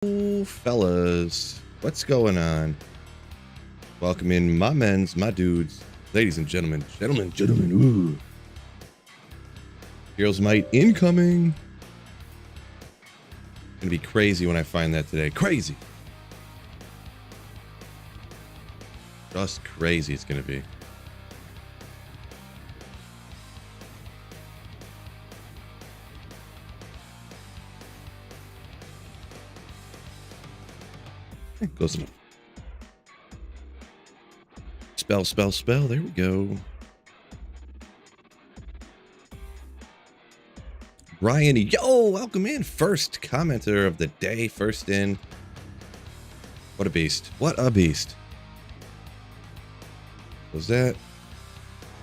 Ooh, fellas, what's going on? Welcome in, my men's, my dudes, ladies and gentlemen, ooh. Heroes Might incoming. Gonna be crazy when I find that today. Crazy. Just crazy it's gonna be. Close enough. Spell. There we go. Brian, yo, welcome in. First commenter of the day. First in. What a beast. What a beast. Was that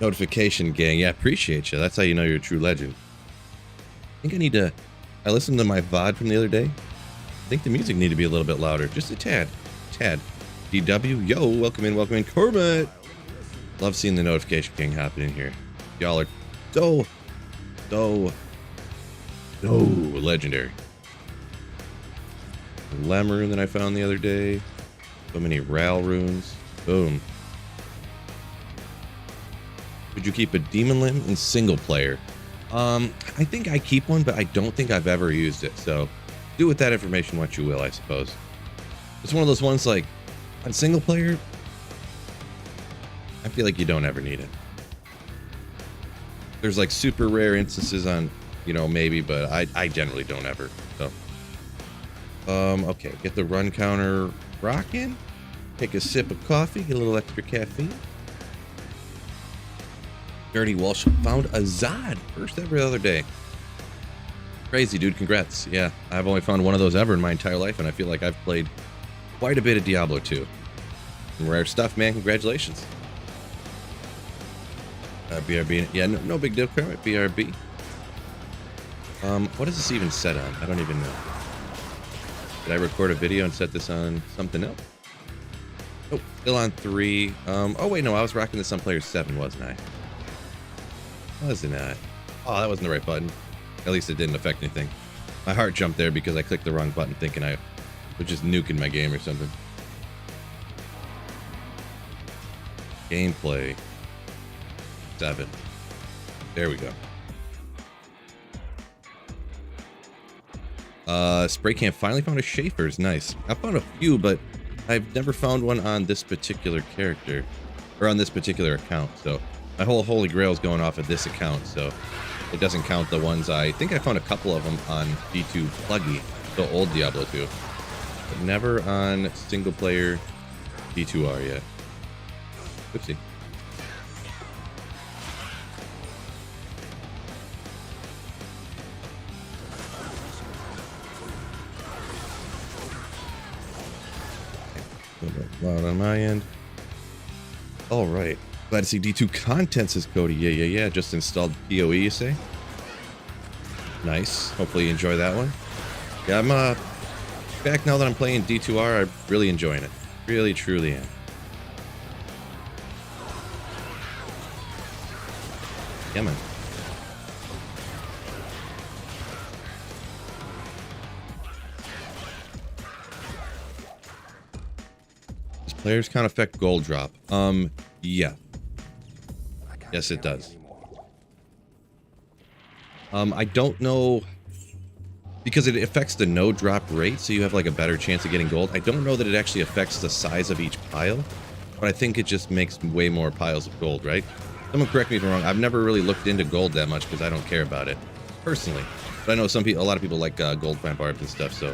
notification gang? Yeah, appreciate you. That's how you know you're a true legend. I think I need to. I listened to my VOD from the other day. I think the music need to be a little bit louder, just a tad. DW, yo, welcome in, Kermit. Love seeing the notification king happening here. Y'all are so legendary. The Lem rune that I found the other day. So many Ral runes. Boom. Would you keep a demon limb in single player? I think I keep one, but I don't think I've ever used it, so do with that information what you will, I suppose. It's one of those ones like on single player, I feel like you don't ever need it. There's like super rare instances on, you know, maybe, but I generally don't ever. So, okay, get the run counter rocking. Take a sip of coffee, get a little extra caffeine. Dirty Walsh found a Zod, first ever the other day. Crazy, dude. Congrats. Yeah, I've only found one of those ever in my entire life, and I feel like I've played quite a bit of Diablo 2. Some rare stuff, man. Congratulations. BRB. Yeah, no big deal. BRB. What is this even set on? I don't even know. Did I record a video and set this on something else? Oh, still on 3. Oh, wait, no. I was rocking this on player 7, wasn't I? Wasn't I? Oh, that wasn't the right button. At least it didn't affect anything. My heart jumped there because I clicked the wrong button thinking I was just nuking my game or something. Gameplay 7. There we go. Spray can finally found a Schaefer's. Nice. I found a few, but I've never found one on this particular character or on this particular account. So my whole holy grail is going off of this account. So it doesn't count the ones I think I found a couple of them on D2 Pluggy, the old Diablo 2, but never on single player D2R yet. Oopsie. A little bit loud on my end. All right. Glad to see D2 Content, says Cody. Yeah. Just installed PoE, you say? Nice. Hopefully you enjoy that one. Yeah, I'm back now that I'm playing D2R. I'm really enjoying it. Really, truly am. Yeah, man. Does players count affect gold drop? Yeah. Yes, it does. I don't know, because it affects the no drop rate, so you have like a better chance of getting gold. I don't know that it actually affects the size of each pile, but I think it just makes way more piles of gold, right? Someone correct me if I'm wrong. I've never really looked into gold that much because I don't care about it personally, but I know some people, a lot of people like gold plant barbs and stuff. So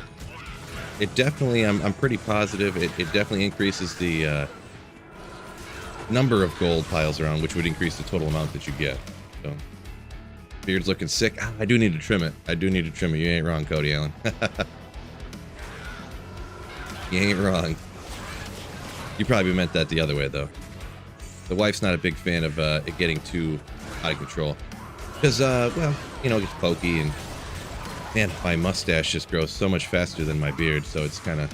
it definitely, I'm pretty positive it definitely increases the number of gold piles around, which would increase the total amount that you get. So beard's looking sick. I do need to trim it. You ain't wrong, Cody Allen. You ain't wrong. You probably meant that the other way though. The wife's not a big fan of it getting too out of control because well, you know, it gets pokey, and man, my mustache just grows so much faster than my beard, so it's kind of,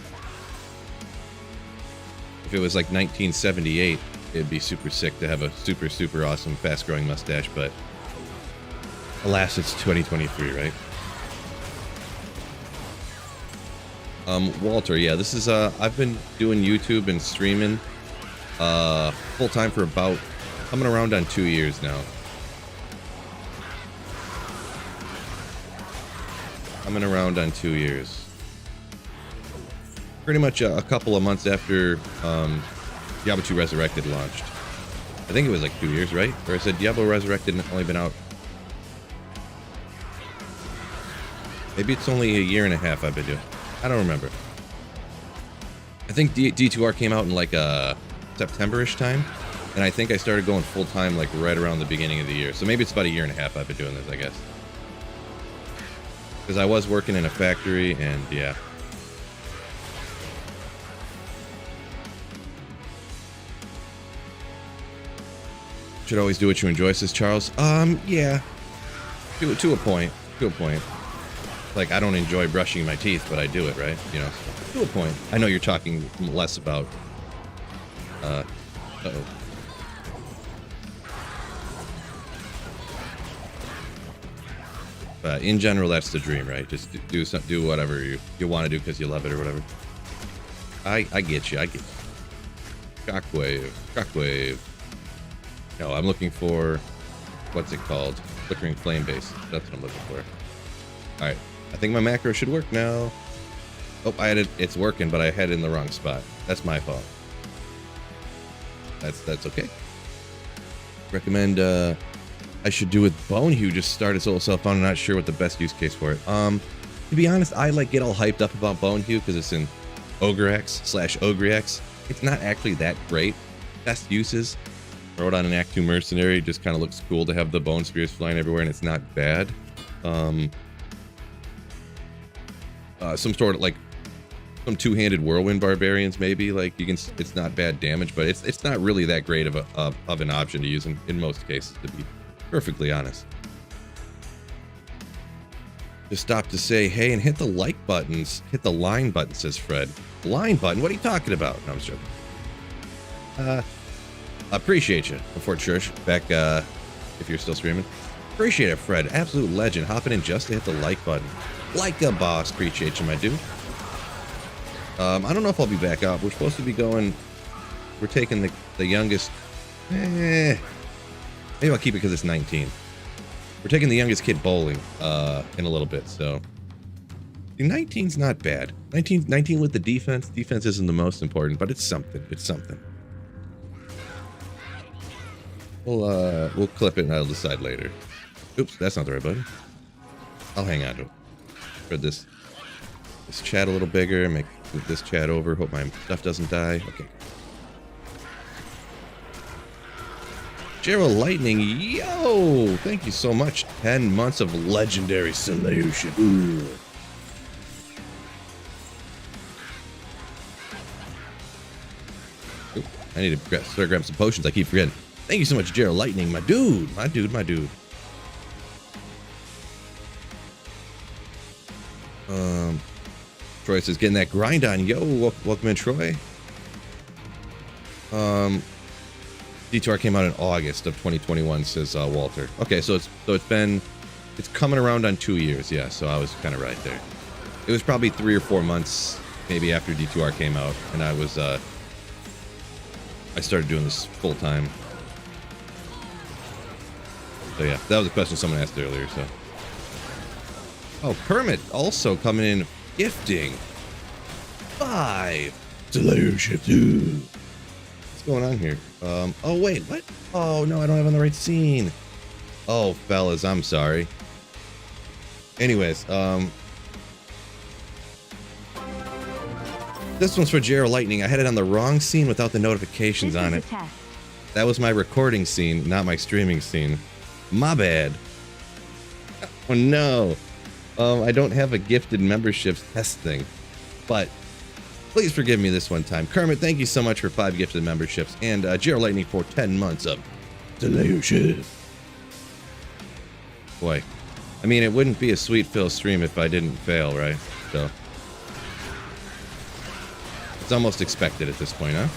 if it was like 1978, it'd be super sick to have a super awesome fast growing mustache, but alas, it's 2023, right? Walter, yeah, this is, I've been doing YouTube and streaming, full time for about, coming around on 2 years now. Coming around on 2 years. Pretty much a couple of months after, Diablo 2 Resurrected launched. I think it was like 2 years, right? Or I said Diablo Resurrected and it's only been out. Maybe it's only a year and a half I've been doing. I don't remember. I think D2R came out in like September-ish time, and I think I started going full time like right around the beginning of the year. So maybe it's about a year and a half I've been doing this, I guess. Because I was working in a factory, and yeah. Should always do what you enjoy, says Charles. Yeah. To a point. To a point. Like, I don't enjoy brushing my teeth, but I do it, right? You know, to a point. I know you're talking less about, uh-oh. But in general, that's the dream, right? Just do whatever you want to do because you love it or whatever. I get you, I get you. Shockwave. No, I'm looking for, what's it called? Flickering flame base. That's what I'm looking for. Alright. I think my macro should work now. Oh, I had it. It's working, but I had it in the wrong spot. That's my fault. That's okay. Recommend I should do with Bonehue. Just start its old self on. I'm not sure what the best use case for it. To be honest, I like get all hyped up about Bonehue because it's in Ogrex/Ogrex. It's not actually that great. Best uses. Throw it on an Act 2 mercenary. Just kind of looks cool to have the bone spears flying everywhere, and it's not bad. Some sort of like some two-handed whirlwind barbarians, maybe, like you can. It's not bad damage, but it's not really that great of an option to use in most cases, to be perfectly honest. Just stop to say hey and hit the like buttons. Hit the line button, says Fred. Line button? What are you talking about? No, I'm joking. Appreciate you before church. Back if you're still streaming. Appreciate it, Fred. Absolute legend. Hopping in just to hit the like button. Like a boss. Appreciate you, my dude. I don't know if I'll be back up. We're supposed to be going. We're taking the youngest. Maybe I'll keep it because it's 19. We're taking the youngest kid bowling in a little bit. So 19's not bad. 19 with the defense. Defense isn't the most important, but it's something. It's something. We'll clip it and I'll decide later. Oops, that's not the right button. I'll hang on to it. Spread this chat a little bigger. Move this chat over. Hope my stuff doesn't die. Okay. Gerald Lightning, yo! Thank you so much. 10 months of legendary solution. Ooh. Ooh, I need to start grabbing some potions. I keep forgetting. Thank you so much, Gerald Lightning, my dude. My dude. Troy says, getting that grind on. Yo, welcome in, Troy. D2R came out in August of 2021, says Walter. Okay, so it's coming around on 2 years. Yeah, so I was kind of right there. It was probably 3 or 4 months maybe after D2R came out, and I started doing this full time. So yeah, that was a question someone asked earlier. So, oh, Kermit also coming in, gifting 5 dealership 2. What's going on here? Oh wait, what? Oh no, I don't have on the right scene. Oh fellas, I'm sorry. Anyways, this one's for Gerald Lightning. I had it on the wrong scene without the notifications on it. That was my recording scene, not my streaming scene. My bad. Oh no. I don't have a gifted memberships test thing, but please forgive me this one time. Kermit, thank you so much for 5 gifted memberships, and Gerald Lightning for 10 months of dealership. Boy, I mean, it wouldn't be a Sweet Phil stream if I didn't fail, right? So it's almost expected at this point, huh?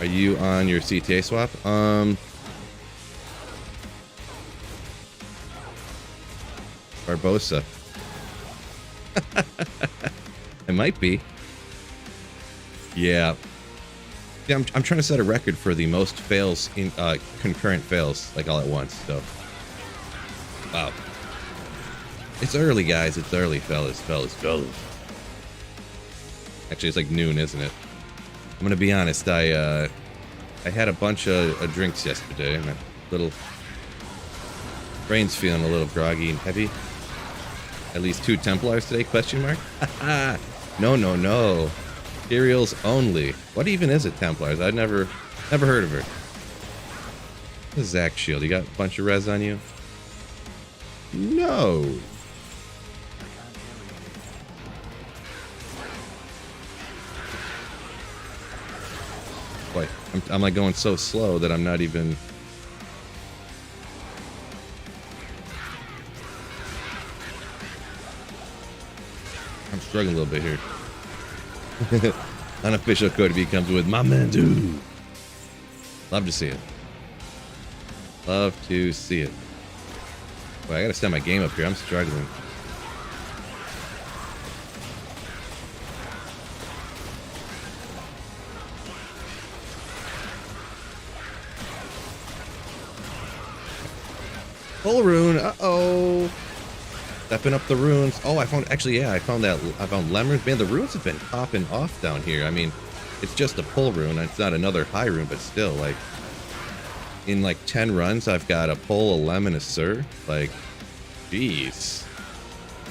Are you on your CTA swap? Barbosa. It might be. Yeah. Yeah, I'm trying to set a record for the most fails in concurrent fails, like all at once. So, wow. It's early, guys. It's early, fellas. Actually, it's like noon, isn't it? I'm gonna be honest. I had a bunch of drinks yesterday. My little brain's feeling a little groggy and heavy. At least 2 Templars today? Question mark? No. TYRAELS only. What even is it, Templars? I've never heard of her. The Zac shield. You got a bunch of res on you? No. Boy, I'm like going so slow that I'm not even. I'm struggling a little bit here. Unofficial Cody comes with my man dude. Love to see it. Love to see it. Boy, I gotta set my game up here. I'm struggling. Full rune. Uh-oh. Stepping up the runes. Oh, I found lemurs. Man, the runes have been popping off down here. I mean, it's just a pull rune. It's not another high rune, but still, like, in like 10 runs, I've got a pull, a lemon, a sir. Like, jeez.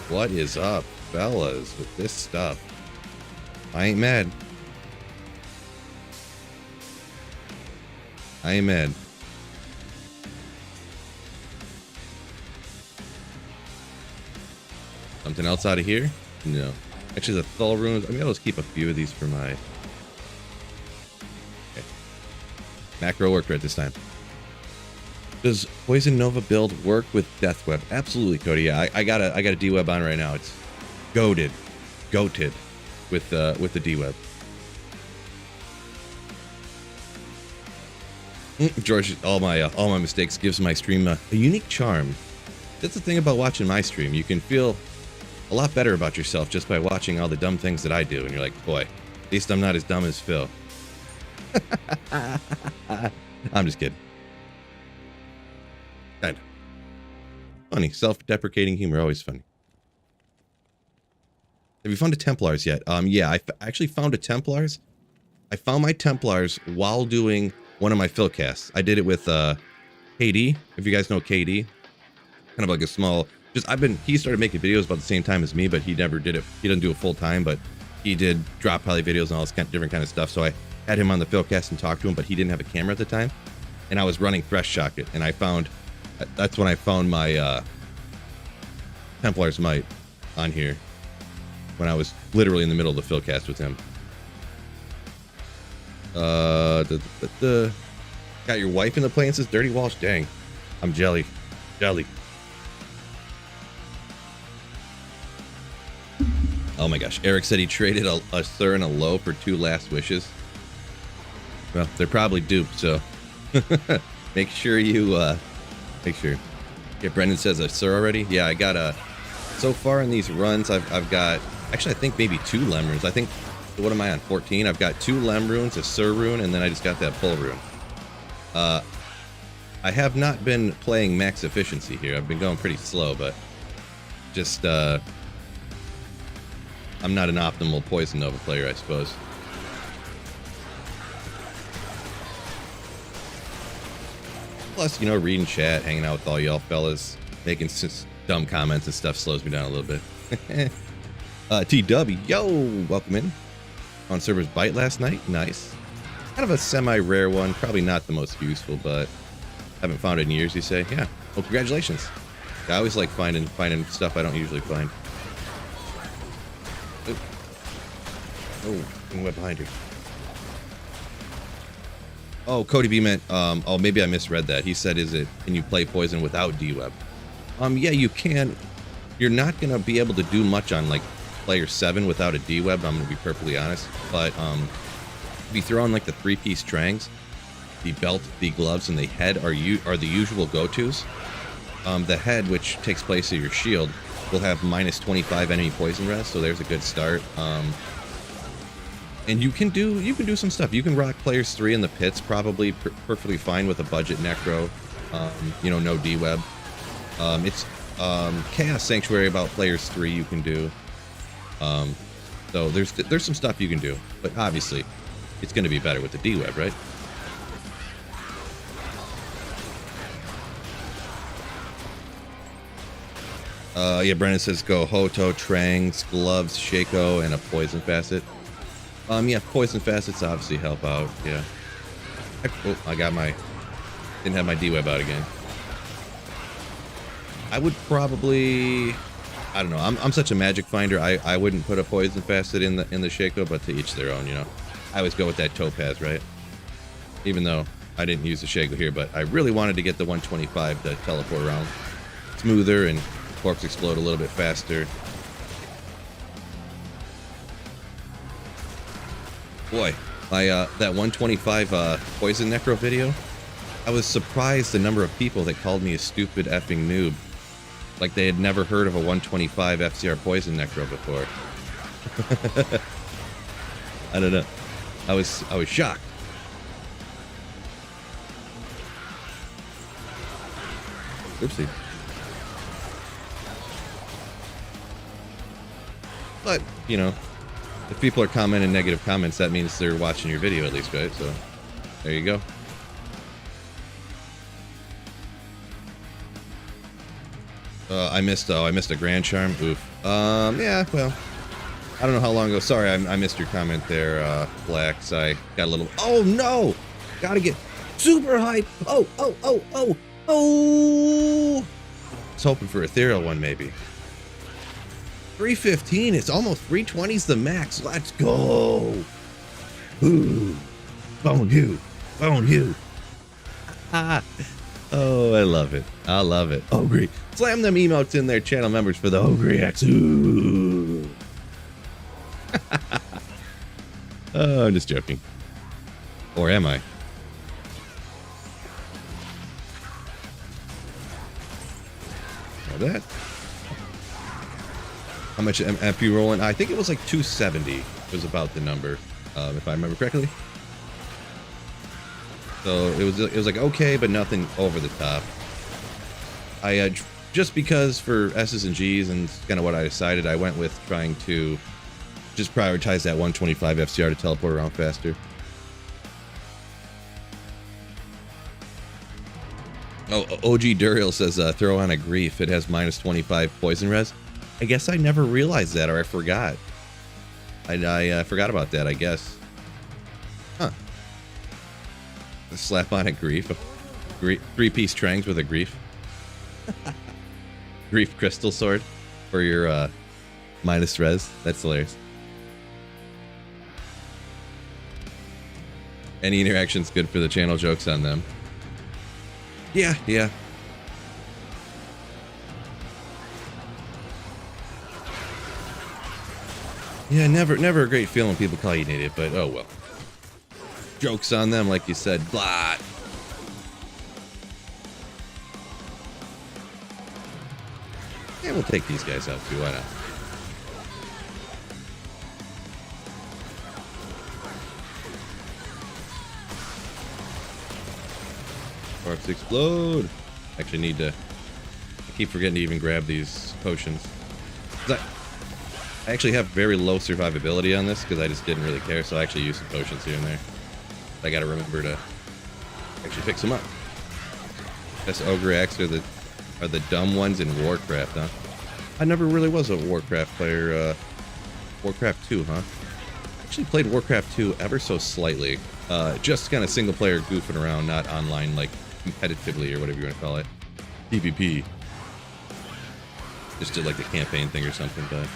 What is up, fellas, with this stuff? I ain't mad. I ain't mad. Something else out of here? No. Actually, the Thull runes. I mean, I'll just keep a few of these for my. Okay. Macro worked right this time. Does Poison Nova build work with Death Web? Absolutely, Cody. Yeah, I got a D Web on right now. It's goated with the D Web. George, all my mistakes gives my stream a unique charm. That's the thing about watching my stream. You can feel a lot better about yourself just by watching all the dumb things that I do, and you're like, boy, at least I'm not as dumb as Phil. I'm just kidding. Kind of funny, self-deprecating humor, always funny. Have you found a Templars yet? Yeah, I actually found a Templars. I found my Templars while doing one of my Phil casts. I did it with KD. If you guys know KD, kind of like a small. He started making videos about the same time as me, but he never did it. He doesn't do it full time, but he did drop poly videos and all this different kind of stuff. So I had him on the Philcast and talked to him, but he didn't have a camera at the time. And I was running Thresh Shocket, and that's when I found my Templar's Might on here, when I was literally in the middle of the Philcast with him. Got your wife in the play and says Dirty Walsh. Dang, I'm jelly. Oh my gosh, Eric said he traded a Sir and a Low for 2 last wishes. Well, they're probably duped, so make sure. Yeah, Brendan says a Sir already. Yeah, I got so far in these runs, I've got, actually I think maybe 2 Lem runes. I think, what am I on, 14? I've got 2 Lem runes, a Sir rune, and then I just got that Pull rune. I have not been playing max efficiency here. I've been going pretty slow, but just I'm not an optimal Poison Nova player, I suppose. Plus, you know, reading chat, hanging out with all y'all fellas, making dumb comments and stuff slows me down a little bit. TW, yo, welcome in. On servers Bite last night, nice. Kind of a semi-rare one, probably not the most useful, but haven't found it in years, you say? Yeah, well, congratulations. I always like finding stuff I don't usually find. Oh, went behind her. Oh, Cody B meant, oh, maybe I misread that. He said, can you play Poison without D-Web? Yeah, you can. You're not going to be able to do much on, like, player 7 without a D-Web, I'm going to be perfectly honest. But, if you throw on, like, the 3-piece trangs, the belt, the gloves, and the head are the usual go-tos. The head, which takes place of your shield, will have minus 25 enemy poison res, so there's a good start. And you can do some stuff. You can rock players 3 in the pits probably perfectly fine with a budget necro. You know, no D-web. It's Chaos Sanctuary about players 3 you can do. So there's some stuff you can do, but obviously it's going to be better with the D-web, right? Yeah, Brennan says go Hoto, Trangs, gloves, Shaco, and a poison facet. Yeah, poison facets obviously help out. Yeah. Oh, didn't have my D-web out again. I would probably, I don't know. I'm such a magic finder. I wouldn't put a poison facet in the Shaco, but to each their own. You know, I always go with that topaz, right? Even though I didn't use the Shaco here, but I really wanted to get the 125 to teleport around smoother and corpse explode a little bit faster. Boy, my that 125 poison necro video, I was surprised the number of people that called me a stupid effing noob, like they had never heard of a 125 FCR poison necro before. I don't know. I was shocked. Oopsie. But, you know, if people are commenting negative comments, that means they're watching your video at least, right? So, there you go. I missed a Grand Charm. Oof. Yeah, well, I don't know how long ago. Sorry, I missed your comment there, Blacks. I got a little... Oh, no! Gotta get super hype! Oh! I was hoping for Ethereal one, maybe. 315, it's almost 320's the max. Let's go. Ooh. Bone you. Oh, I love it. I love it. Ogre. Slam them emotes in there, channel members, for the Ogre X. Ooh. Oh, I'm just joking. Or am I? Now that. How much MP you rolling? I think it was like 270 was about the number, if I remember correctly. So it was like okay, but nothing over the top. I just because for S's and G's and kind of what I decided, I went with trying to just prioritize that 125 FCR to teleport around faster. Oh, OG Duriel says throw on a grief. It has minus 25 poison res. I guess I never realized that, or I forgot. I forgot about that, I guess. Huh. Slap on a grief. Three-piece Trangs with a grief. Grief crystal sword for your minus res. That's hilarious. Any interaction's good for the channel. Jokes on them. Yeah. Yeah, never a great feeling when people call you an idiot, but oh well. Jokes on them, like you said. Blah. Yeah, we'll take these guys out too. Why not? Corpse explode. Actually need to... I keep forgetting to even grab these potions. I actually have very low survivability on this because I just didn't really care, so I actually use some potions here and there. I gotta remember to actually pick some up. Best Ogre X are the dumb ones in Warcraft, huh? I never really was a Warcraft player. Warcraft 2, huh? I actually played Warcraft 2 ever so slightly. Just kind of single player goofing around, not online, like competitively or whatever you want to call it. PvP. Just did like the campaign thing or something, but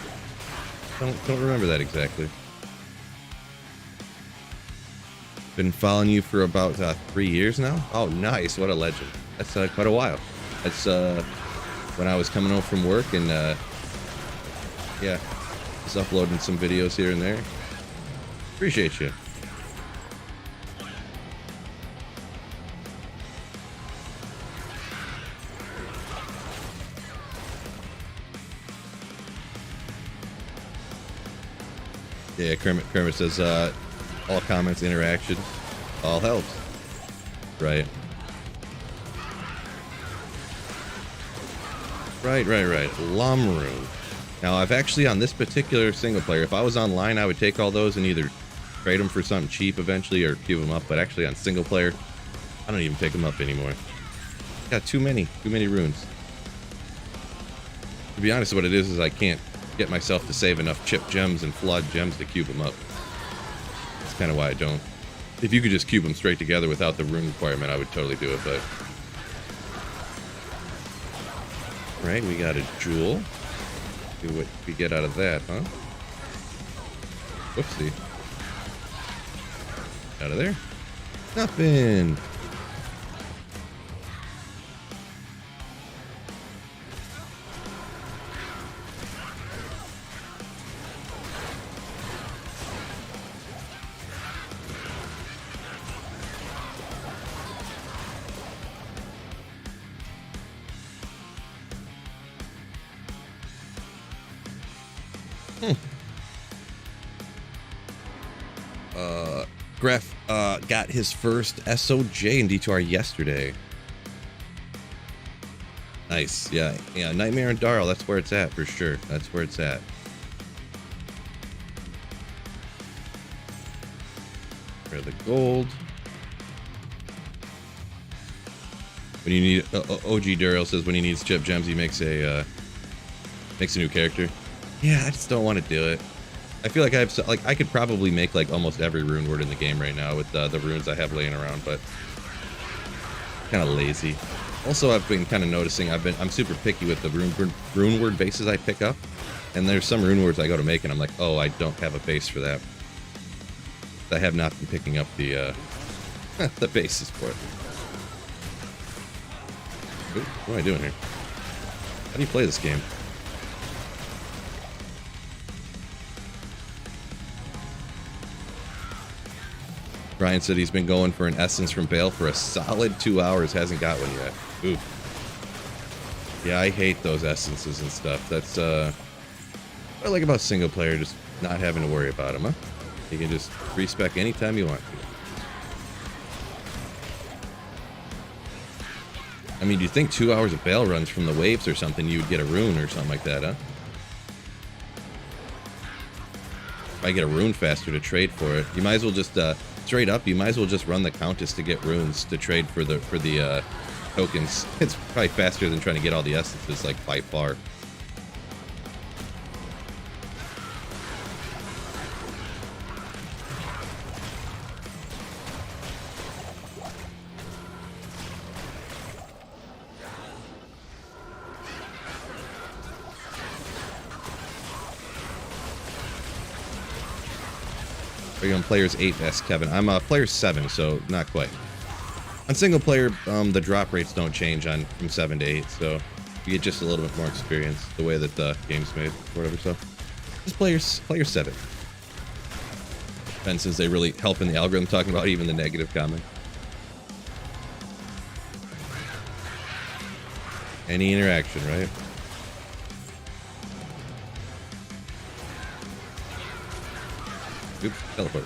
don't remember that exactly. Been following you for about 3 years now. Oh, nice! What a legend. That's quite a while. That's when I was coming home from work and yeah, just uploading some videos here and there. Appreciate you. Yeah, Kermit says, all comments, interaction, all helps. Right. Right. Rune. Now, I've actually, on this particular single player, if I was online, I would take all those and either trade them for something cheap eventually or cube them up. But actually, on single player, I don't even pick them up anymore. Got too many runes. To be honest, what it is I can't get myself to save enough chip gems and flawed gems to cube them up. That's kind of why I don't. If you could just cube them straight together without the rune requirement, I would totally do it, but... Right, we got a jewel. See what we get out of that, huh? Whoopsie. Out of there. Nothing. Gref got his first SOJ in D2R yesterday. Nice, yeah. Nightmare and Darl, that's where it's at for sure. That's where it's at. For the gold. When you need OG Duriel says when he needs chip gems, he makes a new character. Yeah, I just don't want to do it. I feel like I could probably make like almost every rune word in the game right now with the runes I have laying around, but kind of lazy. Also, I've been kind of noticing I'm super picky with the rune word bases I pick up, and there's some rune words I go to make and I'm like, oh, I don't have a base for that. I have not been picking up the the bases for it. Ooh, what am I doing here? How do you play this game? Brian said he's been going for an essence from Bale for a solid 2 hours, hasn't got one yet. Ooh. Yeah, I hate those essences and stuff. That's what I like about single player, just not having to worry about them, huh? You can just respec anytime you want to. I mean, do you think 2 hours of Bale runs from the waves or something, you would get a rune or something like that, huh? If I get a rune faster to trade for it, you might as well just straight up. You might as well just run the Countess to get runes to trade for the tokens. It's probably faster than trying to get all the essences, like by far. Are you on players 8S, Kevin? I'm player 7, so not quite. On single player, the drop rates don't change from 7 to 8, so you get just a little bit more experience the way that the game's made, or whatever. So just player 7. And since they really help in the algorithm, talking about even the negative comment. Any interaction, right? Oops, teleport.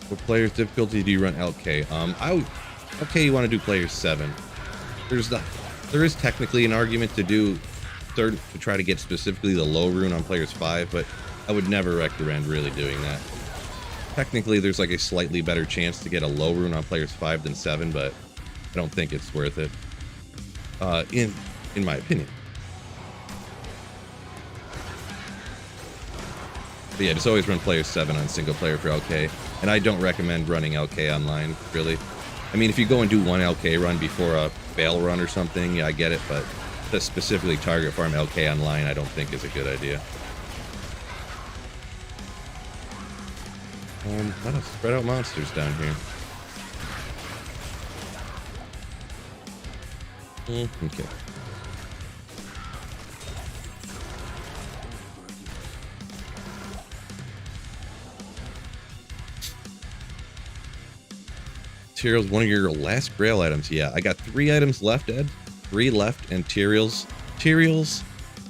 What player's difficulty do you run LK? Okay, you want to do player 7. There is technically an argument to do to try to get specifically the low rune on players 5, but I would never recommend really doing that. Technically, there's like a slightly better chance to get a low rune on players 5 than 7, but I don't think it's worth it. In my opinion. But yeah, just always run player 7 on single player for LK, and I don't recommend running LK online, really. I mean, if you go and do one LK run before a Bale run or something, yeah, I get it, but to specifically target farm LK online, I don't think is a good idea. A lot of spread out monsters down here. Okay. TYRAELS, one of your last grail items. Yeah, I got 3 items left, Ed. 3 left, and TYRAELS,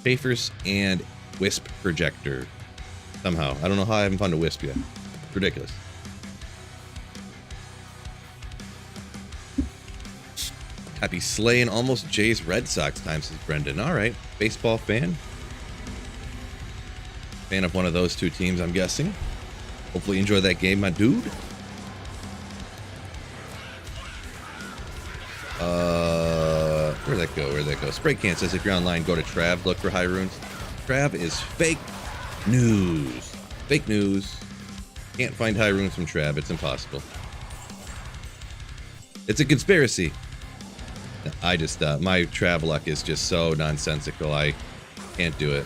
Chafers, and Wisp Projector. Somehow. I don't know how I haven't found a Wisp yet. Ridiculous. Happy slaying almost Jay's Red Sox time, says Brendan. All right. Baseball fan. Fan of one of those 2 teams, I'm guessing. Hopefully you enjoy that game, my dude. Where'd that go? Where'd that go? Spray Can says if you're online, go to Trav, look for high runes. Trav is fake news. Fake news. Can't find high runes from Trav. It's impossible. It's a conspiracy. I just, my Trav luck is just so nonsensical. I can't do it.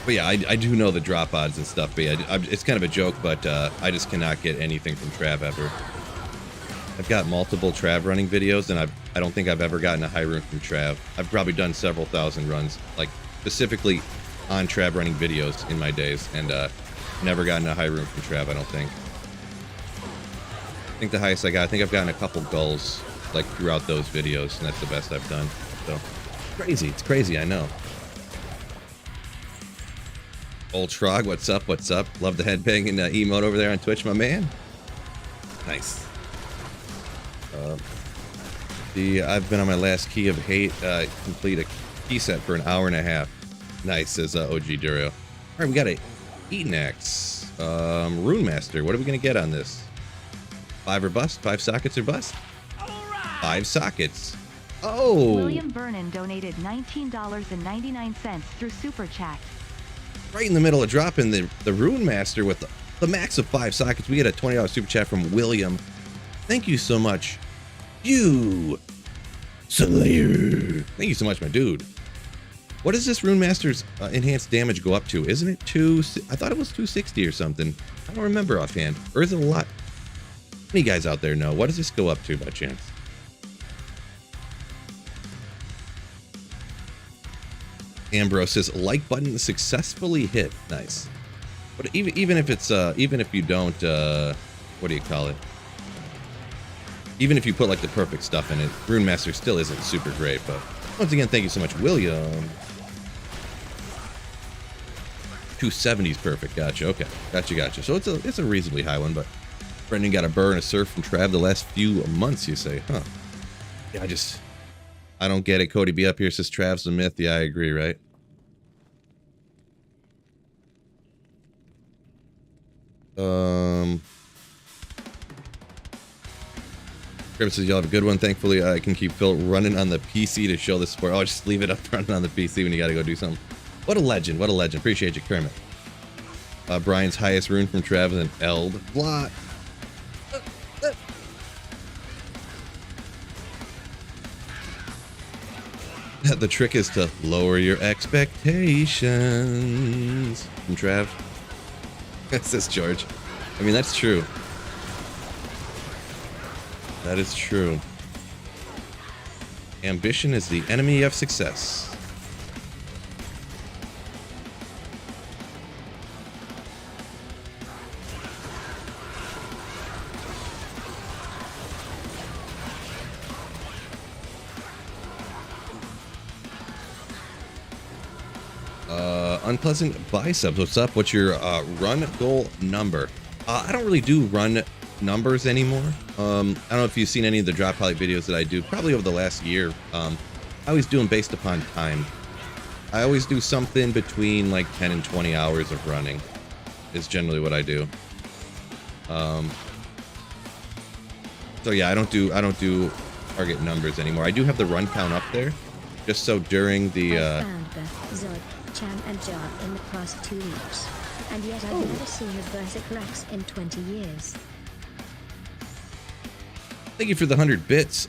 But yeah, I do know the drop odds and stuff. But yeah, it's kind of a joke, but I just cannot get anything from Trav ever. I've got multiple Trav running videos, and I don't think I've ever gotten a high rune from Trav. I've probably done several thousand runs, like specifically on Trav running videos in my days, and never gotten a high rune from Trav, I don't think. I think the highest I got, I think I've gotten a couple gulls, like throughout those videos, and that's the best I've done. So, crazy. It's crazy, I know. Old Trog, what's up? What's up? Love the headbanging emote over there on Twitch, my man. Nice. I've been on my last Key of Hate, complete a key set for an hour and a half. Nice, says OG Durio. All right, we got a Eaton Axe. Rune Master, what are we going to get on this? 5 or bust? 5 sockets or bust? 5 sockets. Oh! William Vernon donated $19.99 through Super Chat. Right in the middle of dropping the Rune Master with the max of 5 sockets. We get a $20 Super Chat from William. Thank you so much. You Slayer. Thank you so much, my dude. What does this Rune Master's enhanced damage go up to? Isn't it 2? I thought it was 260 or something. I don't remember offhand. Or is it a lot? Any guys out there know? What does this go up to by chance? Ambrose says like button successfully hit. Nice. But even if it's even if you don't what do you call it? Even if you put like the perfect stuff in it, Rune Master still isn't super great. But once again, thank you so much, William. 270 is perfect. Gotcha. Okay. Gotcha. So it's a reasonably high one, but Brendan got a burr and a surf from Trav the last few months, you say, huh? Yeah, I don't get it. Cody B up here says Trav's a myth. Yeah, I agree, right? Travis says, y'all have a good one. Thankfully, I can keep Phil running on the PC to show the support. Oh, just leave it up running on the PC when you got to go do something. What a legend. What a legend. Appreciate you, Kermit. Brian's highest rune from Trav is an Eld. Blot. The trick is to lower your expectations. From Trav. Says George. I mean, that's true. That is true. Ambition is the enemy of success. Unpleasant biceps. What's up? What's your run goal number? I don't really do run numbers anymore. I don't know if you've seen any of the drop highlight videos that I do, probably over the last year. I always do them based upon time. I always do something between like 10 and 20 hours of running is generally what I do. So yeah, I don't do target numbers anymore. I do have the run count up there, just so during the Chan and Jar in the past 2 weeks, and yet I've never seen a Berserk Rex in 20 years. Thank you for the 100 bits.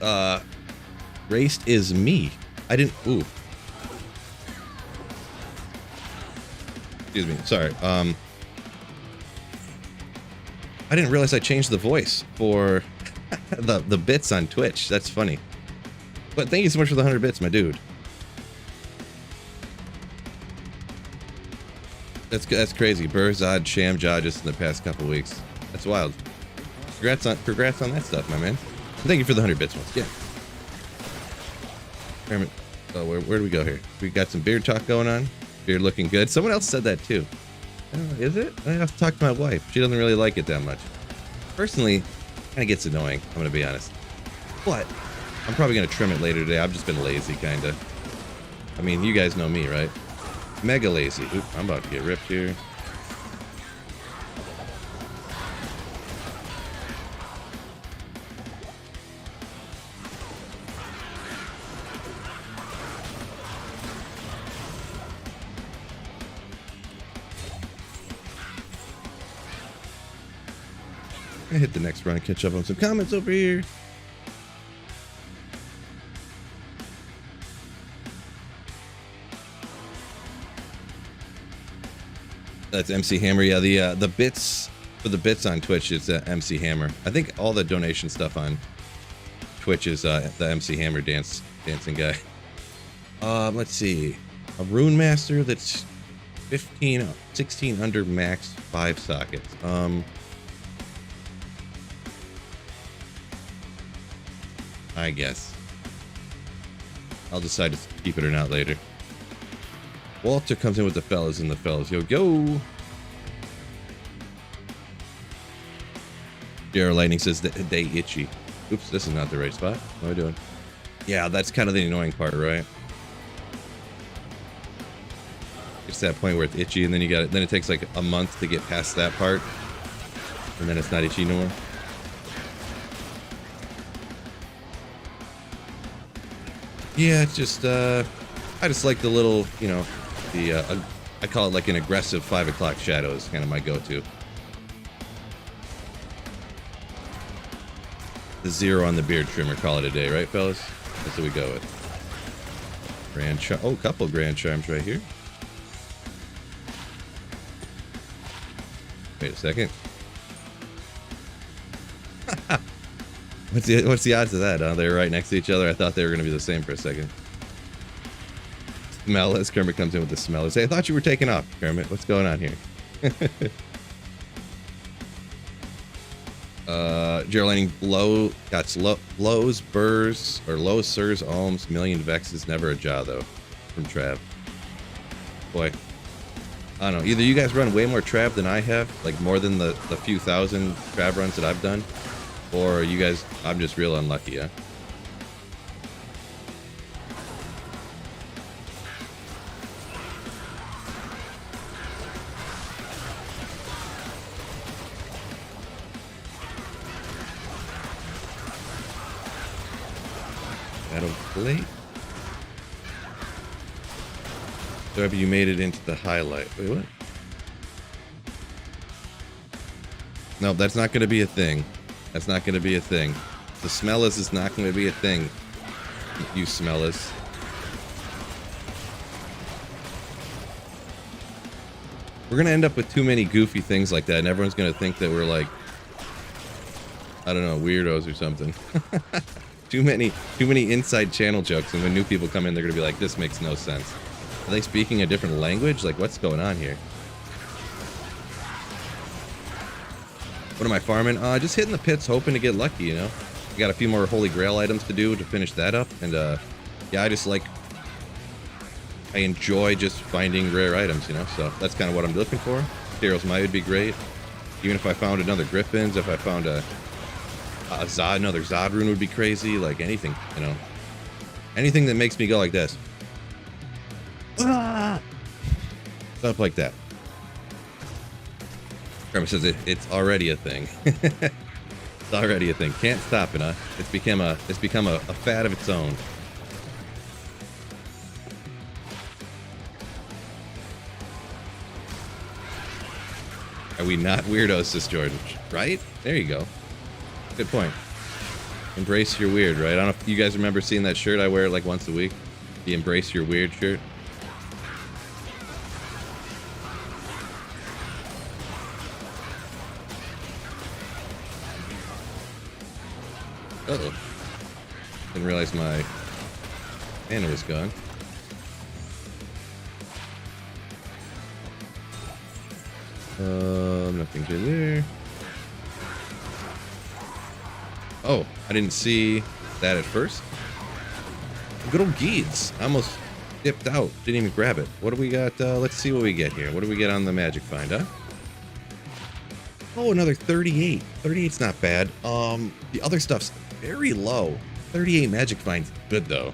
Raced is me. I didn't. Ooh. Excuse me. Sorry. I didn't realize I changed the voice for the bits on Twitch. That's funny. But thank you so much for the 100 bits, my dude. That's crazy. Burzad, Sham Jaw just in the past couple weeks. That's wild. Congrats on that stuff, my man. And thank you for the 100 bits once again. Hermit. Oh, where do we go here? We got some beard talk going on. Beard looking good. Someone else said that too. Is it? I have to talk to my wife. She doesn't really like it that much. Personally, kind of gets annoying. I'm gonna be honest. But I'm probably gonna trim it later today. I've just been lazy, kind of. I mean, you guys know me, right? Mega lazy. Oop, I'm about to get ripped here. I hit the next run and catch up on some comments over here. That's MC Hammer. Yeah, the bits for the bits on Twitch is MC Hammer. I think all the donation stuff on Twitch is the MC Hammer dancing guy. Let's see, a Rune Master that's 16 under max 5 sockets. I guess I'll decide to keep it or not later. Walter comes in with the fellas and the fellas. Yo. JR Lightning says that they itchy. Oops, this is not the right spot. What am I doing? Yeah, that's kind of the annoying part, right? It's that point where it's itchy, and then you got it. Then it takes like a month to get past that part, and then it's not itchy no more. Yeah, it's just I just like the little, you know, the I call it like an aggressive 5 o'clock shadow is kind of my go-to. The 0 on the beard trimmer, call it a day, right, fellas? That's what we go with. Grand charm. Oh, couple grand charms right here. Wait a second. What's the odds of that? Huh? They're right next to each other. I thought they were going to be the same for a second. Smell-less. Kermit comes in with the smell-less. Hey, I thought you were taking off, Kermit. What's going on here? Geraldine lows, burrs, or low sirs, alms, million vexes, never a jaw though. From Trav. Boy. I don't know. Either you guys run way more Trav than I have, like more than the few thousand Trav runs that I've done. Or you guys, I'm just real unlucky, huh? Battle plate. So have you made it into the highlight? Wait, what? No, that's not going to be a thing. That's not going to be a thing. The smell-less is not going to be a thing. You smell-less. We're going to end up with too many goofy things like that, and everyone's going to think that we're like, I don't know, weirdos or something. Too many inside channel jokes, and when new people come in, they're going to be like, this makes no sense. Are they speaking a different language? Like, what's going on here? What am I farming? Just hitting the pits, hoping to get lucky, you know? I got a few more Holy Grail items to do to finish that up, and yeah, I enjoy just finding rare items, you know? So that's kind of what I'm looking for. Heroes Might would be great. Even if I found another Griffins, if I found another Zod rune would be crazy. Like anything, you know? Anything that makes me go like this. Ah! Stuff like that. Kramer says it's already a thing. It's already a thing. Can't stop it, huh? It's become a fad of its own. Are we not weirdos, says Jordan? Right? There you go. Good point. Embrace your weird, right? I don't know if you guys remember seeing that shirt. I wear it like once a week. The Embrace Your Weird shirt. Uh-oh. Didn't realize my mana was gone. Nothing good there. Oh, I didn't see that at first. Good old Geeds. I almost dipped out. Didn't even grab it. What do we got? Let's see what we get here. What do we get on the magic find, huh? Oh, another 38. 38's not bad. The other stuff's very low. 38 magic find's good, though.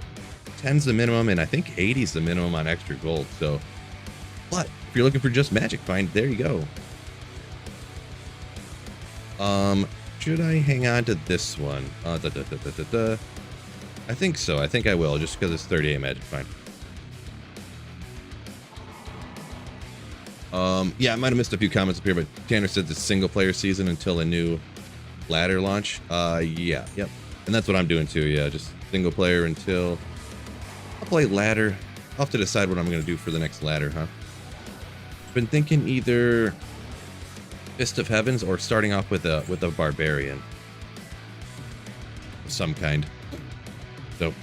10's the minimum, and I think 80's the minimum on extra gold. So, but if you're looking for just magic find, there you go. Should I hang on to this one? I think so. I think I will, just because it's 38 magic find. Yeah, I might have missed a few comments up here, but Tanner said it's single player season until a new ladder launch. Yeah, yep. And that's what I'm doing too. Yeah, just single player until I'll play ladder. I'll have to decide what I'm going to do for the next ladder, huh? Been thinking either Fist of Heavens or starting off with a barbarian of some kind. So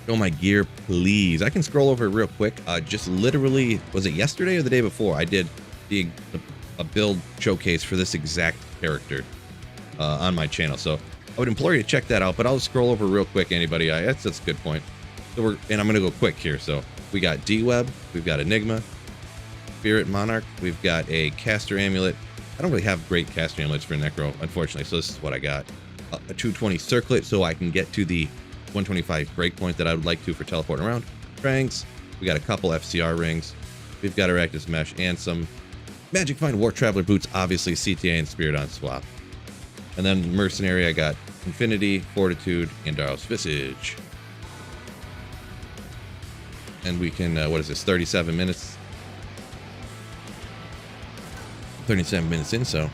show my gear, please. I can scroll over it real quick. Just literally, was it yesterday or the day before? I did a build showcase for this exact character on my channel. So I would implore you to check that out. But I'll scroll over real quick. Anybody? That's a good point. So I'm gonna go quick here. So we got D-Web, we've got Enigma, Spirit Monarch, we've got a Caster Amulet. I don't really have great Caster Amulets for Necro, unfortunately, so this is what I got. A 220 Circlet, so I can get to the 125 breakpoint that I would like to for teleporting around. Ranks, we got a couple FCR rings, we've got Arachnus Mesh, and some Magic Find War Traveler boots, obviously CTA and Spirit on swap. And then Mercenary, I got Infinity, Fortitude, and Darrow's Visage. And we can, what is this, 37 minutes? 37 minutes in, so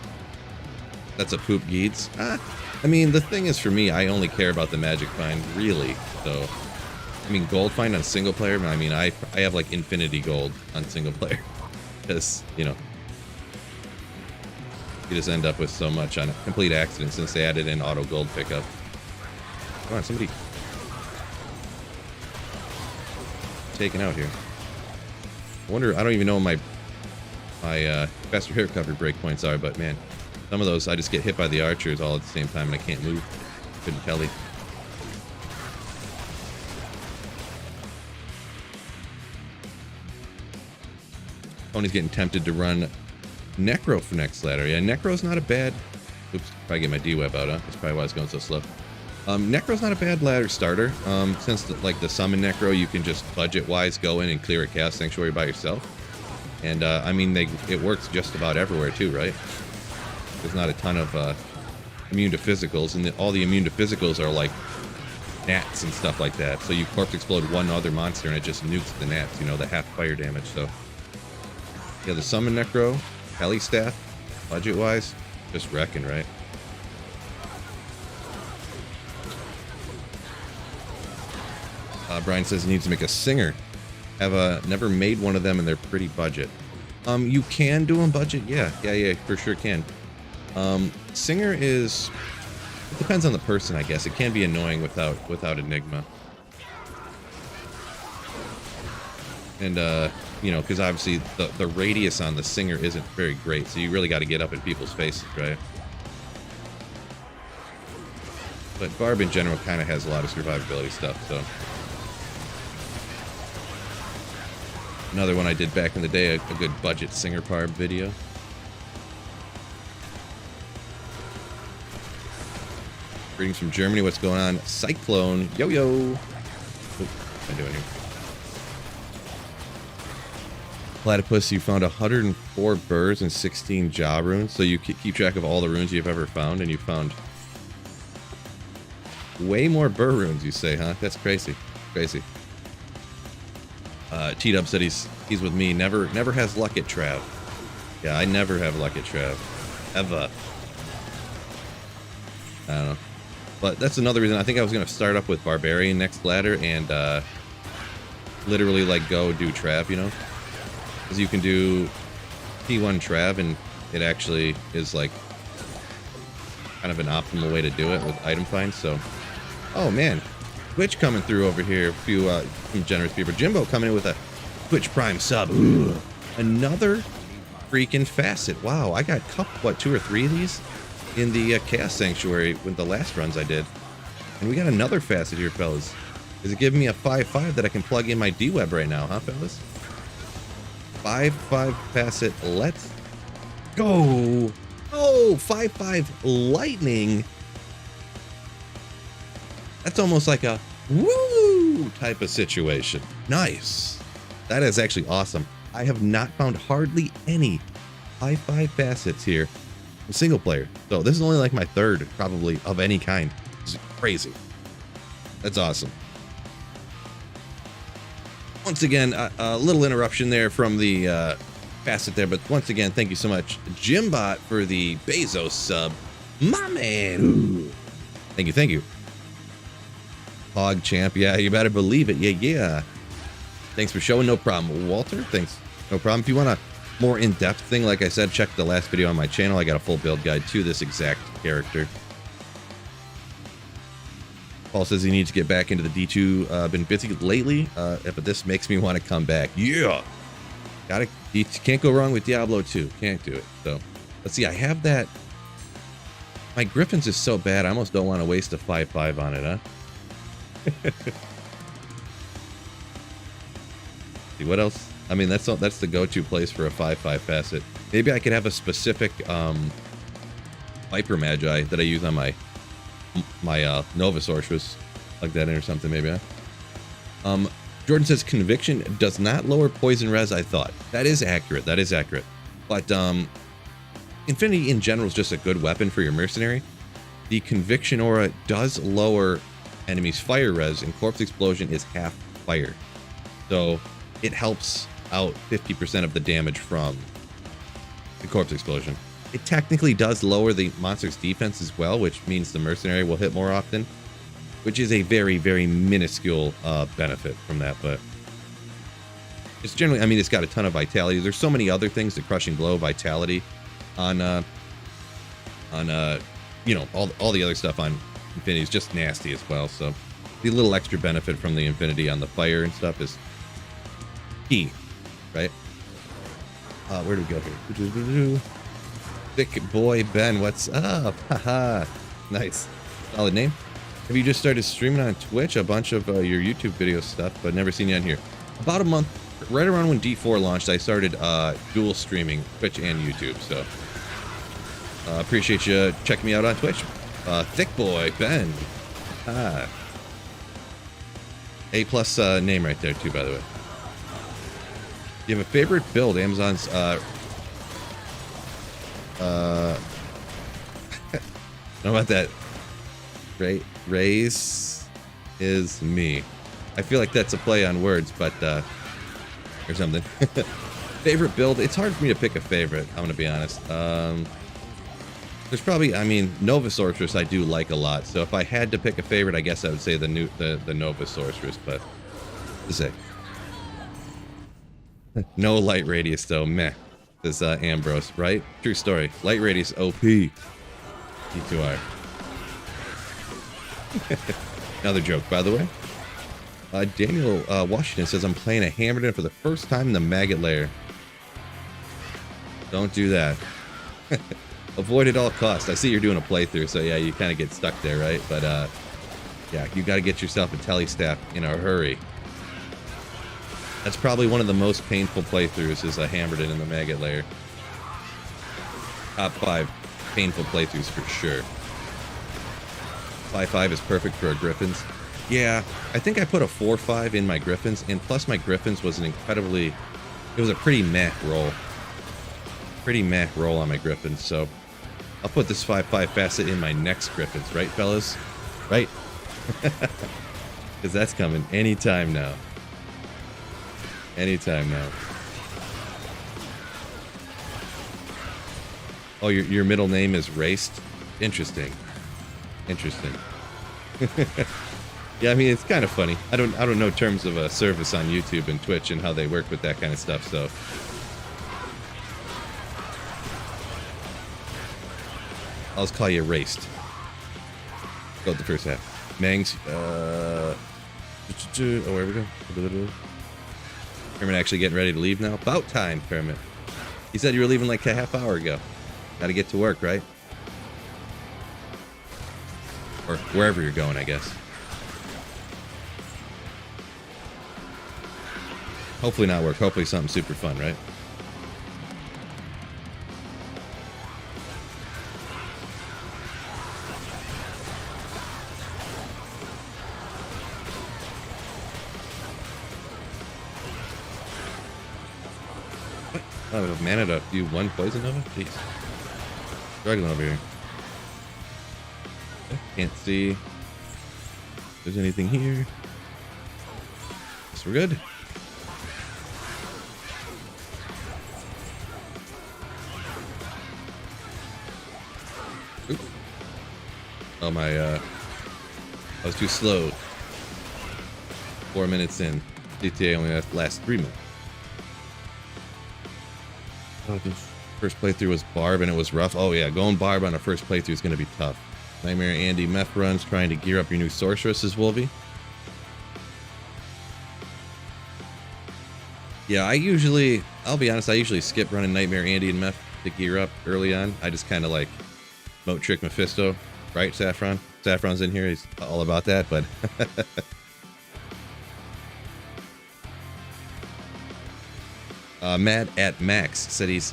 that's a poop Geeds. I mean, the thing is, for me, I only care about the magic find, really. So, I mean, gold find on single player, but I mean, I have like infinity gold on single player. Because, you know, you just end up with so much on a complete accident since they added in auto gold pickup. Come on, somebody taken out here. I wonder, I don't even know what my faster hair cover breakpoints are, but man, some of those I just get hit by the archers all at the same time and I can't move. Couldn't tell you. Tony's getting tempted to run Necro for next ladder. Yeah, Necro's not a bad... Oops, probably get my D-Web out, huh? That's probably why it's going so slow. Necro's not a bad ladder starter. Since the summon Necro, you can just budget-wise go in and clear a Chaos Sanctuary by yourself. And, I mean, it works just about everywhere, too, right? There's not a ton of immune to physicals, and all the immune to physicals are, like, gnats and stuff like that. So you corpse explode one other monster, and it just nukes the gnats, you know, the half fire damage. So, yeah, the summon Necro, Heli Staff, budget-wise, just wrecking, right? Brian says he needs to make a singer. Have never made one of them, and they're pretty budget. You can do them budget, yeah, for sure can. Singer is, it depends on the person, I guess. It can be annoying without Enigma. And you know, because obviously the radius on the singer isn't very great, so you really got to get up in people's faces, right? But Barb in general kind of has a lot of survivability stuff, so. Another one I did back in the day, a good budget singer Barb video. Greetings from Germany, what's going on? Cyclone, yo-yo. What am I doing here? Platypus, you found 104 burrs and 16 jaw runes, so you keep track of all the runes you've ever found, and you found way more burr runes, you say, huh? That's crazy. Crazy. T-Dub said he's with me. Never has luck at Trav. Yeah, I never have luck at Trav. Ever. I don't know. But that's another reason. I think I was going to start up with Barbarian next ladder and literally like go do Trav, you know? Because you can do P1 Trav and it actually is like kind of an optimal way to do it with item finds. So, oh man. Twitch coming through over here. A few some generous people. Jimbo coming in with a Twitch Prime sub. Ooh, another freaking facet. Wow, I got 2 or 3 of these. in the Chaos Sanctuary with the last runs I did. And we got another facet here, fellas. Is it giving me a 5-5 that I can plug in my D-Web right now, huh, fellas? 5-5 facet. Let's go. Oh, 5-5 lightning. That's almost like a woo type of situation. Nice. That is actually awesome. I have not found hardly any 5-5 facets here in single player. So this is only like my third probably of any kind. It's crazy. That's awesome. Once again, a little interruption there from the facet there, but once again, thank you so much, Jimbot, for the Bezos sub. My man. Ooh. Thank you, thank you. Hog champ, yeah, you better believe it. Yeah. Thanks for showing, no problem. Walter, thanks, no problem. If you want a more in-depth thing, like I said, check the last video on my channel. I got a full build guide to this exact character. Paul says he needs to get back into the D2. Been busy lately, but this makes me want to come back. Yeah, can't go wrong with Diablo 2. Can't do it. So let's see. I have that. My Griffins is so bad. I almost don't want to waste a 5-5 on it, huh? See what else? I mean, that's the go-to place for a 5-5 facet. Maybe I could have a specific Viper Magi that I use on my Nova Sorceress, plug that in or something, maybe. Huh? Jordan says conviction does not lower poison res. I thought that is accurate. That is accurate. But Infinity in general is just a good weapon for your mercenary. The conviction aura does lower enemies' fire res, and corpse explosion is half fire, so it helps out 50% of the damage from the corpse explosion. It technically does lower the monster's defense as well, which means the mercenary will hit more often, which is a very, very minuscule benefit from that. But it's generally, I mean, it's got a ton of vitality. There's so many other things, the crushing blow, vitality on you know, all the other stuff on Infinity is just nasty as well. So the little extra benefit from the Infinity on the fire and stuff is key, right? Where do we go here? Thick boy Ben, what's up? Haha, nice, solid name. Have you just started streaming on Twitch? A bunch of your YouTube video stuff, but never seen you on here. About a month, right around when D4 launched, I started dual streaming Twitch and YouTube. So appreciate you checking me out on Twitch. Thick boy Ben. A+ name right there too, by the way. You have a favorite build? Amazon's know about that. Raise is me. I feel like that's a play on words, but or something. Favorite build? It's hard for me to pick a favorite, I'm gonna be honest. There's probably, I mean, Nova Sorceress I do like a lot. So if I had to pick a favorite, I guess I would say the Nova Sorceress, but to say. No light radius though, meh. Says Ambrose, right? True story. Light radius OP. D2R. Another joke, by the way. Daniel Washington says, I'm playing a Hammerden for the first time in the Maggot Lair. Don't do that. Avoid at all costs. I see you're doing a playthrough, so yeah, you kind of get stuck there, right? But yeah, you got to get yourself a tele staff in a hurry. That's probably one of the most painful playthroughs, is a Hammerden in the Maggot Lair. Top 5 painful playthroughs for sure. 5-5 is perfect for our Griffins. Yeah, I think I put a 4-5 in my Griffins, and plus my Griffins was an incredibly, it was a pretty meh roll. Pretty meh roll on my Griffins, so I'll put this 5-5 facet in my next Griffins, right, fellas? Right? Because that's coming anytime now. Anytime now. Oh, your middle name is Raced? Interesting. Interesting. Yeah, I mean, it's kind of funny. I don't know terms of a service on YouTube and Twitch and how they work with that kind of stuff, so. I'll just call you Raced. Go with the first half. Mangs, oh, where we go? Kermit actually getting ready to leave now? About time, Kermit. He said you were leaving like a half hour ago. Gotta get to work, right? Or wherever you're going, I guess. Hopefully not work. Hopefully something super fun, right? What? Oh, a mana to do 1 poison Nova? Jeez. Struggling over here. Okay, can't see if there's anything here. Guess we're good. Oop. Oh my, I was too slow. 4 minutes in. GTA only lasts 3 minutes. Oh, the first playthrough was Barb and it was rough. Oh yeah, going Barb on a first playthrough is going to be tough. Nightmare Andy meth runs trying to gear up your new sorceress is Wolvie. Yeah, I'll be honest, I usually skip running Nightmare Andy and meth to gear up early on. I just kind of like Moat Trick Mephisto, right, Saffron? Saffron's in here, he's all about that, but... Mad at Max said he's,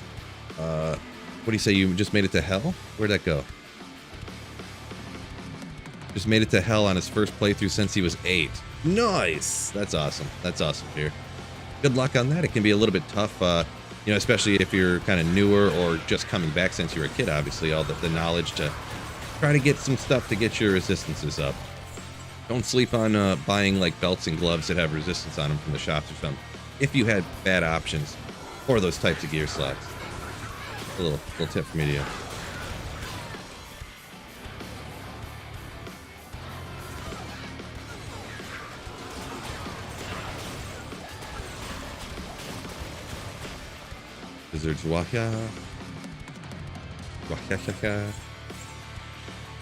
what do you say, you just made it to hell? Where'd that go? Just made it to hell on his first playthrough since he was 8. Nice! That's awesome. That's awesome, here. Good luck on that. It can be a little bit tough, you know, especially if you're kind of newer or just coming back since you were a kid, obviously, all the knowledge to try to get some stuff to get your resistances up. Don't sleep on buying, like, belts and gloves that have resistance on them from the shops or something, if you had bad options for those types of gear slots. A little tip from me to you. Wizards Waka.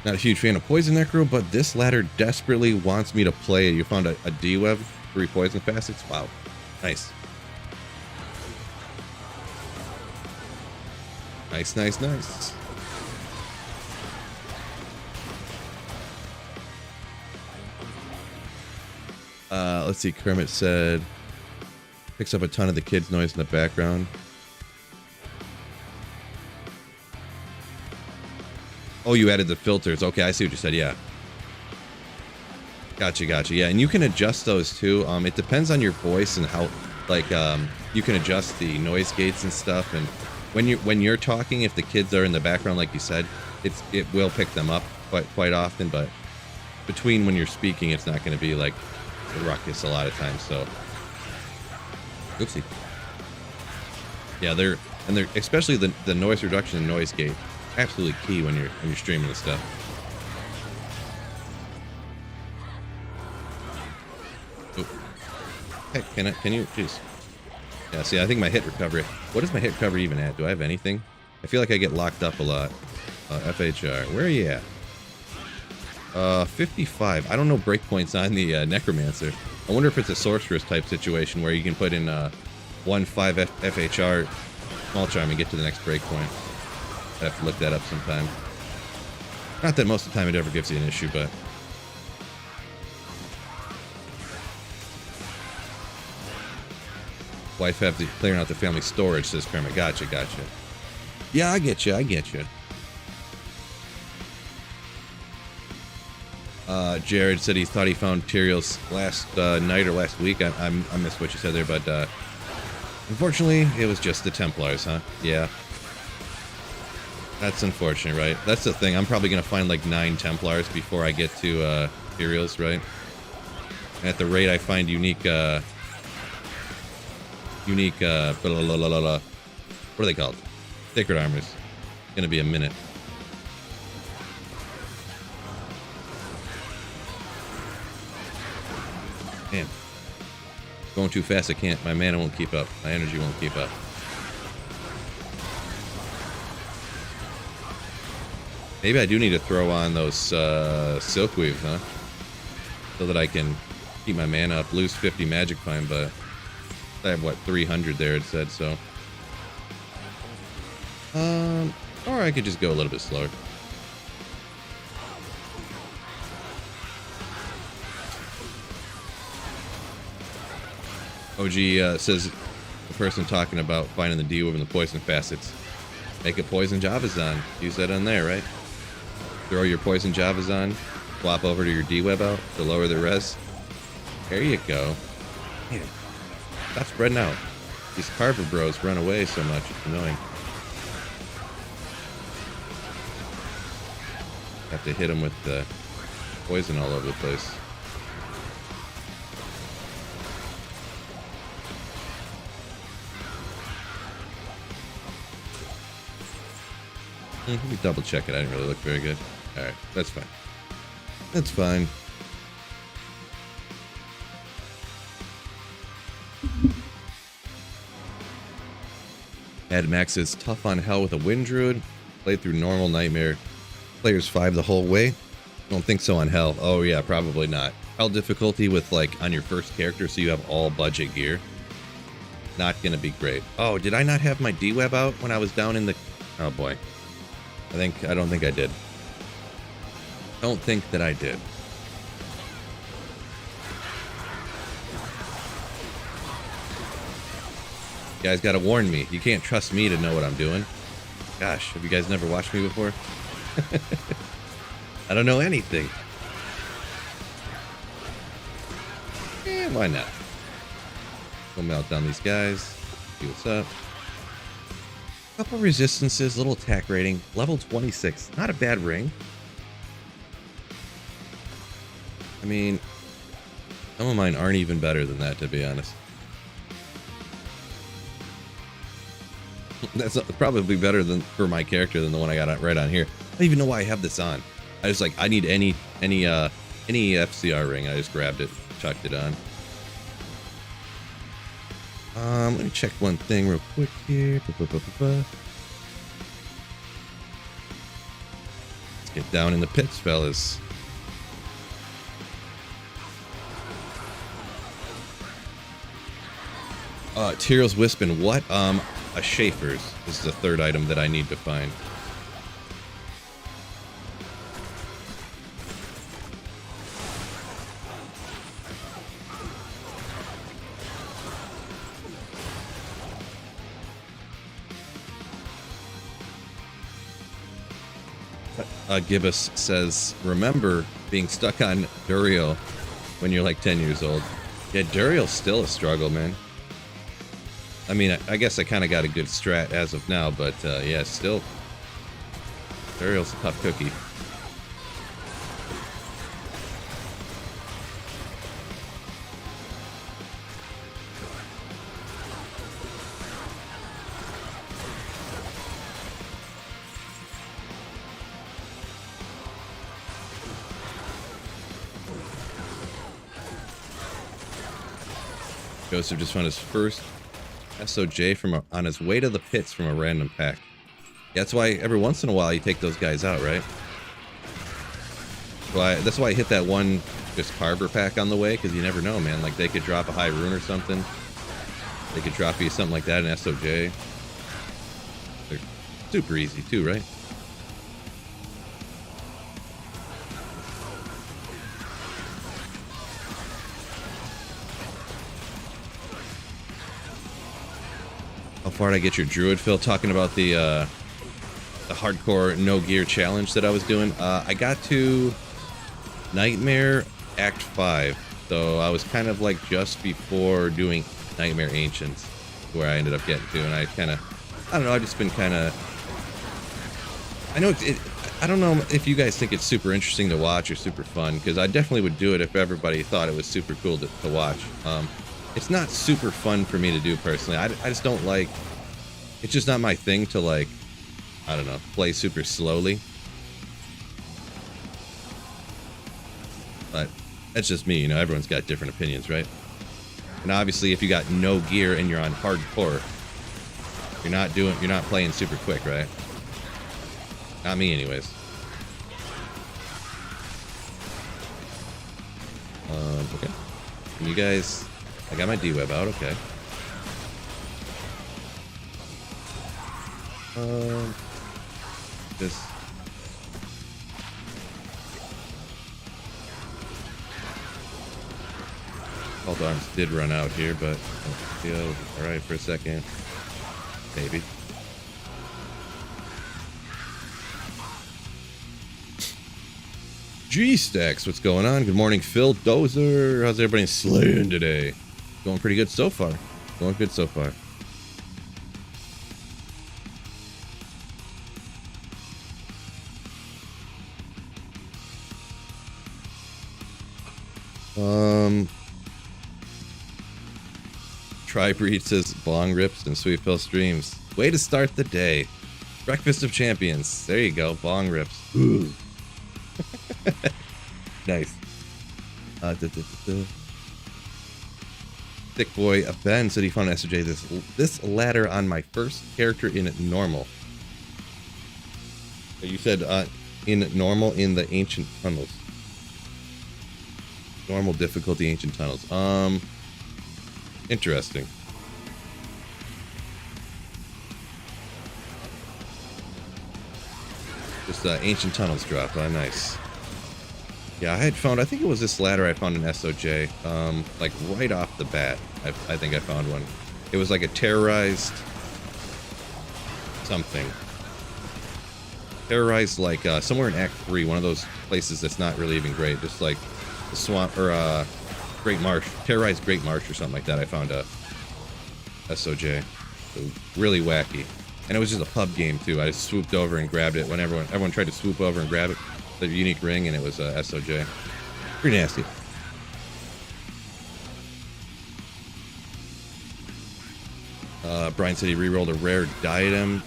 Not a huge fan of Poison Necro, but this ladder desperately wants me to play it. You found a D-Web, 3 Poison Facets? Wow. Nice. Nice, nice, nice. Let's see, Kermit said, picks up a ton of the kids' noise in the background. Oh, you added the filters. Okay, I see what you said, yeah. Gotcha, gotcha. Yeah, and you can adjust those too. It depends on your voice and how, like, you can adjust the noise gates and stuff. And when you're talking, if the kids are in the background, like you said, it will pick them up quite often. But between when you're speaking, it's not going to be like a ruckus a lot of times. So, oopsie. Yeah, they're especially the noise reduction and noise gate, absolutely key when you're streaming this stuff. Heck, can you? Jeez. Yeah, see, I think my hit recovery. What is my hit recovery even at? Do I have anything? I feel like I get locked up a lot. FHR, where are you at? 55. I don't know breakpoints on the Necromancer. I wonder if it's a sorceress type situation where you can put in 1-5 FHR small charm and get to the next breakpoint. I have to look that up sometime. Not that most of the time it ever gives you an issue, but. Wife have to clearing out the family storage, says Kermit. Gotcha, gotcha. Yeah, I get you, I get you. Jared said he thought he found TYRAELS last night or last week. I missed what you said there, but unfortunately, it was just the Templars, huh? Yeah. That's unfortunate, right? That's the thing. I'm probably going to find like 9 Templars before I get to TYRAELS, right? And at the rate I find unique, blah, blah, blah, blah, blah. What are they called? Sacred Armors. It's going to be a minute. Man. Going too fast, I can't. My mana won't keep up. My energy won't keep up. Maybe I do need to throw on those Silkweaves, huh? So that I can keep my mana up. Lose 50 Magic Fine, but I have, what, 300 there, it said, so. Or I could just go a little bit slower. OG says the person talking about finding the D-web and the poison facets. Make a poison Javazon. Use that on there, right? Throw your poison Javazon. Swap over to your D-web out to lower the res. There you go. Man, stop spreading out. These Carver bros run away so much. It's annoying. Have to hit them with the poison all over the place. Let me double check it. I didn't really look very good. Alright, that's fine. That's fine. Max is tough on hell with a wind druid. Played through normal nightmare. Players 5 the whole way. Don't think so on hell. Oh yeah, probably not. Hell difficulty with like on your first character, so you have all budget gear. Not gonna be great. Oh, did I not have my D-web out when I was down in the? Oh boy. I don't think I did. Don't think that I did. You guys gotta warn me. You can't trust me to know what I'm doing. Gosh, have you guys never watched me before? I don't know anything. Why not? We'll melt down these guys. See what's up. Couple resistances, little attack rating, level 26. Not a bad ring. I mean, some of mine aren't even better than that, to be honest. That's probably better than for my character than the one I got right on here. I don't even know why I have this on. I was like, I need any FCR ring. I just grabbed it, chucked it on. Let me check one thing real quick here. Let's get down in the pits, fellas. TYRAELS Wispin, what? A Schaefer's. This is the third item that I need to find. Gibbous says, remember being stuck on Duriel when you're like 10 years old. Yeah, Duriel's still a struggle, man. I mean, I guess I kind of got a good strat as of now, but yeah, still. Duriel's a tough cookie. Joseph just found his first SOJ from on his way to the pits from a random pack. Yeah, that's why every once in a while you take those guys out, right? That's why I hit that one just Carver pack on the way, because you never know, man. Like, they could drop a high rune or something. They could drop you something like that in SOJ. They're super easy too, right? How far did I get your druid, Phil? Talking about the hardcore no gear challenge that I was doing. I got to Nightmare Act 5, so I was kind of like just before doing Nightmare Ancients, where I ended up getting to, and I don't know, I've just been kind of, I know I don't know if you guys think it's super interesting to watch or super fun, because I definitely would do it if everybody thought it was super cool to watch. It's not super fun for me to do personally. I just don't like, it's just not my thing to, like, I don't know, play super slowly. But that's just me, you know, everyone's got different opinions, right? And obviously if you got no gear and you're on hardcore, you're not playing super quick, right? Not me anyways. Okay. Can you guys, I got my D-web out, okay. This. Cult arms did run out here, but feel alright for a second. Maybe. G-Stacks, what's going on? Good morning, Phil Dozer. How's everybody slaying today? Going pretty good so far. Going good so far. Tribreed says bong rips and sweet pill streams. Way to start the day. Breakfast of champions. There you go. Bong rips. Ooh. Nice. Thick boy Ben said he found SOJ this ladder on my first character in normal. You said in normal in the ancient tunnels. Normal difficulty ancient tunnels. Interesting. Just ancient tunnels drop. Nice. Yeah, I had found, I think it was this ladder I found in SOJ, like right off the bat. I think I found one. It was like a terrorized something. Terrorized, like somewhere in Act 3, one of those places that's not really even great, just like the swamp or Great Marsh, terrorized Great Marsh or something like that. I found a SOJ, so really wacky, and it was just a pub game too. I just swooped over and grabbed it when everyone tried to swoop over and grab it, the unique ring, and it was a SOJ. Pretty nasty. Brian said he re-rolled a rare diadem,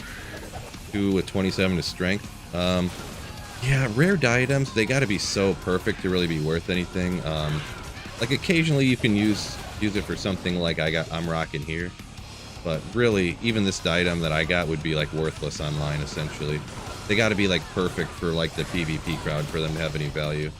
2 with 27 to strength. Yeah, rare diadems, they got to be so perfect to really be worth anything. Like occasionally you can use it for something like I'm rocking here, but really even this diadem that I got would be like worthless online essentially. They got to be like perfect for like the PvP crowd for them to have any value.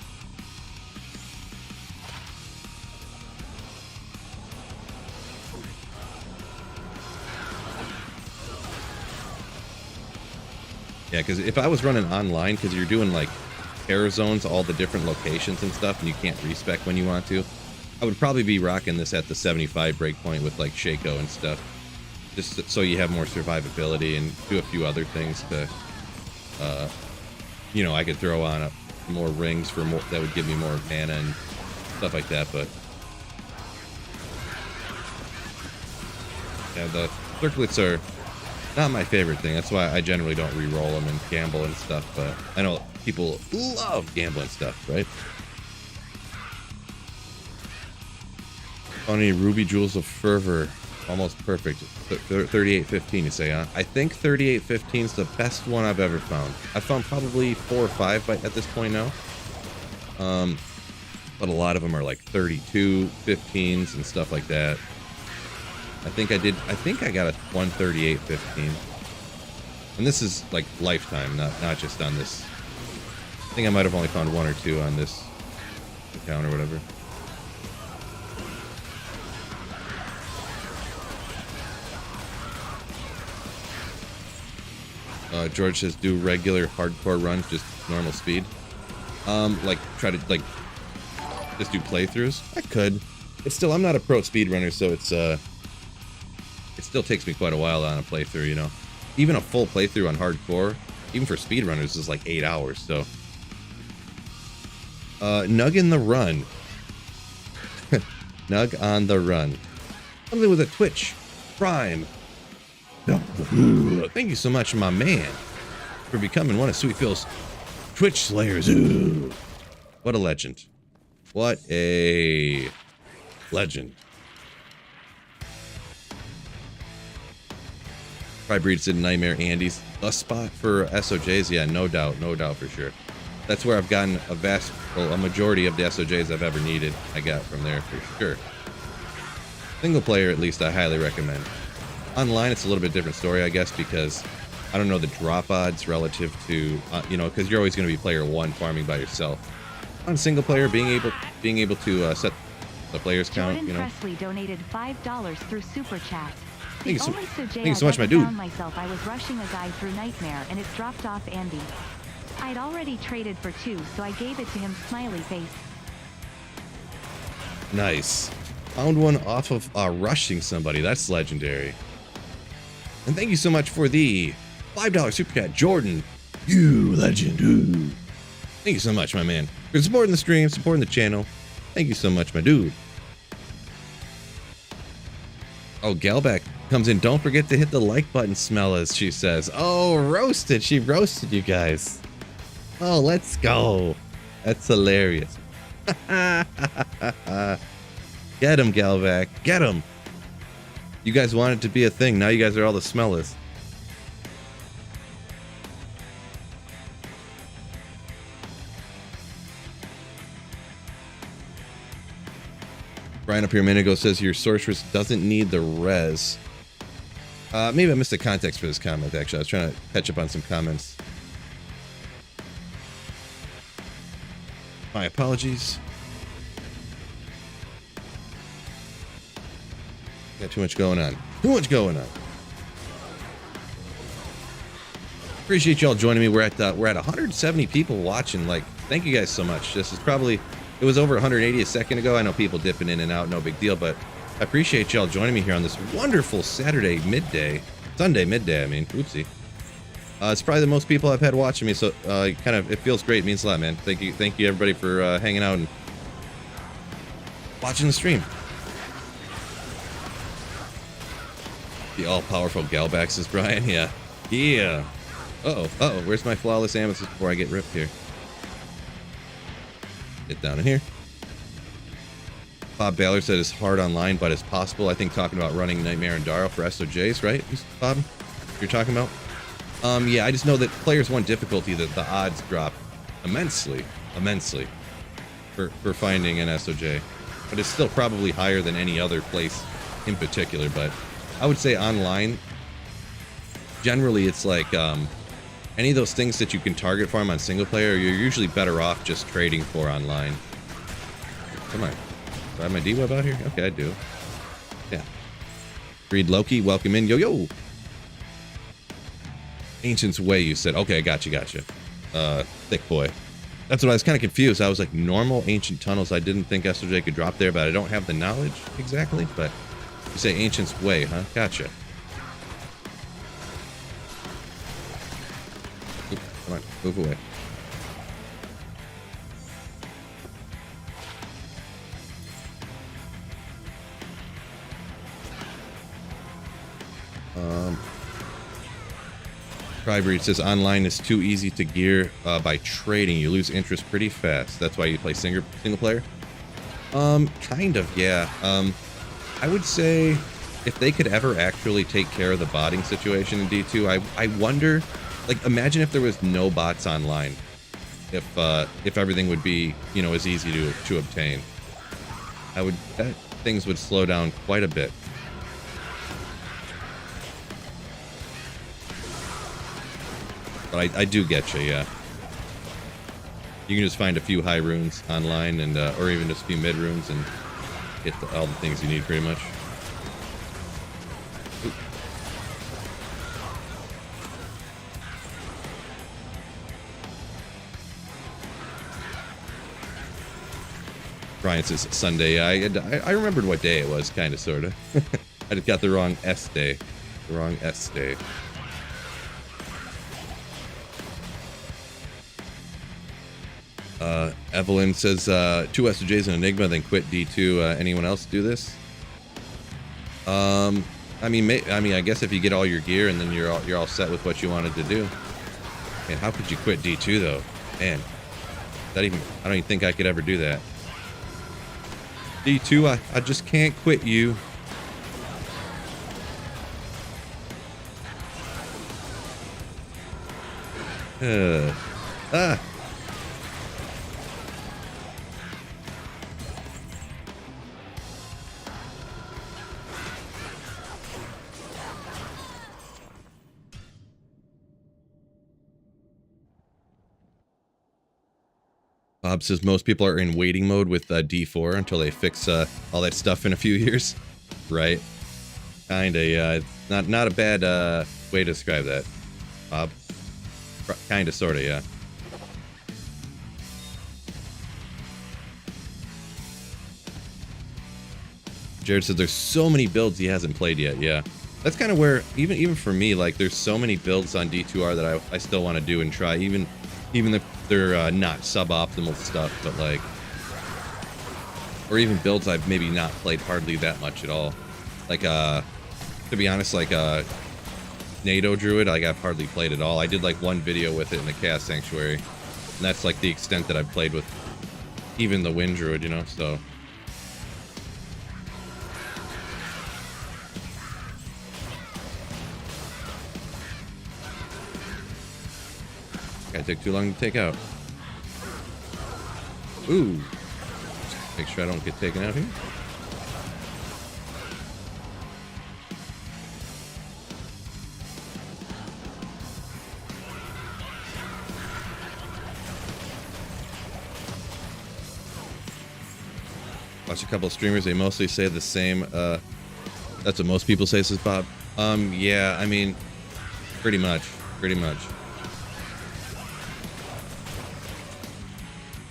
Yeah, because if I was running online, because you're doing like terror zones, all the different locations and stuff, and you can't respec when you want to, I would probably be rocking this at the 75 breakpoint with like Shaco and stuff, just so you have more survivability and do a few other things to, you know, I could throw on more rings for more that would give me more mana and stuff like that. But yeah, the circlets are not my favorite thing. That's why I generally don't re-roll them and gamble and stuff, but I know people love gambling stuff, right? Funny Ruby Jewels of Fervor, almost perfect. 3815, you say, huh? I think 3815 is the best one I've ever found. I found probably 4 or 5 at this point now. But a lot of them are like 32 15s and stuff like that. I think I got a 138.15. And this is like lifetime, not just on this. I think I might have only found 1 or 2 on this account or whatever. George says do regular hardcore runs, just normal speed. Like try to like just do playthroughs. I could. It's still, I'm not a pro speedrunner, so it's it still takes me quite a while on a playthrough, you know. Even a full playthrough on hardcore, even for speedrunners, is like 8 hours, so. Nug in the run. Nug on the run. Something with a Twitch Prime. Thank you so much, my man, for becoming one of Sweet Phil's Twitch Slayers. Ooh. What a legend. What a legend. Tribreed said Nightmare Andy's a spot for SOJs. Yeah, no doubt for sure. That's where I've gotten a majority of the SOJs I've ever needed. I got from there for sure. Single player, at least, I highly recommend. Online, it's a little bit different story, I guess, because I don't know the drop odds relative to, you know, because you're always going to be player 1 farming by yourself. On single player, being able to set the players count, Jordan you know. Presley donated $5 through Super Chat. Thank you Thank you so much, my dude. Myself, I was rushing a guy through Nightmare and it dropped off Andy. I'd already traded for 2, so I gave it to him, smiley face. Nice. Found one off of rushing somebody. That's legendary. And thank you so much for the $5 super chat, Jordan. You legend. Ooh. Thank you so much, my man. For supporting the stream, supporting the channel. Thank you so much, my dude. Oh, Galback comes in. Don't forget to hit the like button, Smellas, she says. Oh, roasted. She roasted you guys. Oh, let's go. That's hilarious. Get him, Galvac. Get him. You guys want it to be a thing. Now you guys are all the Smellas. Brian up here a minute ago says your sorceress doesn't need the res. Maybe I missed the context for this comment, actually. I was trying to catch up on some comments. My apologies. Got too much going on. Too much going on. Appreciate y'all joining me. We're at 170 people watching. Like, thank you guys so much. This is probably, it was over 180 a second ago. I know people dipping in and out, no big deal, but I appreciate y'all joining me here on this wonderful Saturday midday, Sunday midday. I mean, oopsie. It's probably the most people I've had watching me, so kind of, it feels great. It means a lot, man. Thank you everybody for hanging out and watching the stream. The all-powerful Galbax, says Brian. Yeah. Yeah. Uh-oh. Where's my flawless amethyst before I get ripped here? Get down in here. Bob Ballard said it's hard online, but it's possible. I think talking about running Nightmare and Darrow for SOJs, right, Bob? You're talking about? Yeah, I just know that players 1 difficulty, that the odds drop immensely for finding an SOJ. But it's still probably higher than any other place in particular. But I would say online, generally it's like any of those things that you can target farm on single player, you're usually better off just trading for online. Come on. Do I have my D-Web out here? Okay, I do. Yeah. Read Loki, welcome in. Yo. Ancient's Way, you said. Okay, gotcha. Thick boy. That's what I was kind of confused. I was like, normal ancient tunnels. I didn't think SOJ could drop there, but I don't have the knowledge exactly. But you say Ancient's Way, huh? Gotcha. Oop, come on, move away. Tribreed says online is too easy to gear by trading. You lose interest pretty fast. That's why you play single player. Kind of, yeah. I would say if they could ever actually take care of the botting situation in D2, I wonder, like, imagine if there was no bots online. If everything would be, you know, as easy to obtain. Bet things would slow down quite a bit. But I do get you, yeah. You can just find a few high runes online, and or even just a few mid runes, and get all the things you need pretty much. Oop. Brian says Sunday. I remembered what day it was, kind of, sort of. I just got the wrong S day. The wrong S day. Evelyn says 2 SOJs and Enigma, then quit D2. Anyone else do this? I mean, I guess if you get all your gear and then you're all set with what you wanted to do. Man, how could you quit D2 though? Man, I don't even think I could ever do that. D2, I just can't quit you. Bob says most people are in waiting mode with D4 until they fix all that stuff in a few years. Right. Kinda, yeah. It's not a bad way to describe that, Bob. Kinda, sorta, yeah. Jared said there's so many builds he hasn't played yet. Yeah, that's kind of where even for me, like there's so many builds on D2R that I still want to do and try, even if they're not suboptimal stuff, but like, or even builds I've maybe not played hardly that much at all. Like to be honest, like NATO Druid, like I've hardly played at all. I did like one video with it in the Chaos Sanctuary, and that's like the extent that I've played with even the Wind Druid, you know. So gotta take too long to take out. Ooh, make sure I don't get taken out here. Watch a couple of streamers, they mostly say the same. That's what most people say, says Bob. Yeah, I mean, pretty much.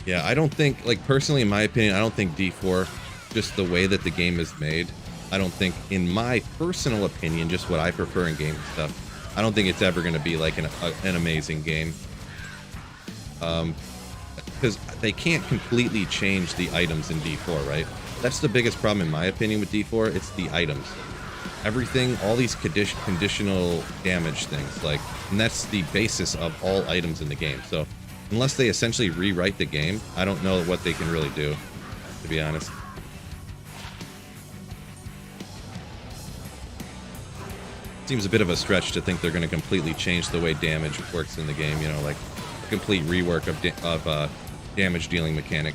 Yeah, I don't think, like, personally, in my opinion, I don't think D4, just the way that the game is made, I don't think, in my personal opinion, just what I prefer in game stuff, I don't think it's ever going to be, like, an amazing game. Because they can't completely change the items in D4, right? That's the biggest problem, in my opinion, with D4. It's the items. Everything, all these conditional damage things, like, and that's the basis of all items in the game. So unless they essentially rewrite the game, I don't know what they can really do, to be honest. Seems a bit of a stretch to think they're going to completely change the way damage works in the game, you know, like a complete rework of damage dealing mechanic.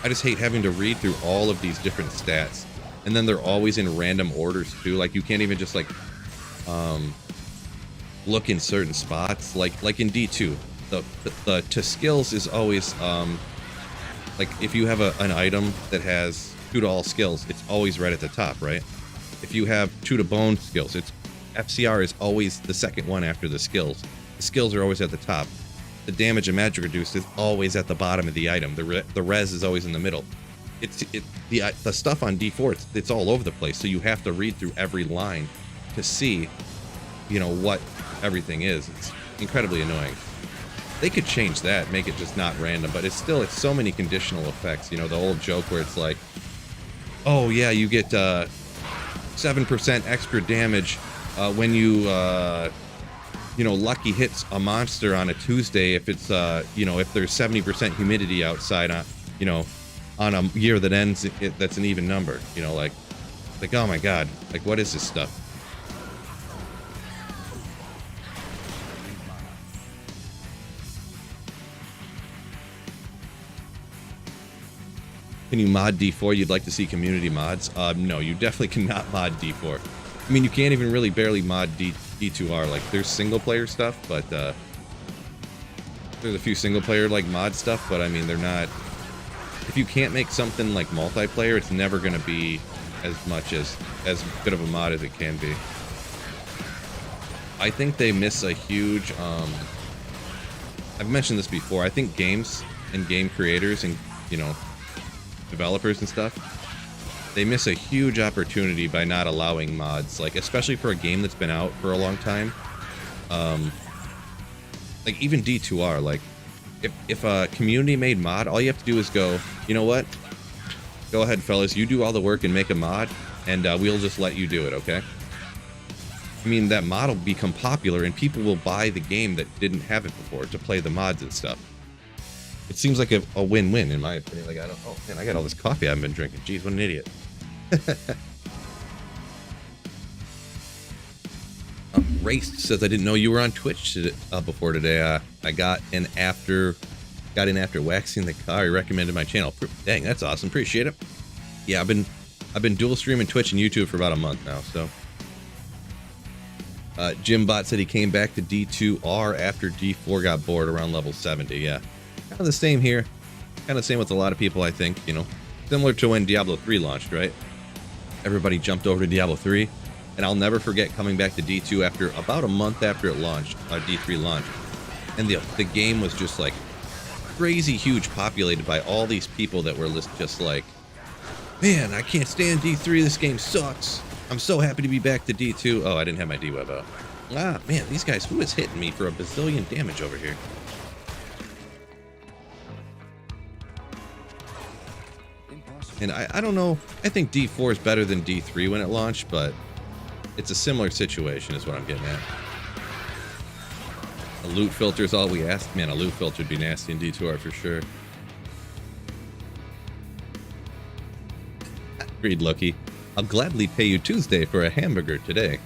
I just hate having to read through all of these different stats, and then they're always in random orders too. Like you can't even just like look in certain spots. Like in D2, the to skills is always like if you have an item that has 2 to all skills, it's always right at the top, right? If you have 2 to bone skills, it's FCR is always the second one after the skills. The skills are always at the top. The damage and magic reduced is always at the bottom of the item. The res is always in the middle. The stuff on D4, it's all over the place. So you have to read through every line to see, you know, what everything is. It's incredibly annoying. They could change that, make it just not random, but it's so many conditional effects. You know, the old joke where it's like, oh yeah, you get 7% extra damage when you know, lucky hits a monster on a Tuesday if it's, you know, if there's 70% humidity outside, you know, on a year that ends, that's an even number, you know, like, oh my God, like, what is this stuff? Can you mod D4? You'd like to see community mods? No, you definitely cannot mod D4. I mean, you can't even really barely mod D2R. Like, there's single player stuff, but there's a few single player like mod stuff, but I mean, they're not. If you can't make something like multiplayer, it's never going to be as good of a mod as it can be. I think they miss a huge. I've mentioned this before. I think games and game creators and, you know, developers and stuff, they miss a huge opportunity by not allowing mods, like especially for a game that's been out for a long time. Like even D2R, like if a community made mod, all you have to do is go, you know what, go ahead fellas, you do all the work and make a mod, and we'll just let you do it, okay? I mean, that mod will become popular and people will buy the game that didn't have it before to play the mods and stuff. It seems like a win-win in my opinion. Like, oh man, I got all this coffee I haven't been drinking. Jeez, what an idiot. Race says, I didn't know you were on Twitch before today. I got in after waxing the car. He recommended my channel. Dang, that's awesome. Appreciate it. Yeah, I've been dual streaming Twitch and YouTube for about a month now. So, Jimbot said he came back to D2R after D4 got bored around level 70. Yeah, kind of the same here. Kind of the same with a lot of people, I think. You know, similar to when Diablo 3 launched, right? Everybody jumped over to Diablo 3, and I'll never forget coming back to D2 after about a month after it launched, D3 launched, and the game was just like crazy huge, populated by all these people that were just like, man, I can't stand D3. This game sucks. I'm so happy to be back to D2. Oh, I didn't have my D-Web out. Ah, man, these guys, who is hitting me for a bazillion damage over here? And I don't know. I think D4 is better than D3 when it launched, but it's a similar situation is what I'm getting at. A loot filter is all we ask. Man, a loot filter would be nasty in D2R for sure. Agreed, Lucky. I'll gladly pay you Tuesday for a hamburger today.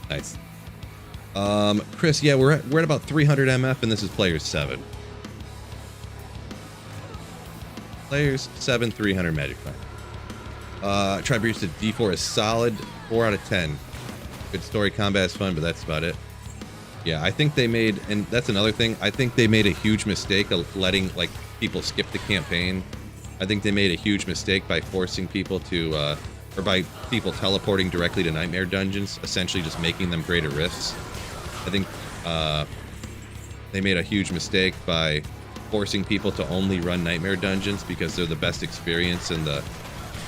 Nice. Chris, yeah, we're at about 300 MF, and this is Players 7. Players 7, 300 Magic Find. Triburst at D4 is solid, 4 out of 10. Good story, combat is fun, but that's about it. Yeah, I think they made, and that's another thing, I think they made a huge mistake of letting, like, people skip the campaign. I think they made a huge mistake by forcing people to, or by people teleporting directly to Nightmare Dungeons, essentially just making them greater rifts. I think they made a huge mistake by forcing people to only run Nightmare Dungeons because they're the best experience and the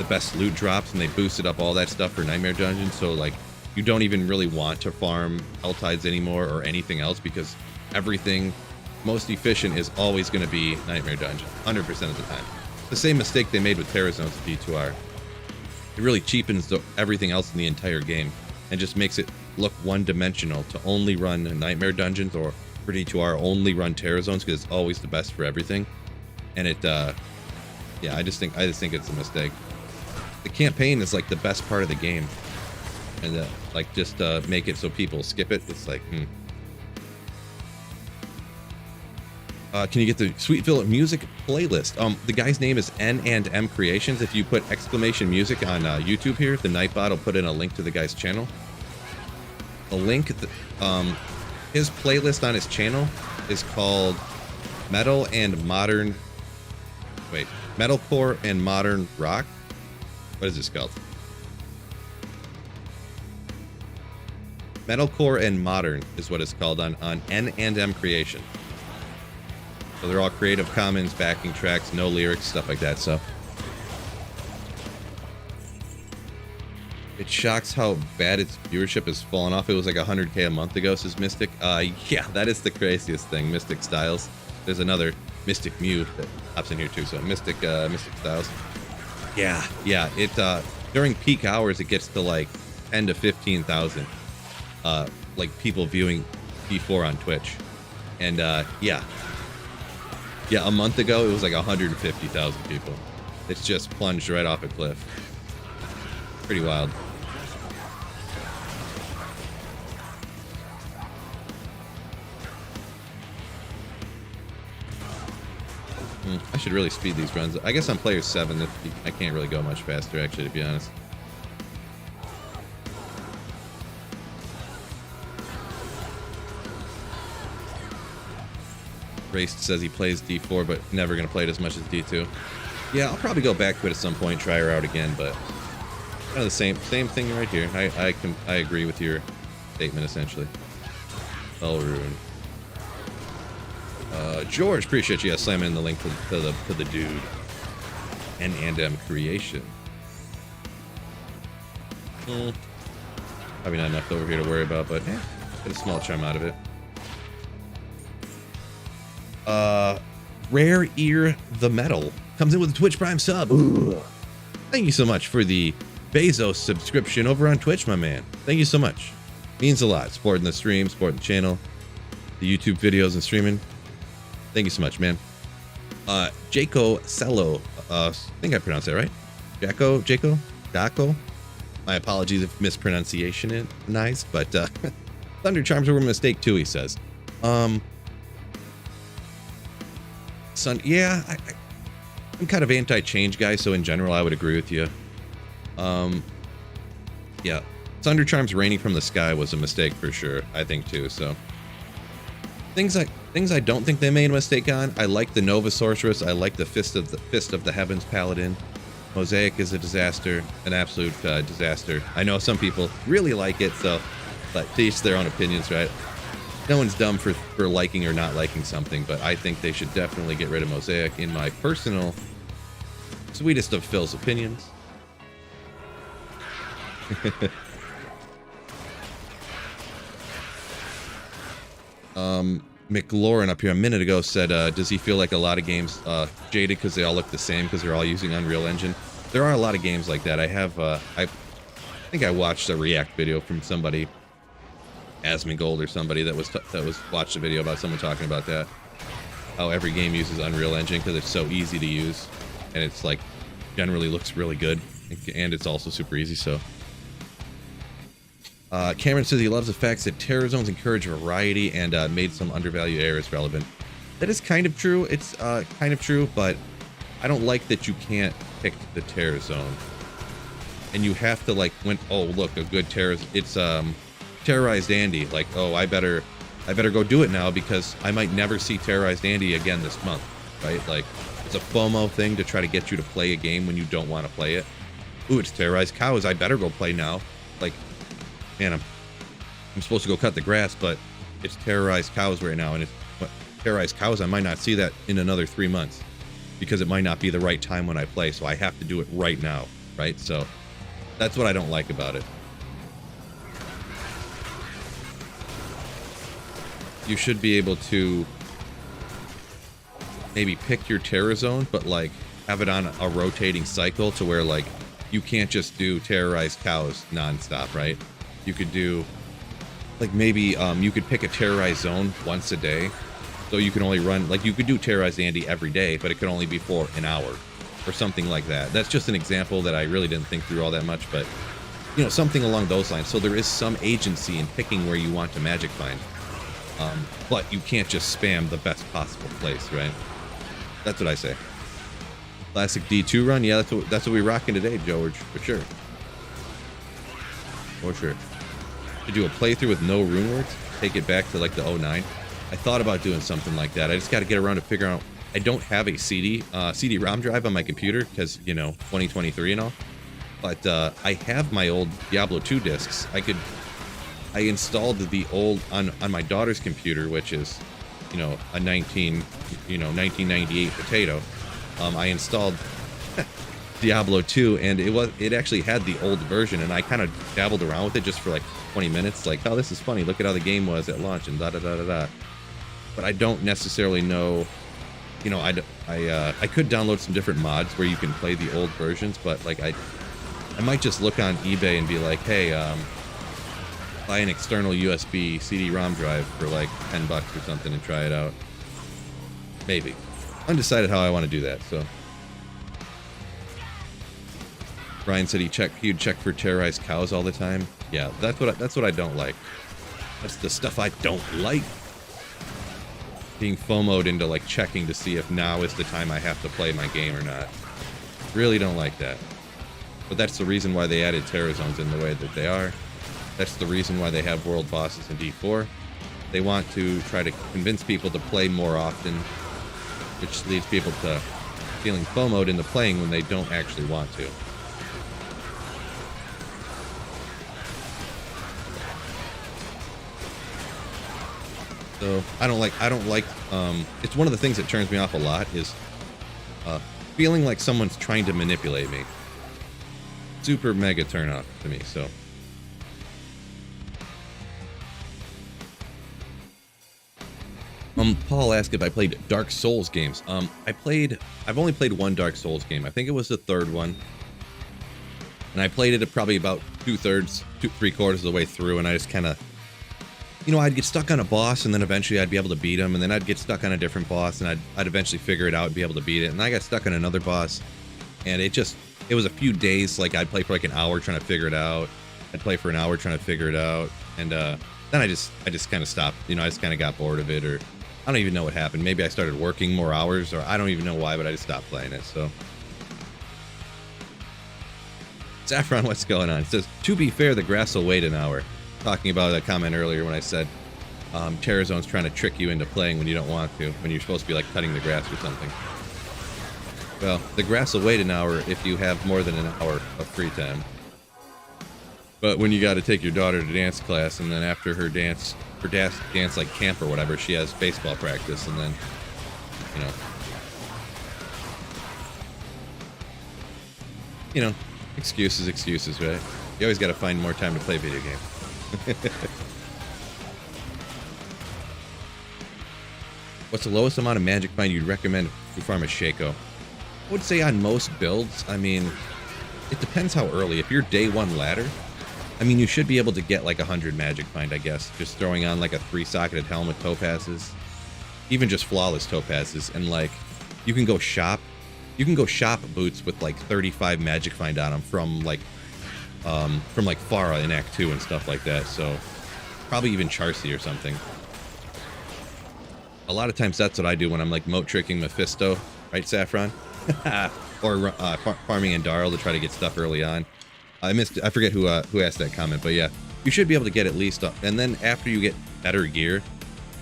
best loot drops, and they boosted up all that stuff for Nightmare Dungeons. So, like, you don't even really want to farm Helltides anymore or anything else because everything most efficient is always going to be Nightmare Dungeon, 100% of the time. The same mistake they made with Terra Zones at D2R. It really cheapens everything else in the entire game and just makes it look one-dimensional to only run Nightmare Dungeons, or for D2R only run Terra Zones because it's always the best for everything. And it, yeah, I just think it's a mistake. The campaign is like the best part of the game, and like just make it so people skip it. It's like, Can you get the Sweetville music playlist? The guy's name is N&M Creations. If you put exclamation music on YouTube here, the Nightbot will put in a link to the guy's channel. A link, his playlist on his channel is called Metalcore and Modern Rock. What is this called? Metalcore and Modern is what it's called on N&M Creation. So they're all Creative Commons, backing tracks, no lyrics, stuff like that. So it shocks how bad its viewership has fallen off. It was like 100K a month ago, says Mystic. Yeah, that is the craziest thing. Mystic Styles. There's another Mystic Mew that pops in here too. So Mystic Styles. Yeah. It during peak hours it gets to like 10 to 15,000 like people viewing D4 on Twitch. And yeah, a month ago it was like 150,000 people. It's just plunged right off a cliff. Pretty wild. I should really speed these runs. I guess on player 7 I can't really go much faster, actually, to be honest. Raced says he plays D4, but never going to play it as much as D2. Yeah, I'll probably go back to it at some point, try her out again, but kind of the same thing right here. I agree with your statement, essentially. Oh, Rune. George, appreciate you slamming in the link to the dude. N&M Creation. Probably not enough over here to worry about, but get a small chum out of it. Rare Ear the Metal comes in with a Twitch Prime sub. Ooh. Thank you so much for the Bezos subscription over on Twitch, my man. Thank you so much. Means a lot. Supporting the stream, supporting the channel, the YouTube videos and streaming. Thank you so much, man. Jaco Cello. I think I pronounced that right. Jaco. My apologies if mispronunciation is nice, but Thunder Charms were a mistake too, he says. Yeah, I'm kind of anti-change guy, so in general I would agree with you. Yeah, Thunder Charms raining from the sky was a mistake for sure, I think too. So things I don't think they made a mistake on. I like the Nova Sorceress. I like the Fist of the Heavens Paladin. Mosaic is a disaster, an absolute disaster. I know some people really like it, so but to each their own opinions, right? no one's dumb for liking or not liking something, but I think they should definitely get rid of Mosaic in my personal sweetest of Phil's opinions. McLaurin up here a minute ago said, does he feel like a lot of games jaded because they all look the same because they're all using Unreal Engine? There are a lot of games like that. I have, I think I watched a React video from somebody, Asmongold or somebody that was watched a video about someone talking about that. How every game uses Unreal Engine because it's so easy to use, and it's like generally looks really good, and it's also super easy. So Cameron says he loves the fact that terror zones encourage variety and made some undervalued areas relevant. That is kind of true. It's kind of true, but I don't like that you can't pick the terror zone. And you have to like, oh look, a good terror, it's Terrorized Andy. Like, oh, I better go do it now because I might never see Terrorized Andy again this month, right? Like, it's a FOMO thing to try to get you to play a game when you don't want to play it. Ooh, it's Terrorized Cows. I better go play now. Like, man, I'm supposed to go cut the grass, but it's Terrorized Cows right now, and it's Terrorized Cows. I might not see that in another 3 months because it might not be the right time when I play, so I have to do it right now, right? So that's what I don't like about it. You should be able to maybe pick your terror zone, but like have it on a rotating cycle to where like you can't just do Terrorized Cows nonstop, right? You could do like maybe you could pick a terrorized zone once a day, so you can only run, like you could do Terrorized Andy every day, but it could only be for an hour or something like that. That's just an example that I really didn't think through all that much, but you know, something along those lines. So there is some agency in picking where you want to magic find, but you can't just spam the best possible place, right? That's what I say. Classic D2 run, yeah, that's what we're rocking today, George, for sure. For sure. To do a playthrough with no rune words, take it back to like the 09. I thought about doing something like that. I just got to get around to figure out. I don't have a CD-ROM drive on my computer because, you know, 2023 and all. But I have my old Diablo 2 discs. I installed the old on my daughter's computer, which is, you know, a 1998 potato. I installed Diablo 2, and it actually had the old version, and I kind of dabbled around with it just for like 20 minutes, like, oh, this is funny, look at how the game was at launch and da da da da da. But I don't necessarily know, you know, I could download some different mods where you can play the old versions, but like I might just look on eBay and be like, hey, buy an external USB CD-ROM drive for like $10 or something and try it out. Maybe. Undecided how I want to do that, so. Ryan said he'd check for Terrorized Cows all the time. Yeah, that's what I don't like. That's the stuff I don't like. Being FOMO'd into like checking to see if now is the time I have to play my game or not. Really don't like that. But that's the reason why they added terror zones in the way that they are. That's the reason why they have world bosses in D4. They want to try to convince people to play more often, which leads people to feeling FOMO'd into playing when they don't actually want to. So I don't like, it's one of the things that turns me off a lot is feeling like someone's trying to manipulate me. Super mega turn off to me, so. Paul asked if I played Dark Souls games. I've only played one Dark Souls game. I think it was the third one. And I played it probably about 2/3, 3/4 of the way through, and I just kind of, you know, I'd get stuck on a boss, and then eventually I'd be able to beat him, and then I'd get stuck on a different boss, and I'd eventually figure it out and be able to beat it, and I got stuck on another boss, and it was a few days, like I'd play for like an hour trying to figure it out, I'd play for an hour trying to figure it out, and then I just kind of stopped, you know, I just kind of got bored of it, or I don't even know what happened. Maybe I started working more hours, or I don't even know why, but I just stopped playing it, so. Saffron, what's going on? It says, to be fair, the grass will wait an hour. Talking about a comment earlier when I said Terror Zone's trying to trick you into playing when you don't want to, when you're supposed to be like cutting the grass or something. Well, the grass will wait an hour if you have more than an hour of free time. But when you got to take your daughter to dance class, and then after her dance like camp or whatever, she has baseball practice, and then, excuses, right? You always got to find more time to play video games. What's the lowest amount of magic find you'd recommend to farm a Shaco? I would say on most builds, I mean, it depends how early. If you're day 1 ladder, I mean, you should be able to get like 100 magic find, I guess. Just throwing on like a 3-socketed helm with topazes. Even just flawless topazes. And like, you can go shop boots with like 35 magic find on them from like Farah in Act 2 and stuff like that. So probably even Charcy or something. A lot of times that's what I do when I'm like moat tricking Mephisto, right, Saffron? Or farming Endarl to try to get stuff early on. I forget who asked that comment, but yeah, you should be able to get at least up. And then after you get better gear,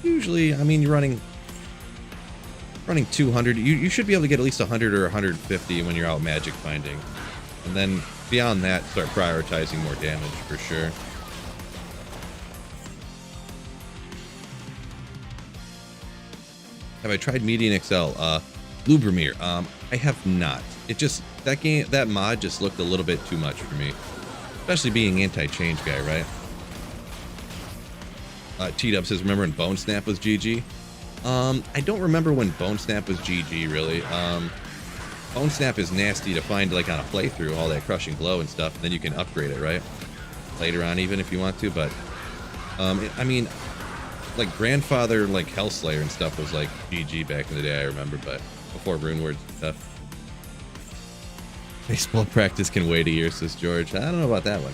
usually, I mean, you're running 200. You should be able to get at least 100 or 150 when you're out magic finding. And then beyond that, start prioritizing more damage for sure. Have I tried Median XL? Lubramir. I have not. It just, that mod just looked a little bit too much for me. Especially being anti-change guy, right? T-Dub says, remember when Bone Snap was GG? I don't remember when Bone Snap was GG, really. Bone Snap is nasty to find, like, on a playthrough, all that crushing blow and stuff. And then you can upgrade it, right? Later on, even, if you want to. But, I mean, like, Grandfather, like, Hellslayer and stuff was, like, GG back in the day, I remember. But before Rune Words and stuff. Baseball practice can wait a year, says George. I don't know about that one.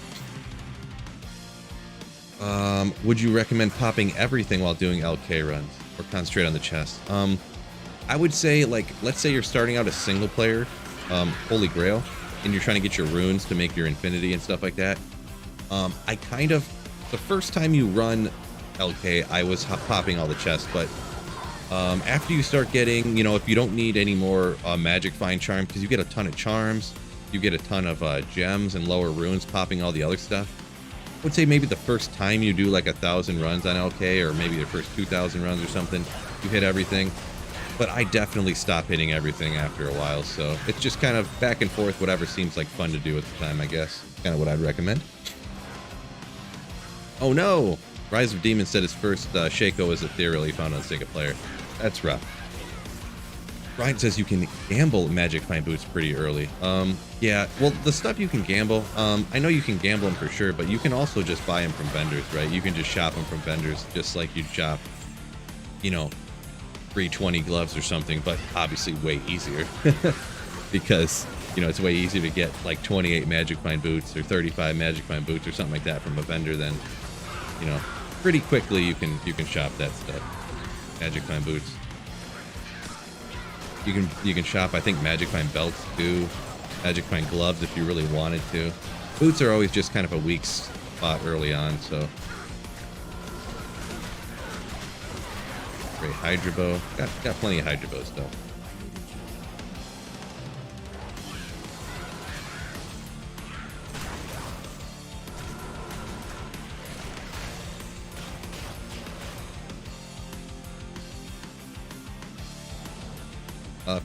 Would you recommend popping everything while doing LK runs? Or concentrate on the chest? I would say, like, let's say you're starting out a single player, Holy Grail, and you're trying to get your runes to make your infinity and stuff like that. The first time you run LK, I was popping all the chests, but after you start getting, if you don't need any more magic find charm, because you get a ton of charms, you get a ton of gems and lower runes popping all the other stuff. I would say maybe the first time you do like 1,000 runs on LK, or maybe the first 2,000 runs or something, you hit everything. But I definitely stop hitting everything after a while, so it's just kind of back and forth, whatever seems like fun to do at the time, I guess. Kind of what I'd recommend. Oh no! Rise of Demons said his first Shaco was ethereal he found on single player. That's rough. Ryan says you can gamble magic find boots pretty early. Yeah, well, the stuff you can gamble, I know you can gamble them for sure, but you can also just buy them from vendors, right? You can just shop them from vendors, just like you'd shop, 320 gloves or something, but obviously way easier. Because, it's way easier to get like 28 magic find boots or 35 magic find boots or something like that from a vendor than, pretty quickly you can shop that stuff. Magic find boots. You can shop, I think, magic find belts too, magic find gloves if you really wanted to. Boots are always just kind of a weak spot early on, so. Great Hydra Bow. Got plenty of Hydra Bows though.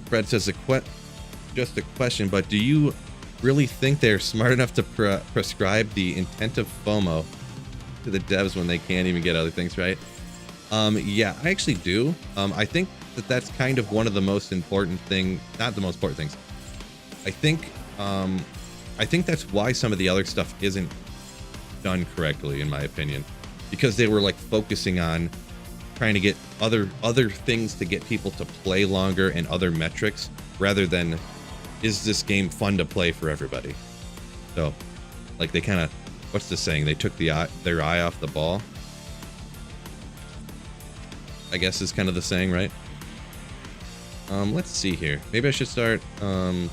Fred says, just a question, but do you really think they're smart enough to prescribe the intent of FOMO to the devs when they can't even get other things right? Yeah, I actually do. I think that's kind of one of the most important not the most important things. I think that's why some of the other stuff isn't done correctly, in my opinion, because they were like focusing on trying to get other things to get people to play longer and other metrics, rather than, is this game fun to play for everybody? So, like, they kind of, what's the saying? They took their eye off the ball, I guess is kind of the saying, right? Let's see here. Maybe I should start, I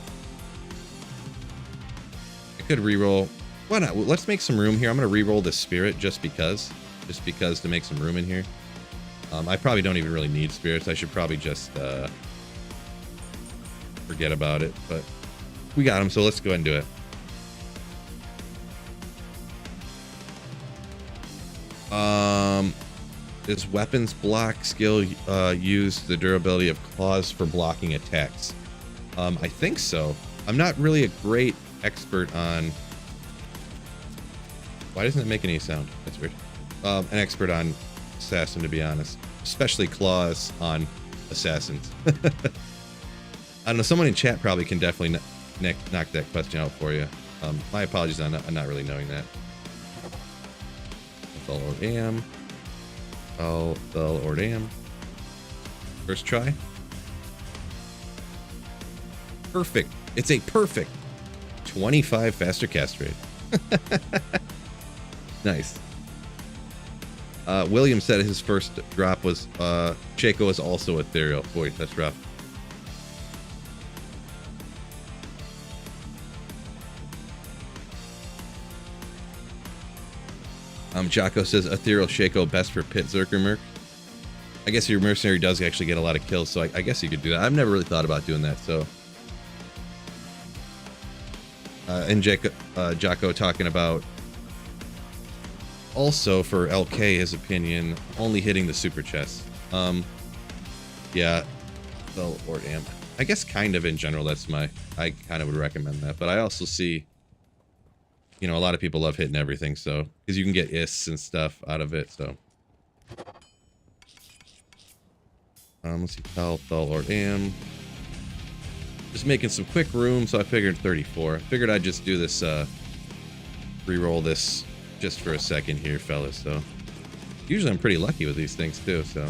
could reroll. Why not? Let's make some room here. I'm going to reroll the spirit just because to make some room in here. I probably don't even really need spirits. I should probably just forget about it, but we got them, so let's go ahead and do it. This weapons block skill use the durability of claws for blocking attacks? I think so. I'm not really a great expert on... Why doesn't it make any sound? That's weird. An expert on assassin, to be honest. Especially claws on assassins. I don't know. Someone in chat probably can definitely knock that question out for you. My apologies on not really knowing that. Fell or damn. Fell or damn. First try. Perfect. It's a perfect 25 faster cast rate. Nice. William said his first drop was Shaco was also ethereal. Boy, that's rough. Jocko says ethereal Shaco best for pit Zerker Merc. I guess your mercenary does actually get a lot of kills, so I guess you could do that. I've never really thought about doing that, so. And Jocko talking about also for LK, his opinion, only hitting the super chest. Yeah, or damn. I guess kind of in general, I kind of would recommend that, but I also see, you know, a lot of people love hitting everything, so, because you can get ists and stuff out of it, so. Let's see, Thel, or damn. Just making some quick room, so I figured 34. I figured I'd just do this, re-roll this just for a second here, fellas, so. Usually I'm pretty lucky with these things, too, so.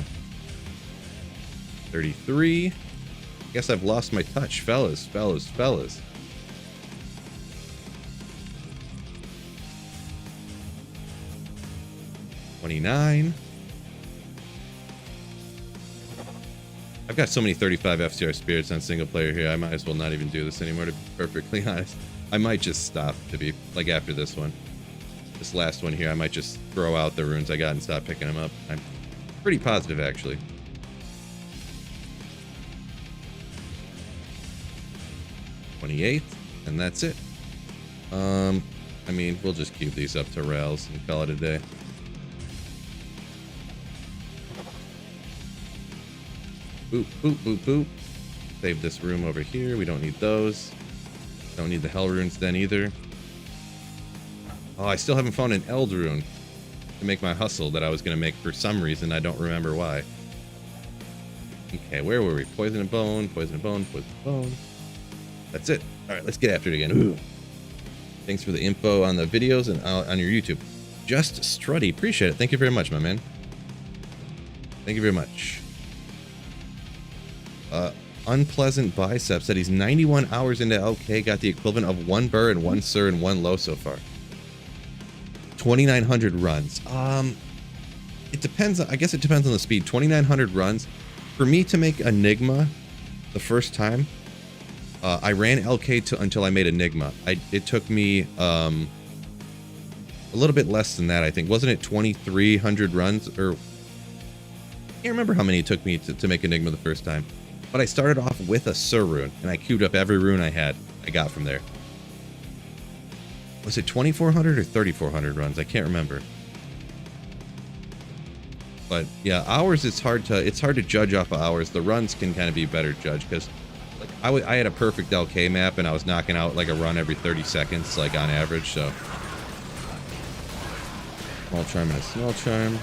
33. Guess I've lost my touch, fellas. 29. I've got so many 35 FCR spirits on single player here, I might as well not even do this anymore, to be perfectly honest. I might just stop, to be, like, after this one. This last one here, I might just throw out the runes I got and stop picking them up. I'm pretty positive, actually. 28, and that's it. I mean, we'll just cube these up to rails and call it a day. Boop, boop, boop, boop. Save this room over here. We don't need those. Don't need the hell runes then either. Oh, I still haven't found an eld rune to make my hustle that I was going to make for some reason. I don't remember why. Okay, where were we? Poison and bone, poison and bone, poison and bone. That's it. All right, let's get after it again. Ooh. Thanks for the info on the videos and on your YouTube. Just Strutty. Appreciate it. Thank you very much, my man. Thank you very much. Unpleasant Biceps said he's 91 hours into LK, got the equivalent of 1 burr and 1 sir and 1 low so far. 2,900 runs. It depends. I guess it depends on the speed. 2,900 runs. For me to make Enigma the first time, I ran LK until I made Enigma. It took me a little bit less than that, I think. Wasn't it 2,300 runs? Or I can't remember how many it took me to make Enigma the first time. But I started off with a Sir rune, and I queued up every rune I got from there. Was it 2,400 or 3,400 runs? I can't remember. But yeah, hours, it's hard to judge off of hours. The runs can kind of be a better judge, because like I had a perfect LK map, and I was knocking out like a run every 30 seconds, like on average, so. Small charm and a small charm.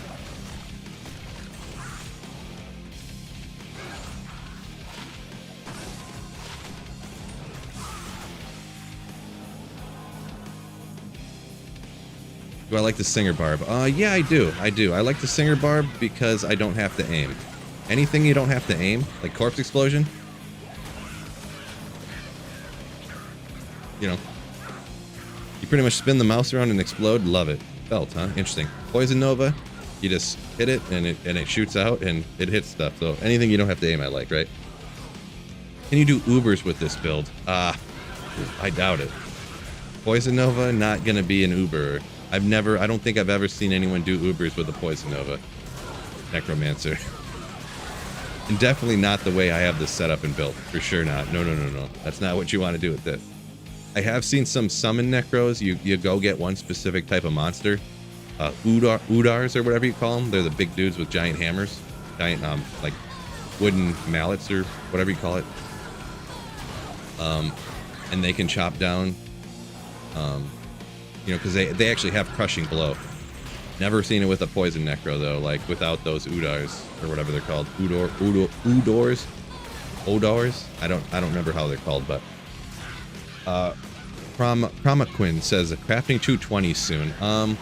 Do I like the Singer Barb? Yeah, I do. I like the Singer Barb because I don't have to aim. Anything you don't have to aim, like Corpse Explosion, you know, you pretty much spin the mouse around and explode. Love it. Felt, huh? Interesting. Poison Nova, you just hit it and it shoots out and it hits stuff. So anything you don't have to aim, I like, right? Can you do Ubers with this build? I doubt it. Poison Nova, not gonna be an Uber. I don't think I've ever seen anyone do Ubers with a Poison Nova. Necromancer. And definitely not the way I have this set up and built. For sure not. No. That's not what you want to do with this. I have seen some summon Necros. You go get one specific type of monster, udars or whatever you call them. They're the big dudes with giant hammers, giant like wooden mallets or whatever you call it. And they can chop down, you know, because they actually have crushing blow. Never seen it with a poison necro though, like without those udars or whatever they're called. Odors. I don't remember how they're called, but Promaquin says crafting 220 soon. I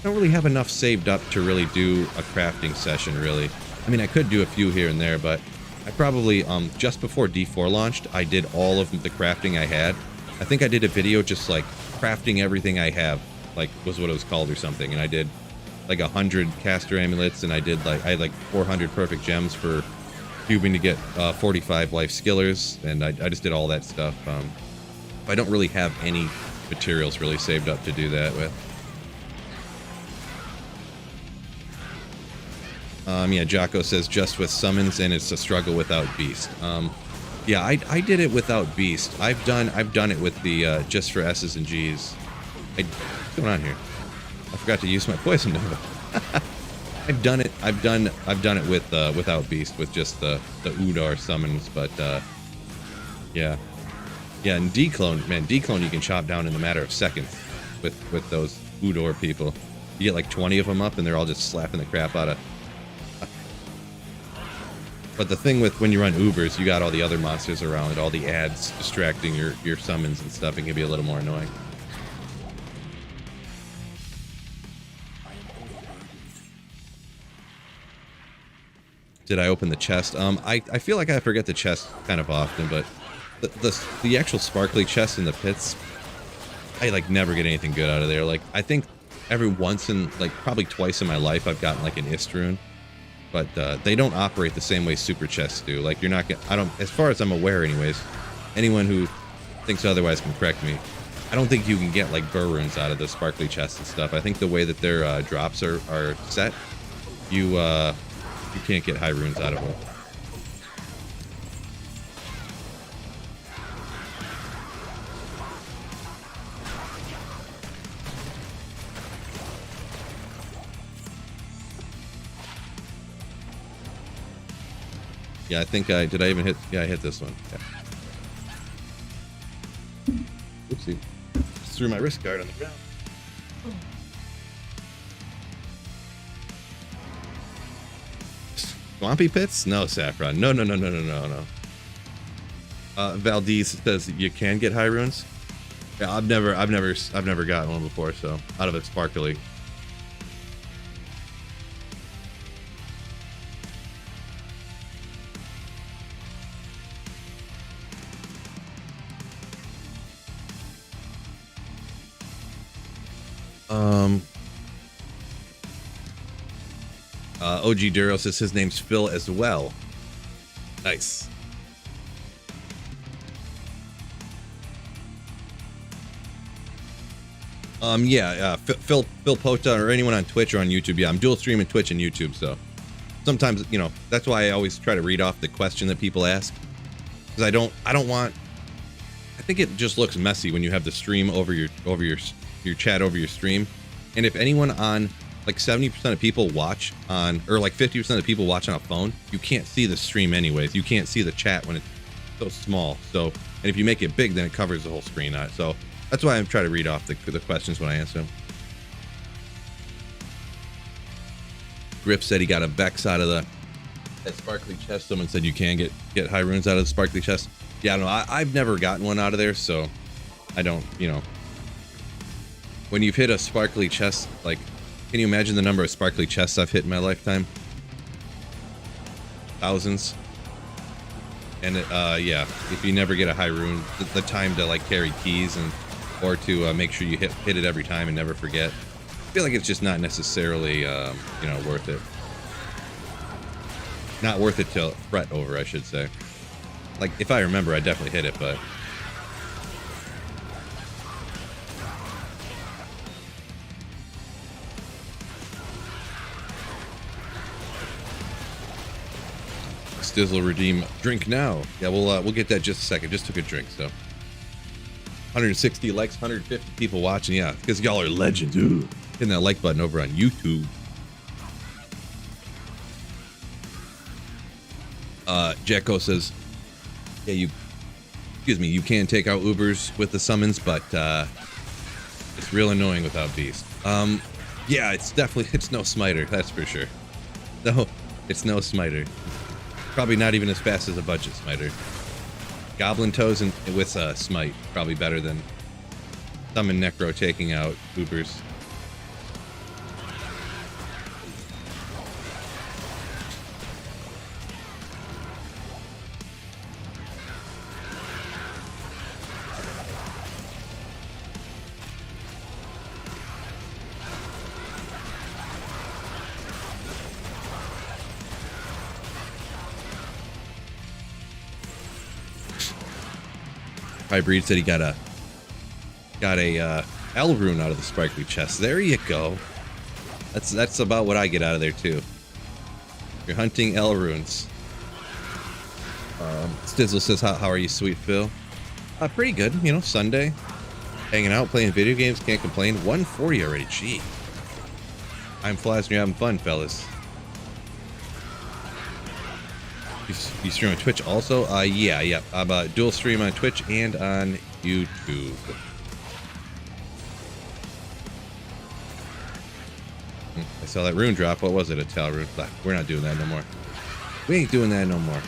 don't really have enough saved up to really do a crafting session, really. I mean, I could do a few here and there, but I probably, just before D4 launched, I did all of the crafting I had. I think I did a video just like crafting everything I have, like was what it was called or something. And I did like 100 caster amulets, and I had like 400 perfect gems for cubing to get 45 life skillers, and I just did all that stuff. I don't really have any materials really saved up to do that with. Yeah, Jocko says just with summons, and it's a struggle without beast. Yeah, I did it without beast. I've done it with the just for S's and G's. What's going on here? I forgot to use my poison nova. I've done it with without beast, with just the Udar summons, but yeah, and declone, man, declone you can chop down in a matter of seconds with those Udor people. You get like 20 of them up, and they're all just slapping the crap out of. But the thing with when you run Ubers, you got all the other monsters around, all the ads distracting your summons and stuff. It can be a little more annoying. Did I open the chest? I feel like I forget the chest kind of often, but the actual sparkly chest in the pits, I like never get anything good out of there. Like I think every once in like probably twice in my life I've gotten like an Istrune, but they don't operate the same way super chests do. Like you're not gonna, I don't, as far as I'm aware anyways, anyone who thinks otherwise can correct me. I don't think you can get like burr runes out of those sparkly chests and stuff. I think the way that their drops are set, you can't get high runes out of them. Yeah, I think did I even hit? Yeah, I hit this one. Yeah. Oopsie. Just threw my wrist guard on the ground. Swampy pits? No, Saffron. No. Valdez says you can get high runes. Yeah, I've never gotten one before, so out of a sparkly. OG Duro says his name's Phil as well. Nice. Yeah, Phil Pota or anyone on Twitch or on YouTube. Yeah, I'm dual streaming Twitch and YouTube, so sometimes, you know, that's why I always try to read off the question that people ask, because I don't want. I think it just looks messy when you have the stream over your chat over your stream, and if anyone on like 70% of people watch on, or like 50% of people watch on a phone, you can't see the stream anyways. You can't see the chat when it's so small. So, and if you make it big, then it covers the whole screen. So that's why I'm trying to read off the questions when I answer them. Griff said he got a Vex out of that sparkly chest. Someone said you can get high runes out of the sparkly chest. Yeah, I don't know. I've never gotten one out of there, so I don't, you know. When you've hit a sparkly chest, like, can you imagine the number of sparkly chests I've hit in my lifetime? Thousands. And yeah, if you never get a high rune, the time to like carry keys and or to make sure you hit it every time and never forget, I feel like it's just not necessarily you know, worth it. Not worth it to fret over, I should say. Like if I remember, I definitely hit it, but. Stizzle redeem drink now. Yeah, we'll get that just a second. Just took a drink, so 160 likes, 150 people watching. Yeah, because y'all are legends. Ooh. Hitting that like button over on YouTube. Jacko says, yeah, you can take out Ubers with the summons, but it's real annoying without Beast. Yeah, it's no Smiter, that's for sure. No, it's no Smiter. Probably not even as fast as a budget Smiter. Goblin Toes and with Smite, probably better than Summon Necro taking out Ubers. Hybrid said he got a L rune out of the sparkly chest. There you go. That's about what I get out of there too. You're hunting L runes. Stizzle says, how are you, sweet Phil? Pretty good. You know, Sunday, hanging out, playing video games. Can't complain. 140 already. Gee. I'm Flies and you're having fun, fellas. You stream on Twitch also? Yeah. I'm dual stream on Twitch and on YouTube. I saw that rune drop. What was it? A tail rune. We're not doing that no more. We ain't doing that no more.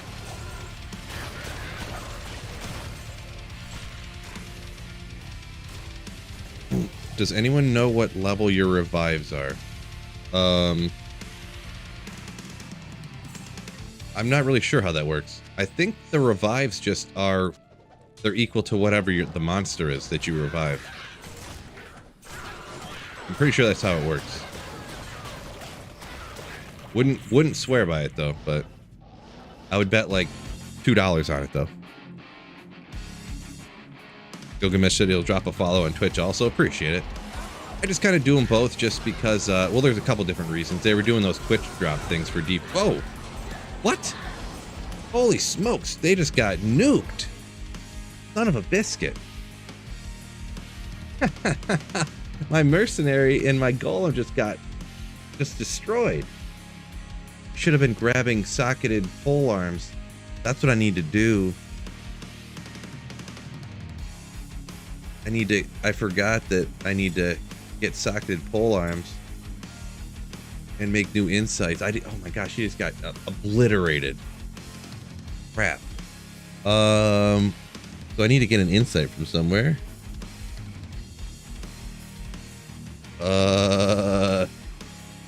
Does anyone know what level your revives are? I'm not really sure how that works. I think the revives just are, they're equal to whatever the monster is that you revive. I'm pretty sure that's how it works. Wouldn't swear by it though, but I would bet like $2 on it though. Gilgamesh said he'll drop a follow on Twitch also. Appreciate it. I just kind of do them both just because, well, there's a couple different reasons. They were doing those Twitch drop things for deep. Whoa! What? Holy smokes, they just got nuked. Son of a biscuit. My mercenary and my golem just got destroyed. Should have been grabbing socketed pole arms. That's what I need to do. I forgot that I need to get socketed pole arms and make new insights. Oh my gosh, he just got obliterated. Crap. So I need to get an insight from somewhere.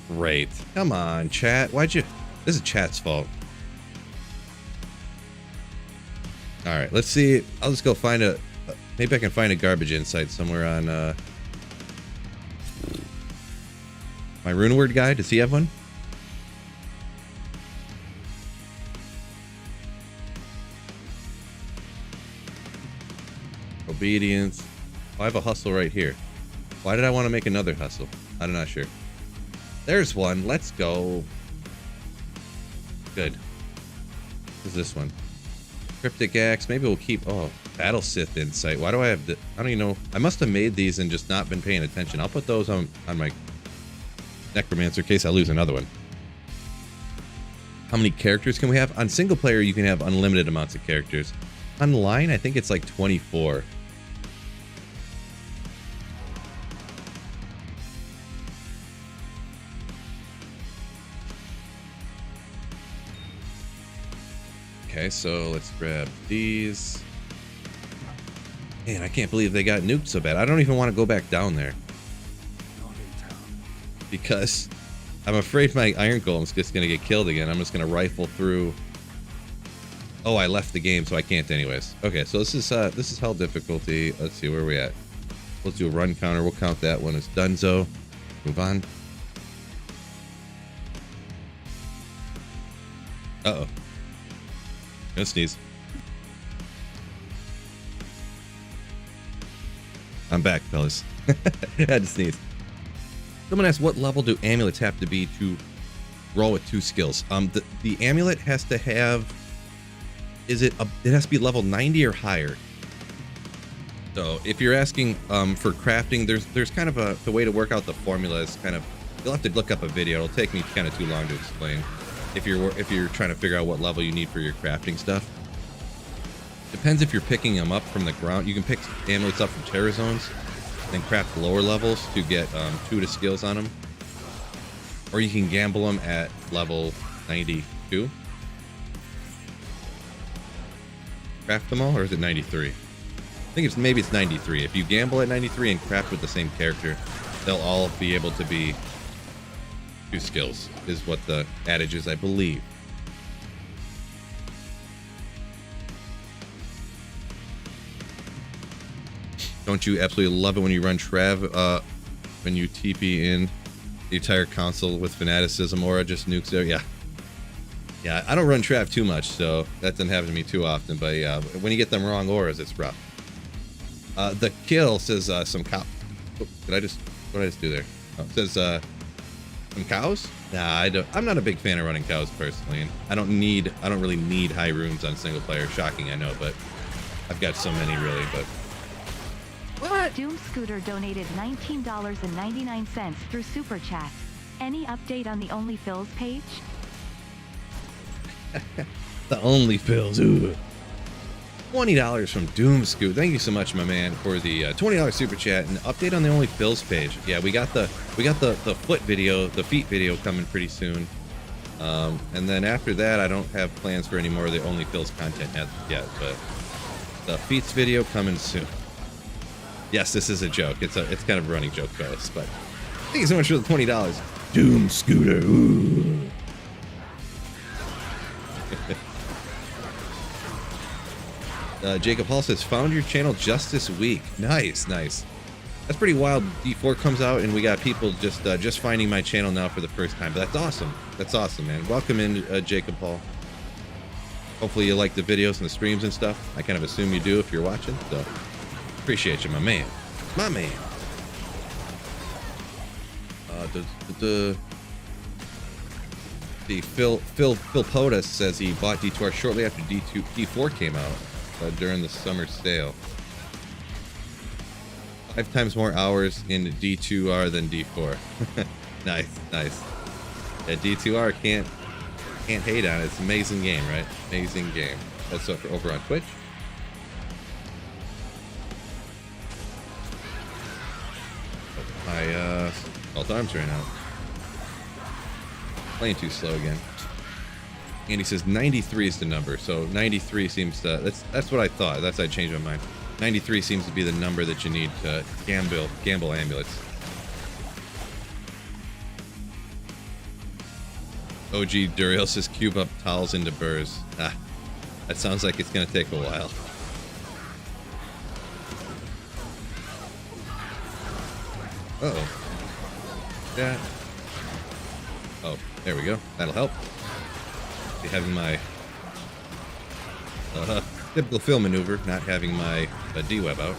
Great. Come on, chat. This is chat's fault. All right, let's see. I'll just go find maybe I can find a garbage insight somewhere on my rune word guy. Does he have one? Obedience. Oh, I have a hustle right here. Why did I want to make another hustle? I'm not sure. There's one. Let's go. Good. What is this one? Cryptic Axe. Maybe we'll keep... Oh, Battle Sith Insight. Why do I have the... I don't even know. I must have made these and just not been paying attention. I'll put those on my Necromancer in case I lose another one. How many characters can we have? On single player, you can have unlimited amounts of characters. Online, I think it's like 24. Okay, so let's grab these. Man, I can't believe they got nuked so bad. I don't even want to go back down there. Because I'm afraid my Iron Golem's just going to get killed again. I'm just going to rifle through. Oh, I left the game, so I can't anyways. Okay, so this is hell difficulty. Let's see, where are we at? Let's do a run counter. We'll count that one as donezo. Move on. Uh-oh. No sneeze. I'm back, fellas. I had to sneeze. Someone asked, what level do amulets have to be to roll with 2 skills? The amulet has to have... it has to be level 90 or higher. So if you're asking for crafting, there's kind of the way to work out the formula is kind of, you'll have to look up a video. It'll take me kind of too long to explain. If you're trying to figure out what level you need for your crafting stuff. Depends if you're picking them up from the ground. You can pick amulets up from terror zones, then craft lower levels to get 2 to skills on them. Or you can gamble them at level 92. Craft them all, or is it 93? I think maybe it's 93. If you gamble at 93 and craft with the same character, they'll all be able to be 2 skills, is what the adage is, I believe. Don't you absolutely love it when you run Trav, when you TP in the entire console with fanaticism, or just nukes there? Yeah, I don't run Trav too much, so that doesn't happen to me too often. But yeah, when you get them wrong auras, it's rough. The kill says some cow. Oh, what did I just do there? Oh, it says some cows. Nah, I'm not a big fan of running cows personally, and I don't really need high runes on single player. Shocking, I know, but I've got so many really. But what? Doom Scooter donated $19.99 through Super Chat. Any update on the OnlyFills page? The OnlyFills, ooh. $20 from Doom Scoot. Thank you so much, my man, for the $20 super chat and update on the OnlyFills page. Yeah, we got the foot video, the feet video coming pretty soon. And then after that, I don't have plans for any more of the OnlyFills content yet, but the feets video coming soon. Yes, this is a joke. It's kind of a running joke, fellas. But thank you so much for the $20. Doom Scooter. Ooh. Jacob Hall says, found your channel just this week. Nice. That's pretty wild. D4 comes out and we got people just finding my channel now for the first time. But that's awesome, man. Welcome in, Jacob Hall. Hopefully you like the videos and the streams and stuff. I kind of assume you do if you're watching. So appreciate you, my man. Phil Potus says he bought D2R shortly after D4 came out. During the summer sale. 5 times more hours in D2R than D4. Nice. Yeah, D2R can't hate on it. It's an amazing game, right? Amazing game. That's over on Twitch. My alt arms ran out. Playing too slow again. And he says 93 is the number, so 93 seems to, that's what I thought. That's why I changed my mind. 93 seems to be the number that you need to gamble amulets. OG Duriel says cube up towels into burrs. That sounds like it's gonna take a while. Yeah. Oh, there we go. That'll help. Having my typical fill maneuver, not having my D-web out.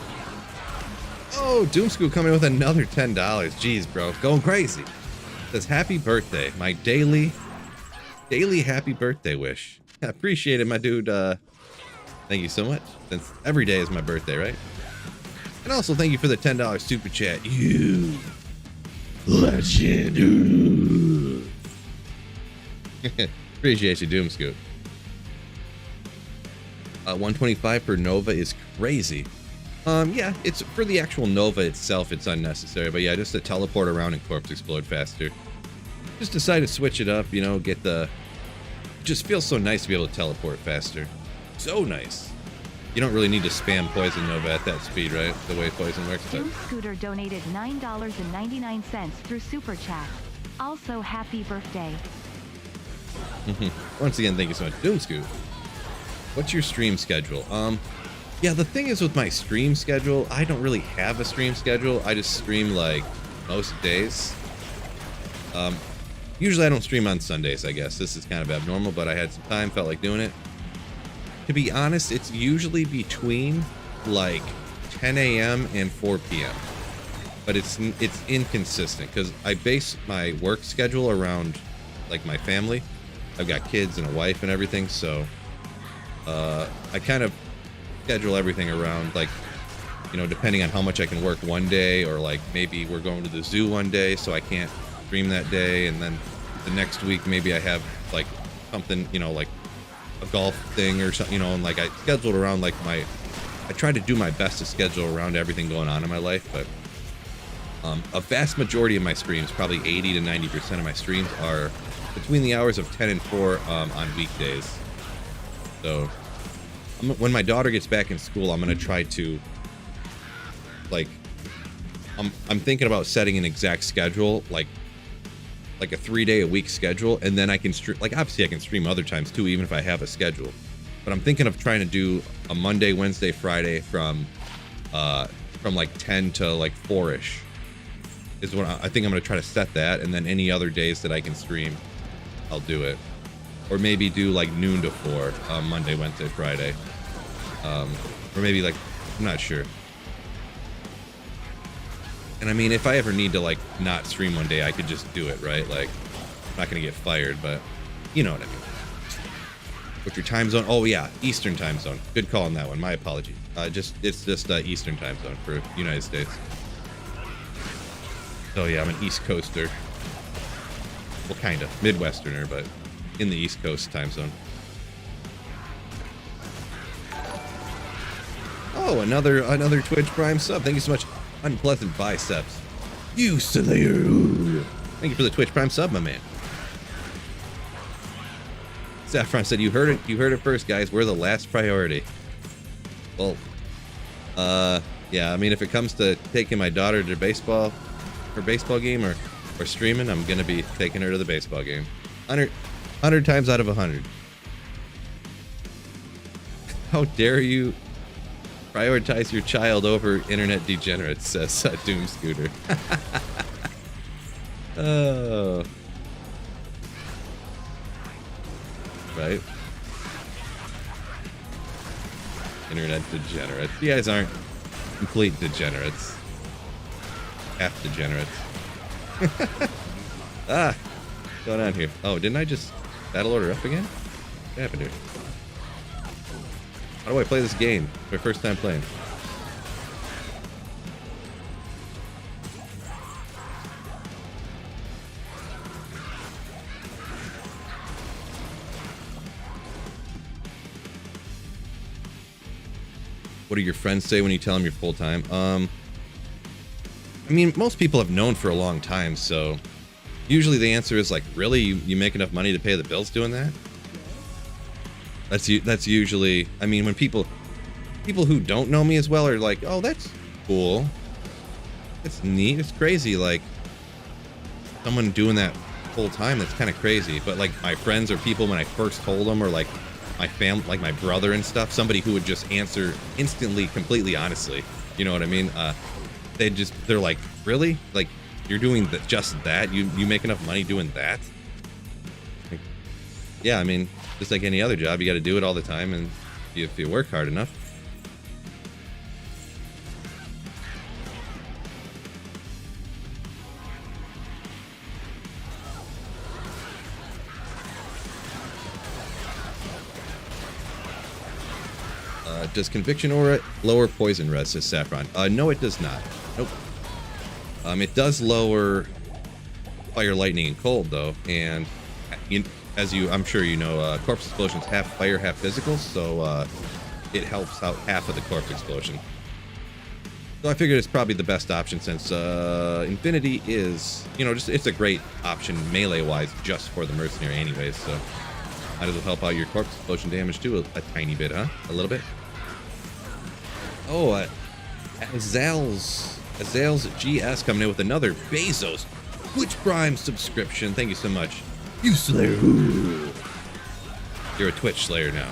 Oh, Doomschool coming with another $10. Jeez, bro, going crazy. Says happy birthday, my daily happy birthday wish. I appreciate it, my dude. Thank you so much. Since every day is my birthday, right? And also thank you for the $10 super chat. You legend. Appreciate you, Doomscoot. 125 per Nova is crazy. Yeah, it's for the actual Nova itself, it's unnecessary. But yeah, just to teleport around and corpse explode faster. Just decide to switch it up, you know, get the... Just feels so nice to be able to teleport faster. So nice. You don't really need to spam Poison Nova at that speed, right? The way Poison works. Doom Scooter donated $9.99 through Super Chat. Also, happy birthday. Once again, thank you so much. Doomscoot. What's your stream schedule? Yeah, the thing is with my stream schedule, I don't really have a stream schedule. I just stream like most days. Usually I don't stream on Sundays, I guess. This is kind of abnormal, but I had some time, felt like doing it. To be honest, it's usually between like 10 a.m. and 4 p.m. But it's inconsistent because I base my work schedule around like my family. I've got kids and a wife and everything, so I kind of schedule everything around like you know, depending on how much I can work one day, or like maybe we're going to the zoo one day, so I can't stream that day, and then the next week maybe I have like something, you know, like a golf thing or something, you know, and like I scheduled around like I try to do my best to schedule around everything going on in my life, but a vast majority of my streams, probably 80 to 90% of my streams, are between the hours of 10 and 4 on weekdays. So when my daughter gets back in school, I'm going to try to, like, I'm thinking about setting an exact schedule, like a 3-day-a-week schedule, and then I can stream, like, obviously I can stream other times too, even if I have a schedule. But I'm thinking of trying to do a Monday, Wednesday, Friday from like 10 to like 4-ish is what I think I'm going to try to set that, and then any other days that I can stream, I'll do it. Or maybe do like noon to 4, Monday, Wednesday, Friday. Or maybe like, I'm not sure. And I mean, if I ever need to like not stream one day, I could just do it, right? Like, I'm not going to get fired, but you know what I mean. What's your time zone? Oh yeah, Eastern time zone. Good call on that one. My apologies. It's just Eastern time zone for United States. So yeah, I'm an East Coaster. Well, kind of Midwesterner, but in the East Coast time zone. Oh, another Twitch Prime sub. Thank you so much. Unpleasant biceps. You Slayer. Thank you for the Twitch Prime sub, my man. Saffron said, "You heard it. You heard it first, guys. We're the last priority." Well, yeah. I mean, if it comes to taking my daughter to baseball, her baseball game, or streaming, I'm gonna be taking her to the baseball game. 100 times out of 100. How dare you prioritize your child over internet degenerates, says Doom Scooter. Oh. Right. Internet degenerates. You guys aren't complete degenerates. Half degenerates. Ah, what's going on here? Oh, didn't I just battle order up again? What happened here? How do I play this game? It's my first time playing. What do your friends say when you tell them you're full-time? I mean, most people have known for a long time, so usually the answer is like, really? You make enough money to pay the bills doing that? That's usually, I mean, when people who don't know me as well are like, oh, that's cool. That's neat. It's crazy. Like, someone doing that full time, that's kind of crazy. But like my friends or people, when I first told them, or like my family, like my brother and stuff, somebody who would just answer instantly, completely honestly. You know what I mean? They're like, really? Like, you're doing just that? You make enough money doing that? Like, yeah, I mean, just like any other job, you got to do it all the time, and if you work hard enough. Does conviction aura lower poison res, says Saffron? No, it does not. Nope. It does lower fire, lightning, and cold, though, and I'm sure you know, corpse explosions half fire, half physical, so it helps out half of the corpse explosion. So I figured it's probably the best option, since Infinity is, you know, it's a great option melee-wise just for the mercenary anyways, so might as well help out your corpse explosion damage too a tiny bit, huh? A little bit. Oh, Azal's GS coming in with another Bezos Twitch Prime subscription. Thank you so much. You Slayer. You're a Twitch Slayer now.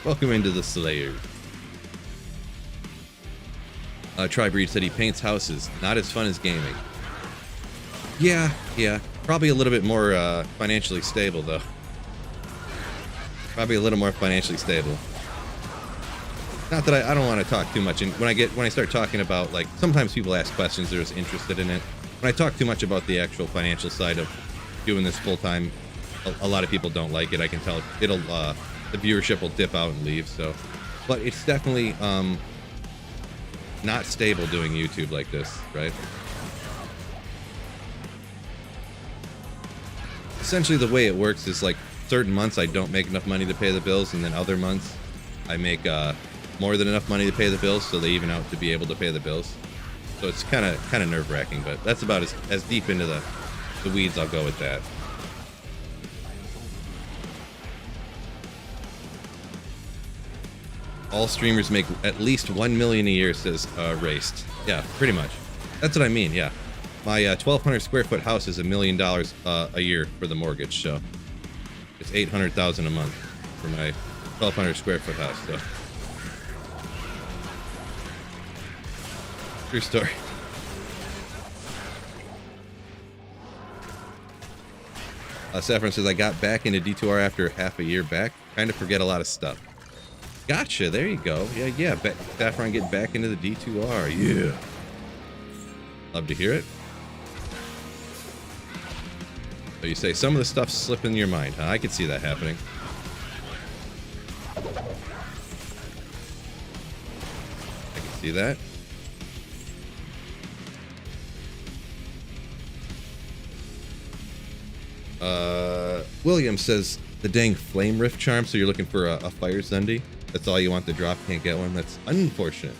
Welcome into the Slayer. Tribreed said he paints houses. Not as fun as gaming. Yeah. Probably a little bit more financially stable, though. Probably a little more financially stable. Not that I don't want to talk too much, and when I start talking about, like, sometimes people ask questions, they're just interested in it. When I talk too much about the actual financial side of doing this full time, a lot of people don't like it. I can tell the viewership will dip out and leave. So but it's definitely not stable doing YouTube like this, right? Essentially, the way it works is like certain months I don't make enough money to pay the bills, and then other months I make more than enough money to pay the bills, so they even out to be able to pay the bills. So it's kind of nerve-wracking, but that's about as deep into the weeds I'll go with that. All streamers make at least 1 million a year, says Raced. Yeah, pretty much. That's what I mean, yeah. My 1,200 square foot house is $1 million a year for the mortgage, so it's $800,000 a month for my 1,200 square foot house. So true story. Saffron says I got back into D2R after half a year back. Kind of forget a lot of stuff. Gotcha. There you go. Yeah. Saffron getting back into the D2R. Yeah. Love to hear it. So you say some of the stuff's slipping in your mind, huh? I could see that happening. I can see that. William says the dang flame rift charm, so you're looking for a fire Zundi. That's all you want to drop, can't get one. That's unfortunate.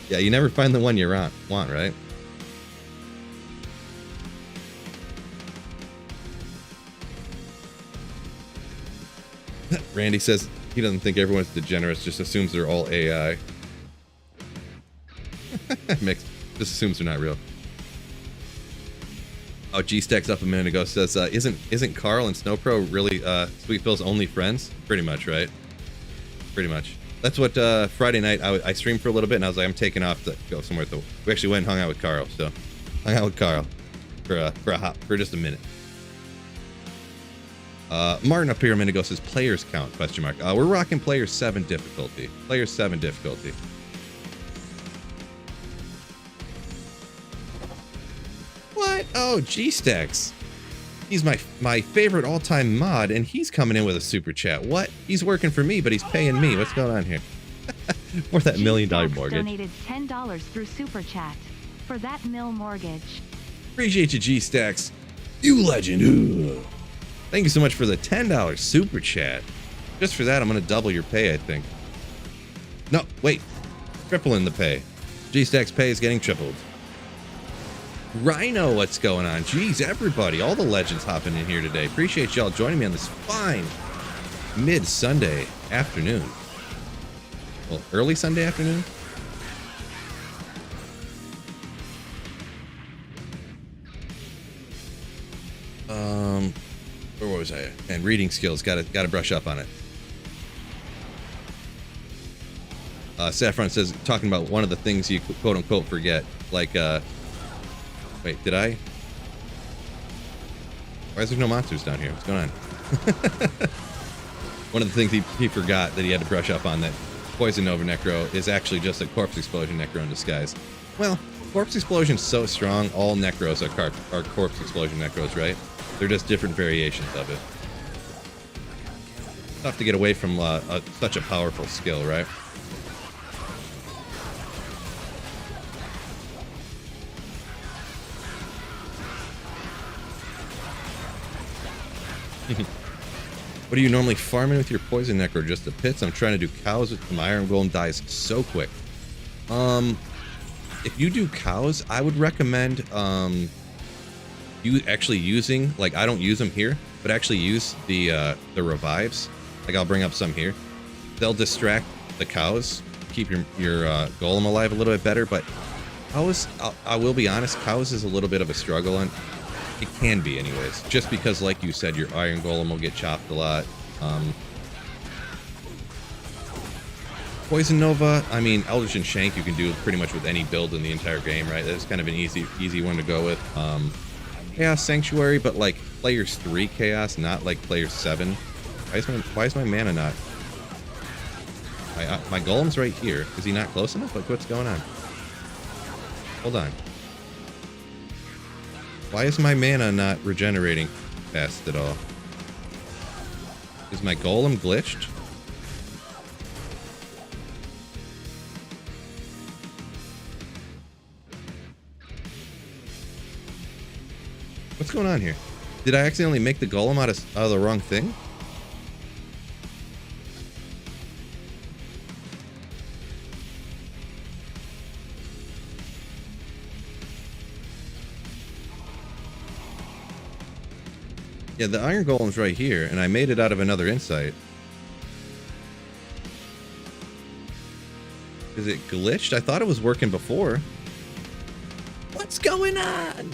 Yeah, you never find the one you want, right? Randy says he doesn't think everyone's degenerates, just assumes they're all AI. Mixed. Just assumes they're not real. Oh, G-Stacks up a minute ago says, isn't Carl and Snowpro really Sweet Bill's only friends? Pretty much, right? Pretty much. That's what Friday night I streamed for a little bit, and I was like, I'm taking off to go somewhere. We actually went and hung out with Carl, so hung out with Carl for just a minute. Martin up here a minute ago says players count ? We're rocking player 7 difficulty. Player 7 difficulty. What? Oh, G-Stacks. He's my favorite all-time mod, and he's coming in with a super chat. What? He's working for me, but he's paying me. What's going on here? For that $1 million mortgage. Donated $10 through super chat for that mill mortgage. Appreciate you, G-Stacks. You legend. Ooh. Thank you so much for the $10 super chat. Just for that, I'm going to double your pay, I think. No, wait. Tripling the pay. G-Stacks pay is getting tripled. Rhino, what's going on? Jeez, everybody. All the legends hopping in here today. Appreciate y'all joining me on this fine mid-Sunday afternoon. Well, early Sunday afternoon? Where was I? And reading skills, gotta brush up on it. Saffron says, talking about one of the things you quote unquote forget, like wait, did I? Why is there no monsters down here? What's going on? One of the things he forgot that he had to brush up on, that Poison Nova Necro is actually just a Corpse Explosion Necro in disguise. Well, Corpse Explosion's so strong, all Necros are Corpse Explosion Necros, right? They're just different variations of it. Tough to get away from such a powerful skill, right? What are you normally farming with your Poison Necro? Just the pits? I'm trying to do cows with my Iron Golem dies so quick. If you do cows, I would recommend you actually using, like, I don't use them here, but actually use the revives. Like, I'll bring up some here. They'll distract the cows, keep your golem alive a little bit better. But cows, I will be honest, cows is a little bit of a struggle, and it can be anyways, just because, like you said, your Iron Golem will get chopped a lot. Poison Nova, I mean, Eldritch and Shank you can do pretty much with any build in the entire game, right? That's kind of an easy one to go with. Chaos Sanctuary, but like players 3 Chaos, not like players 7. Why is my mana not? My Golem's right here. Is he not close enough? Like, what's going on? Hold on. Why is my mana not regenerating fast at all? Is my Golem glitched? What's going on here? Did I accidentally make the golem out of the wrong thing? Yeah, the iron golem's right here, and I made it out of another insight. Is it glitched? I thought it was working before. What's going on?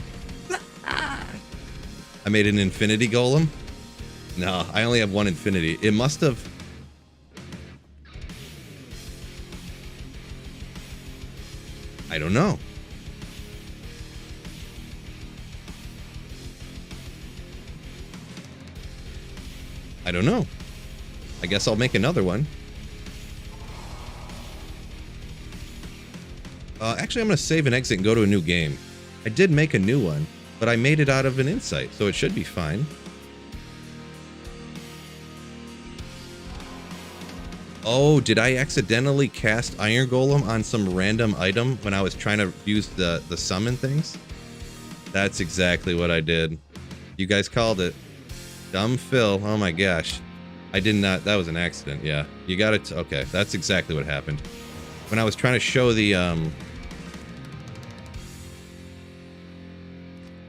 I made an infinity golem? No, I only have one infinity. It must have... I don't know. I don't know. I guess I'll make another one. Actually, I'm going to save and exit and go to a new game. I did make a new one, but I made it out of an insight, so it should be fine. Oh, did I accidentally cast Iron Golem on some random item when I was trying to use the summon things? That's exactly what I did. You guys called it. Dumb Phil. Oh my gosh. I did not. That was an accident. Yeah. You got it. Okay. That's exactly what happened. When I was trying to show the...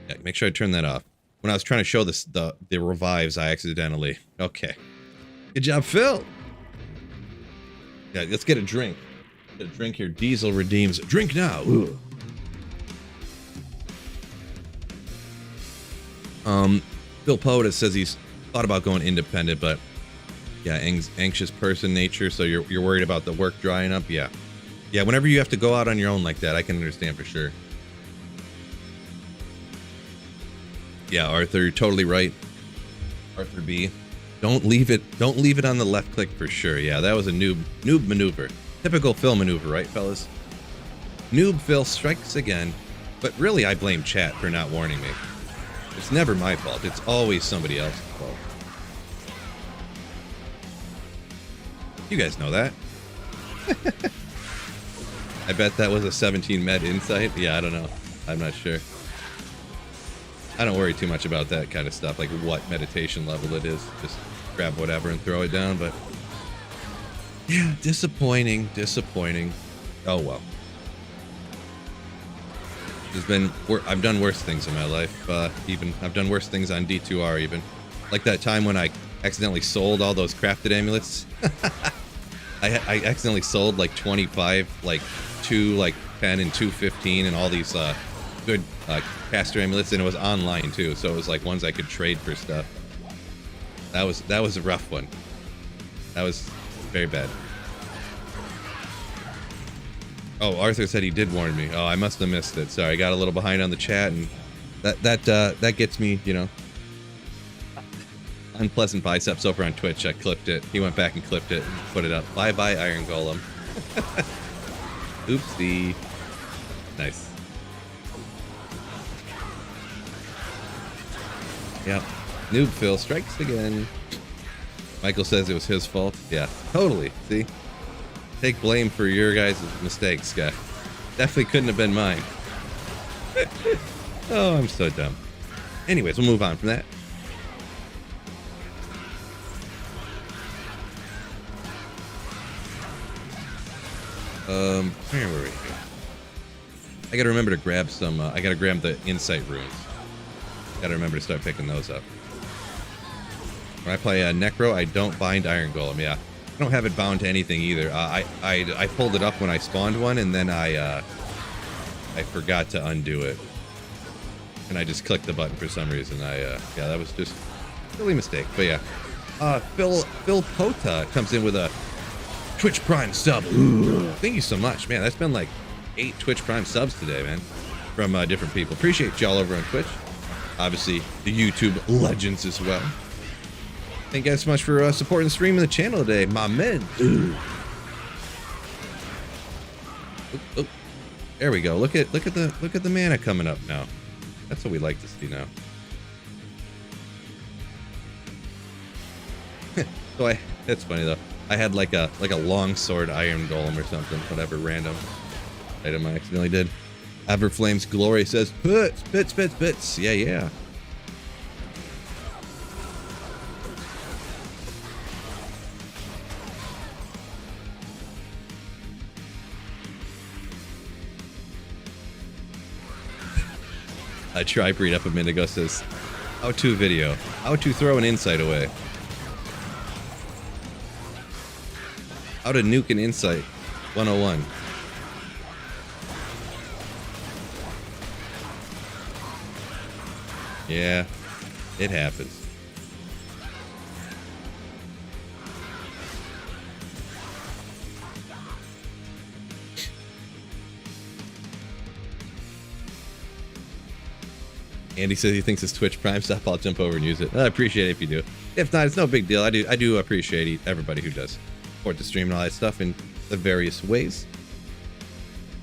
Yeah, make sure I turn that off. When I was trying to show the revives, I accidentally... Okay. Good job, Phil. Yeah, let's get a drink. Get a drink here. Diesel redeems. Drink now. Ooh. Phil Poeta says he's thought about going independent, but yeah, anxious person nature, so you're worried about the work drying up. Yeah, whenever you have to go out on your own like that, I can understand for sure. Yeah, Arthur, you're totally right. Arthur B, don't leave it on the left click for sure. Yeah, that was a noob maneuver. Typical Phil maneuver, right, fellas? Noob Phil strikes again, but really I blame chat for not warning me. It's never my fault. It's always somebody else's fault. You guys know that. I bet that was a 17 med insight. Yeah, I don't know. I'm not sure. I don't worry too much about that kind of stuff, like what meditation level it is. Just grab whatever and throw it down, but... Yeah, disappointing. Oh well. I've done worse things in my life. Even I've done worse things on D2R. Even like that time when I accidentally sold all those crafted amulets. I accidentally sold like 25, like 2, like 10, and 215, and all these good caster amulets, and it was online too. So it was like ones I could trade for stuff. That was a rough one. That was very bad. Oh, Arthur said he did warn me. Oh, I must have missed it. Sorry, I got a little behind on the chat, and that gets me, you know. Unpleasant biceps over on Twitch. I clipped it. He went back and clipped it and put it up. Bye-bye, Iron Golem. Oopsie. Nice. Yep. Noob Phil strikes again. Michael says it was his fault. Yeah, totally. See? Take blame for your guys' mistakes, guy. Definitely couldn't have been mine. Oh, I'm so dumb. Anyways, we'll move on from that. Where were we? I gotta remember to grab some, I gotta grab the insight runes. Gotta remember to start picking those up. When I play Necro, I don't bind Iron Golem, yeah. I don't have it bound to anything either. I pulled it up when I spawned one, and then I forgot to undo it. And I just clicked the button for some reason. Yeah, that was just a silly mistake. But yeah. Phil Pota comes in with a Twitch Prime sub. Ooh, thank you so much. Man, that's been like 8 Twitch Prime subs today, man. From different people. Appreciate y'all over on Twitch. Obviously, the YouTube legends as well. Thank you guys so much for supporting the stream and the channel today, my men. Oh, there we go. Look at the mana coming up now. That's what we like to see now. So that's funny though. I had like a long sword iron golem or something, whatever random item I accidentally did. Everflame's Glory says bits. Yeah. Tribreed up a minute ago says, how to video. How to throw an insight away. How to nuke an insight. 101. Yeah, it happens. Andy says he thinks it's Twitch Prime stuff. I'll jump over and use it. I appreciate it if you do. If not, it's no big deal. I do appreciate everybody who does support the stream and all that stuff in the various ways.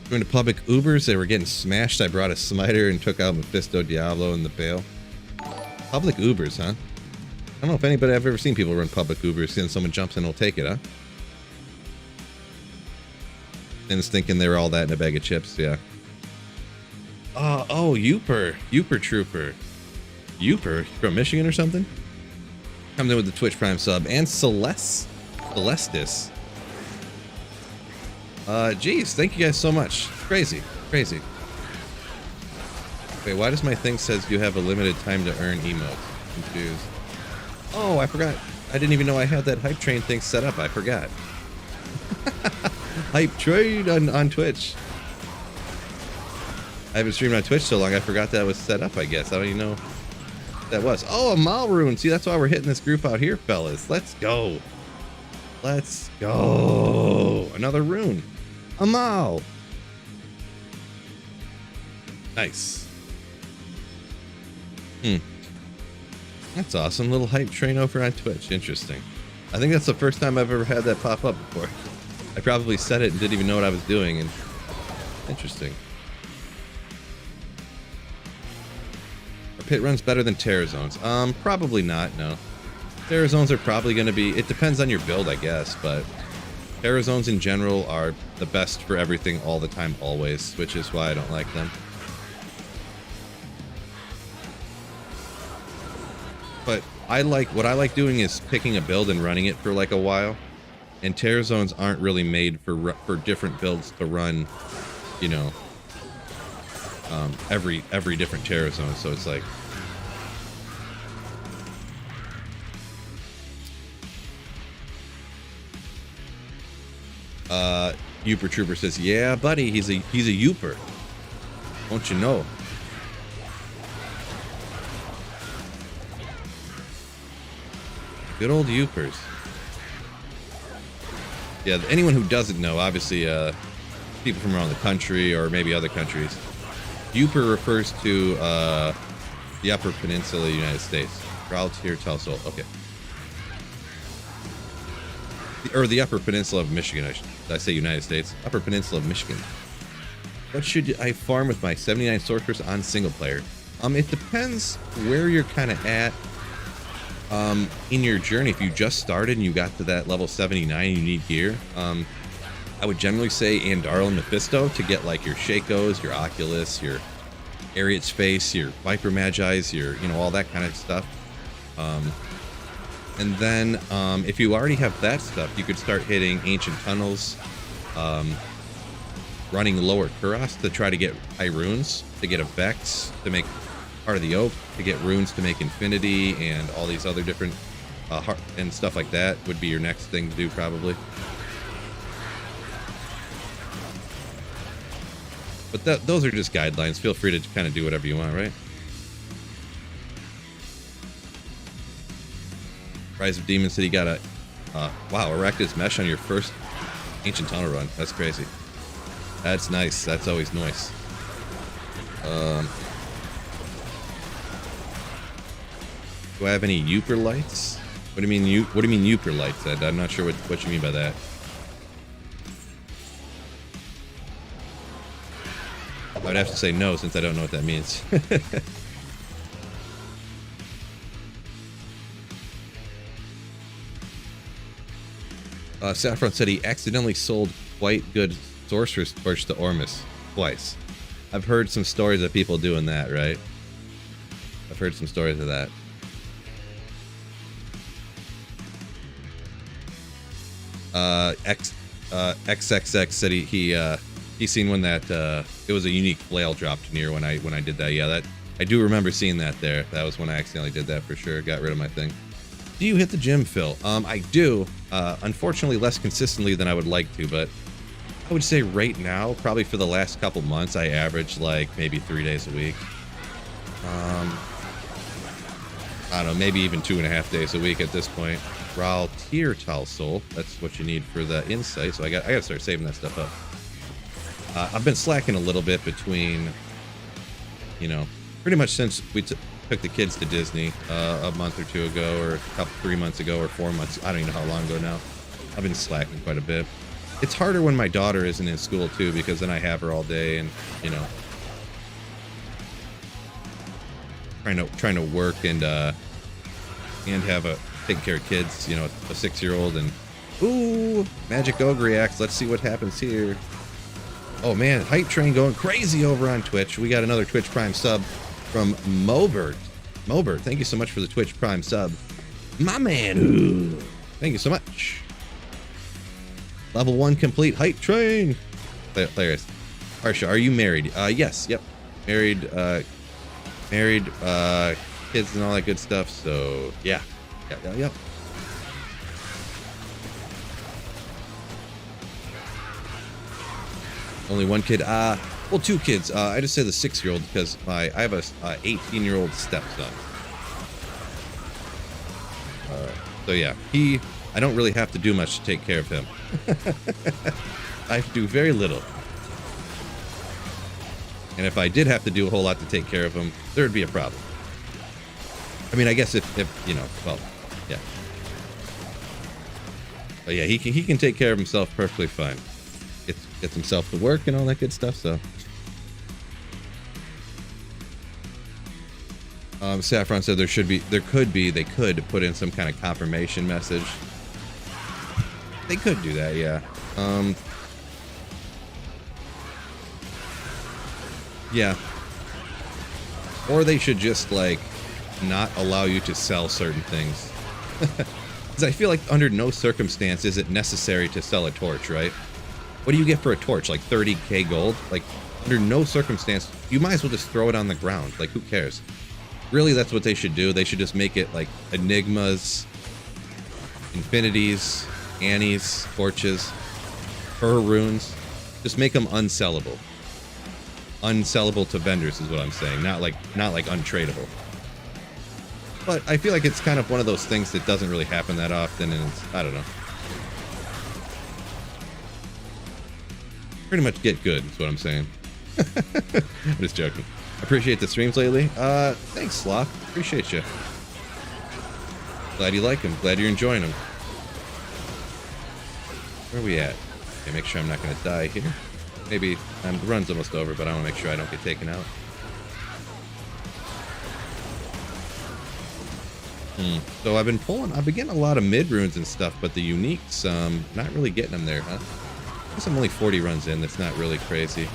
Going to public Ubers, they were getting smashed. I brought a smiter and took out Mephisto, Diablo, and the Bale. Public Ubers, huh? I don't know if anybody I've ever seen people run public Ubers, and someone jumps in and will take it, huh? And is thinking they were all that in a bag of chips, yeah. Oh, Uper Trooper. Uper from Michigan or something? Comes in with the Twitch Prime sub. And Celestis. Geez, thank you guys so much. Crazy. Wait, why does my thing says you have a limited time to earn emotes? Confused. Oh, I forgot. I didn't even know I had that hype train thing set up. I forgot. Hype train on Twitch. I haven't streamed on Twitch so long, I forgot that was set up, I guess. I don't even know what that was. Oh, a Mal Rune. See, that's why we're hitting this group out here, fellas. Let's go. Another Rune. A Mal. Nice. That's awesome. Little hype train over on Twitch. Interesting. I think that's the first time I've ever had that pop up before. I probably said it and didn't even know what I was doing. And interesting. Pit runs better than Terror Zones? Probably not, no. Terror Zones are probably going to be... It depends on your build, I guess, but... Terror Zones in general are the best for everything all the time, always, which is why I don't like them. But what I like doing is picking a build and running it for like a while. And Terror Zones aren't really made for different builds to run, you know... every different Terror Zone, so it's like Uper Trooper says, yeah buddy, he's a Uper, won't you know. Good old Upers. Yeah, anyone who doesn't know, obviously people from around the country or maybe other countries, Uper refers to the Upper Peninsula of the United States. Routes here, Tulsa. Okay. Or the Upper Peninsula of Michigan. Did I say United States? Upper Peninsula of Michigan. What should I farm with my 79 sorcerers on single player? It depends where you're kind of at in your journey. If you just started and you got to that level 79 and you need gear, I would generally say Andarl and Mephisto to get like your Shakos, your Oculus, your Ariat's Face, your Viper Magi's, your, you know, all that kind of stuff. And then if you already have that stuff, you could start hitting Ancient Tunnels, running Lower Kuros to try to get high runes, to get a Vex, to make part of the Oak, to get runes to make Infinity, and all these other different and stuff like that would be your next thing to do probably. But those are just guidelines. Feel free to kind of do whatever you want, right? Rise of Demon City got a... wow, Erectus Mesh on your first Ancient Tunnel run. That's crazy. That's nice. That's always nice. Do I have any Uper lights? What do you mean Uper lights, Ed? I'm not sure what you mean by that. I'd have to say no, since I don't know what that means. Saffron said he accidentally sold quite good Sorcerer's Torch to Ormus twice. I've heard some stories of people doing that, right? I've heard some stories of that. XXX said he seen when that it was a unique flail dropped near when I did that. Yeah, I do remember seeing that there. That was when I accidentally did that for sure. Got rid of my thing. Do you hit the gym, Phil? I do. Unfortunately, less consistently than I would like to, but I would say right now, probably for the last couple months, I average like maybe 3 days a week. I don't know, maybe even 2.5 days a week at this point. Raw tier Talsol. That's what you need for the insight. So I gotta start saving that stuff up. I've been slacking a little bit between, you know, pretty much since we took the kids to Disney a month or two ago, or 3 months ago, or 4 months. I don't even know how long ago now. I've been slacking quite a bit. It's harder when my daughter isn't in school too, because then I have her all day, and you know, trying to work and have take care of kids. You know, a 6-year-old, and ooh, Magic Ogre reacts. Let's see what happens here. Oh man, hype train going crazy over on Twitch. We got another Twitch Prime sub from Mobert. Mobert, thank you so much for the Twitch Prime sub. My man. Ooh. Thank you so much. Level 1 complete hype train. Players. Harsha, are you married? Yes, yep. Married, kids and all that good stuff, so yeah. Yep. Only one kid. Well, 2 kids. I just say the 6-year-old because I have a 18-year-old stepson. So yeah, I don't really have to do much to take care of him. I do very little. And if I did have to do a whole lot to take care of him, there would be a problem. I mean, I guess if you know, well, yeah. But yeah, he can take care of himself perfectly fine. Gets himself to work and all that good stuff, so. Saffron said they could put in some kind of confirmation message. They could do that, yeah. Yeah. Or they should just, like, not allow you to sell certain things. Because I feel like under no circumstance is it necessary to sell a torch, right? What do you get for a torch? Like 30k gold? Like, under no circumstance, you might as well just throw it on the ground. Like, who cares? Really, that's what they should do. They should just make it like enigmas, infinities, annies, torches, runes. Just make them unsellable. Unsellable to vendors is what I'm saying. Not like untradeable. But I feel like it's kind of one of those things that doesn't really happen that often, and it's, I don't know. Pretty much get good is what I'm saying. I'm just joking. Appreciate the streams lately. Thanks, Sloth. Appreciate you. Glad you like them. Glad you're enjoying them. Where are we at? Okay, make sure I'm not going to die here. Maybe the run's almost over, but I want to make sure I don't get taken out. So I've been getting a lot of mid runes and stuff, but the uniques, not really getting them there, huh? I guess I'm only 40 runs in. That's not really crazy.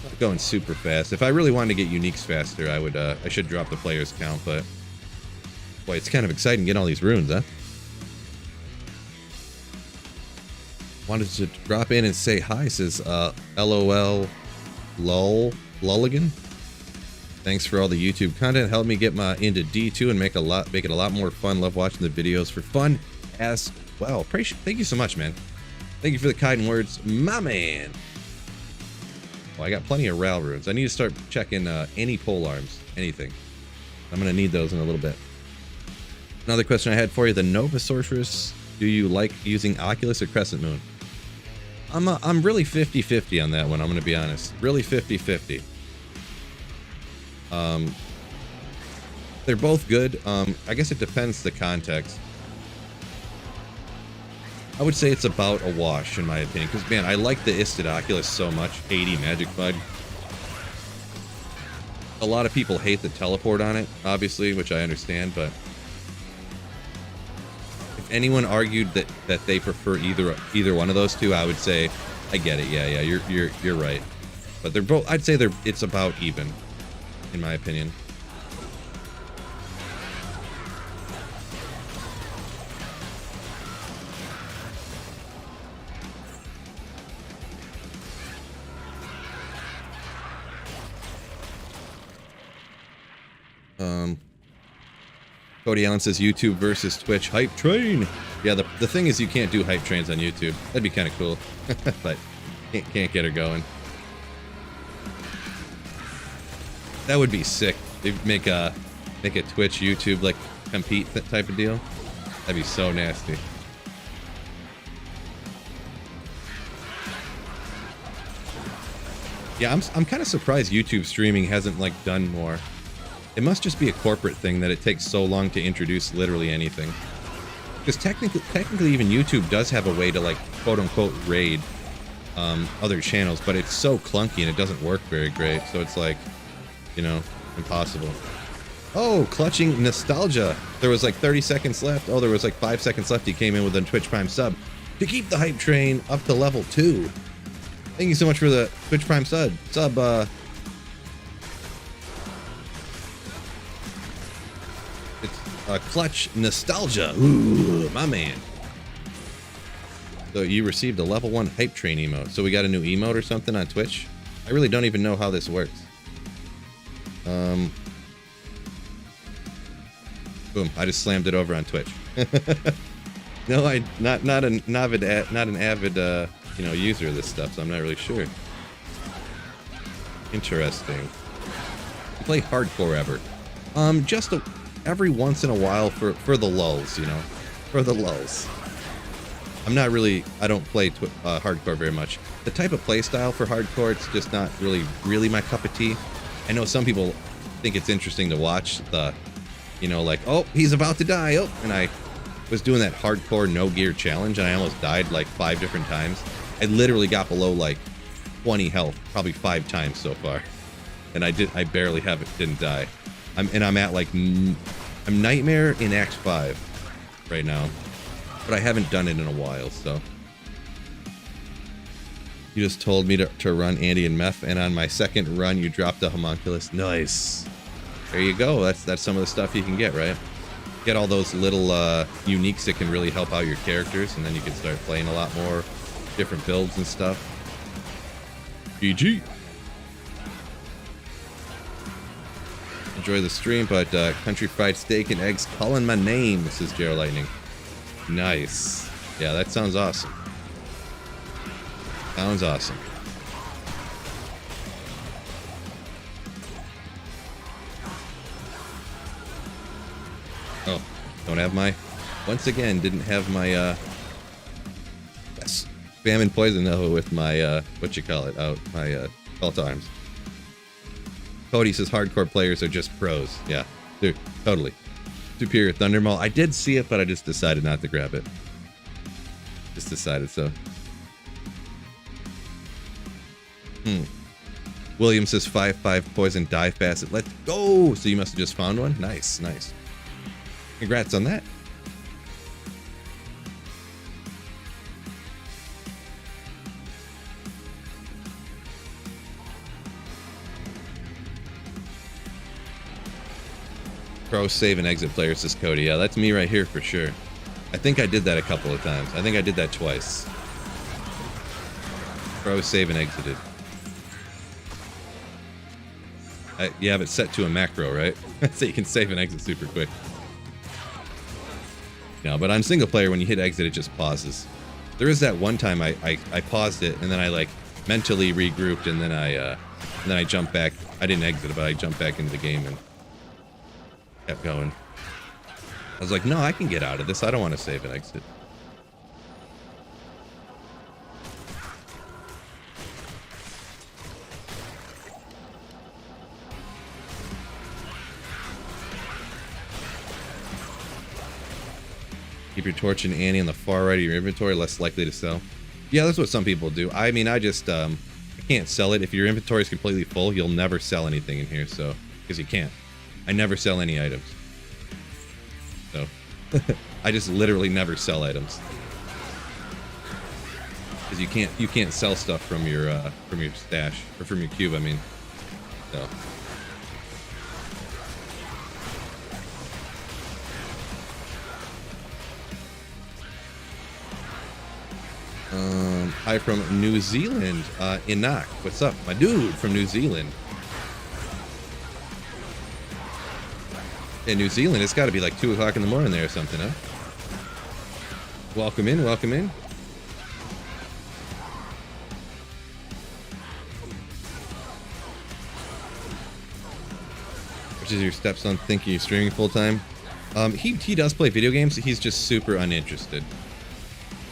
Not going super fast. If I really wanted to get uniques faster, I should drop the players count, but boy, it's kind of exciting getting all these runes, huh? Wanted to drop in and say hi, says LOL Lulligan. Thanks for all the YouTube content. Helped me get into D2 and make it a lot more fun. Love watching the videos for fun as well. Thank you so much, man. Thank you for the kind words, my man. Well, I got plenty of RAL runes. I need to start checking any pole arms, anything. I'm gonna need those in a little bit. Another question I had for you: the Nova Sorceress. Do you like using Oculus or Crescent Moon? I'm really 50-50 on that one. I'm gonna be honest. Really 50-50. They're both good. I guess it depends the context. I would say it's about a wash in my opinion, because man, I like the Isted Oculus so much. 80 Magic Bud. A lot of people hate the teleport on it, obviously, which I understand, but if anyone argued that they prefer either one of those two, I would say I get it. Yeah, you're right. But they're both, I'd say it's about even, in my opinion. Cody Allen says YouTube versus Twitch hype train. Yeah, the thing is you can't do hype trains on YouTube. That'd be kind of cool, but can't get her going. That would be sick. They'd make a Twitch YouTube like compete type of deal. That'd be so nasty. Yeah, I'm kind of surprised YouTube streaming hasn't like done more. It must just be a corporate thing that it takes so long to introduce literally anything. Because technically even YouTube does have a way to like quote unquote raid other channels, but it's so clunky and it doesn't work very great. So it's like, you know, impossible. Oh, clutching nostalgia. There was like 30 seconds left. Oh, there was like 5 seconds left. He came in with a Twitch Prime sub to keep the hype train up to level 2. Thank you so much for the Twitch Prime sub. It's clutch nostalgia. Ooh, my man. So you received a level 1 hype train emote. So we got a new emote or something on Twitch. I really don't even know how this works. Boom! I just slammed it over on Twitch. No, not an avid you know, user of this stuff, so I'm not really sure. Interesting. You play hardcore ever? Just every once in a while for the lulls, you know, for the lulls. I'm not really. I don't play hardcore very much. The type of play style for hardcore, it's just not really my cup of tea. I know some people think it's interesting to watch the, you know, like, oh, he's about to die. Oh, and I was doing that hardcore no gear challenge and I almost died like 5 different times. I literally got below like 20 health probably 5 times so far, and I barely didn't die. I'm at like I'm Nightmare in Act 5 right now, but I haven't done it in a while. So you just told me to run Andy and Meth, and on my second run you dropped a homunculus. Nice. There you go. That's some of the stuff you can get, right? Get all those little uniques that can really help out your characters, and then you can start playing a lot more different builds and stuff. GG. Enjoy the stream, but country fried steak and eggs calling my name, says Gerald Lightning. Nice. Yeah, that sounds awesome. Sounds awesome. Oh, don't have my... Once again, didn't have my... Yes. Spam and poison though with my, what you call it, out. My, call to arms. Cody says hardcore players are just pros. Yeah, dude, totally. Superior Thundermaul. I did see it, but I just decided not to grab it. Just decided so. William says 5/5 poison die fast. Let's go. So you must have just found one. Nice, nice. Congrats on that. Pro save and exit player, says Cody. Yeah, that's me right here for sure. I think I did that a couple of times. I think I did that twice. Pro save and exited. You have it set to a macro, right? So you can save and exit super quick. No, but on single player, when you hit exit, it just pauses. There is that one time I paused it and then I like mentally regrouped and then I jumped back. I didn't exit, but I jumped back into the game and kept going. I was like, no, I can get out of this. I don't want to save and exit. Keep your torch and Annie on the far right of your inventory, less likely to sell. Yeah, that's what some people do. I mean, I just, I can't sell it. If your inventory is completely full, you'll never sell anything in here, so, because you can't. I never sell any items. So, I just literally never sell items. Because you can't sell stuff from your stash, or from your cube, I mean. So. Hi from New Zealand, Enoch. What's up, my dude from New Zealand? In New Zealand, it's got to be like 2 o'clock in the morning there or something, huh? Welcome in, welcome in. Which is your stepson thinking you're streaming full time? He does play video games. He's just super uninterested.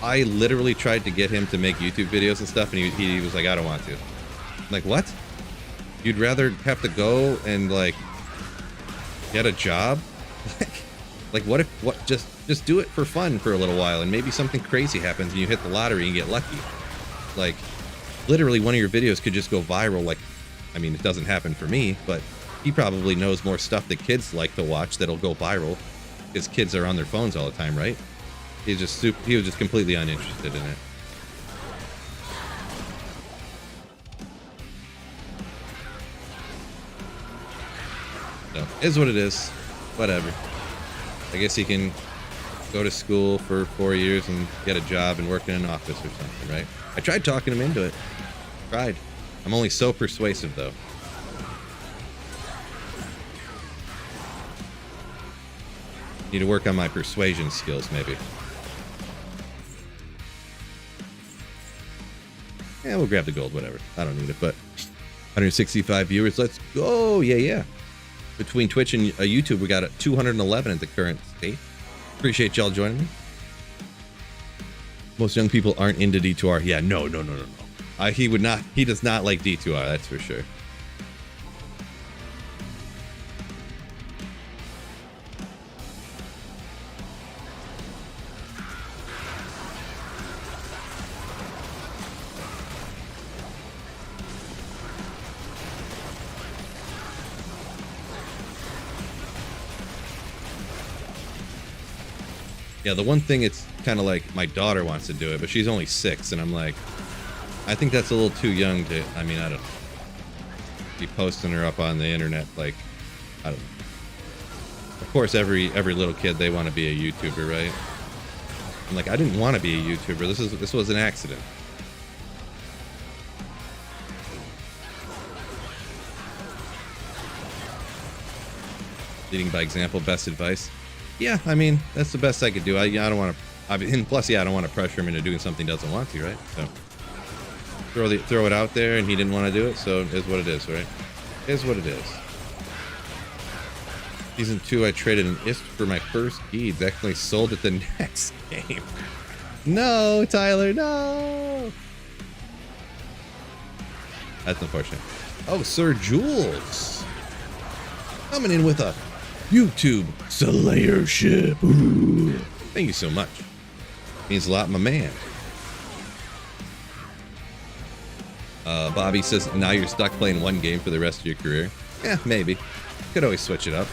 I literally tried to get him to make YouTube videos and stuff, and he was like, I don't want to. I'm like, what? You'd rather have to go and like get a job? Like what just do it for fun for a little while, and maybe something crazy happens and you hit the lottery and get lucky. Like literally one of your videos could just go viral. Like, I mean, it doesn't happen for me, but he probably knows more stuff that kids like to watch that'll go viral because kids are on their phones all the time, right? He was just completely uninterested in it. So, is what it is. Whatever. I guess he can go to school for 4 years and get a job and work in an office or something, right? I tried talking him into it. Tried. I'm only so persuasive, though. Need to work on my persuasion skills, maybe. Yeah, we'll grab the gold, whatever. I don't need it, but 165 viewers. Let's go. Yeah. Between Twitch and YouTube, we got 211 at the current state. Appreciate y'all joining me. Most young people aren't into D2R. Yeah, no. He does not like D2R, that's for sure. Yeah, the one thing, it's kind of like my daughter wants to do it, but she's only 6, and I'm like, I think that's a little too young to, I mean, I don't know, be posting her up on the internet, like, I don't know. Of course, every little kid, they want to be a YouTuber, right? I'm like, I didn't want to be a YouTuber. This was an accident. Leading by example, best advice. Yeah, I mean, that's the best I could do. I don't want to, and plus, yeah, I don't want to pressure him into doing something he doesn't want to, right? So throw it out there, and he didn't want to do it, so it is what it is, right? It is what it is. Season 2, I traded an IST for my first deeds. Actually sold it the next game. No, Tyler, no! That's unfortunate. Oh, Sir Jules. Coming in with a YouTube Slayership. Ooh. Thank you so much. Means a lot, my man. Bobby says, now you're stuck playing one game for the rest of your career. Yeah, maybe. Could always switch it up.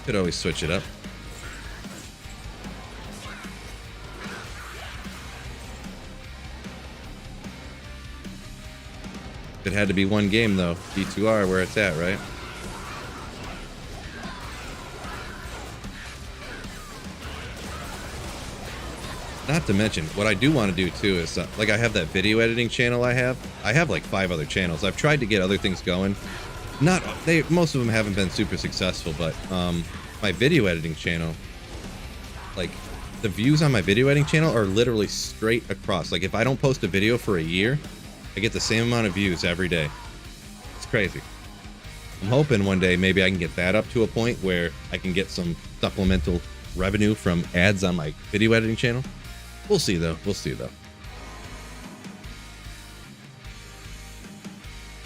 Could always switch it up. If it had to be one game, though, D2R, where it's at, right? Not to mention, what I do want to do too is, like, I have that video editing channel I have like 5 other channels. I've tried to get other things going. Most of them haven't been super successful, but my video editing channel, like, the views on my video editing channel are literally straight across. Like, if I don't post a video for a year, I get the same amount of views every day. It's crazy. I'm hoping one day maybe I can get that up to a point where I can get some supplemental revenue from ads on my video editing channel. We'll see, though. We'll see, though.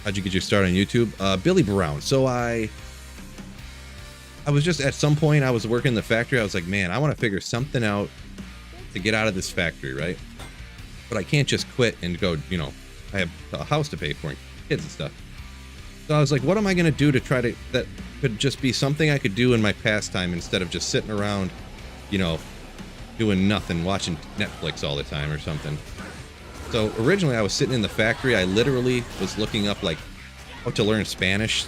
How'd you get your start on YouTube? Billy Brown. So I was just, at some point, I was working in the factory. I was like, man, I want to figure something out to get out of this factory, right? But I can't just quit and go, you know, I have a house to pay for and kids and stuff. So I was like, what am I going to do to try to, that could just be something I could do in my pastime instead of just sitting around, you know, doing nothing, watching Netflix all the time or something. So originally I was sitting in the factory. I literally was looking up like how to learn Spanish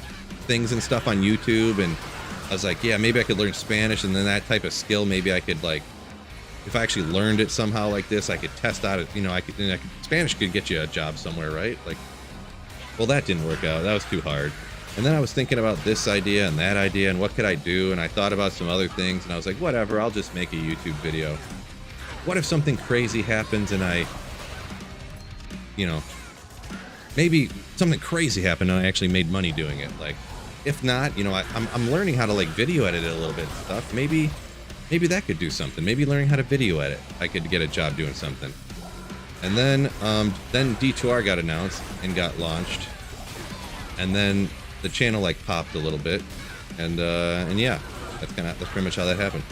things and stuff on YouTube, and I was like, yeah, maybe I could learn Spanish, and then that type of skill, maybe I could, like, if I actually learned it somehow like this, I could test out it, you know, Spanish could get you a job somewhere, right? Like, well, that didn't work out. That was too hard. And then I was thinking about this idea and that idea and what could I do, and I thought about some other things, and I was like, whatever, I'll just make a YouTube video. What if something crazy happens and I, you know, maybe something crazy happened and I actually made money doing it. Like, if not, you know, I'm learning how to like video edit it a little bit and stuff. Maybe that could do something. Maybe learning how to video edit, I could get a job doing something. And then D2R got announced and got launched, and then the channel like popped a little bit, and yeah, that's pretty much how that happened.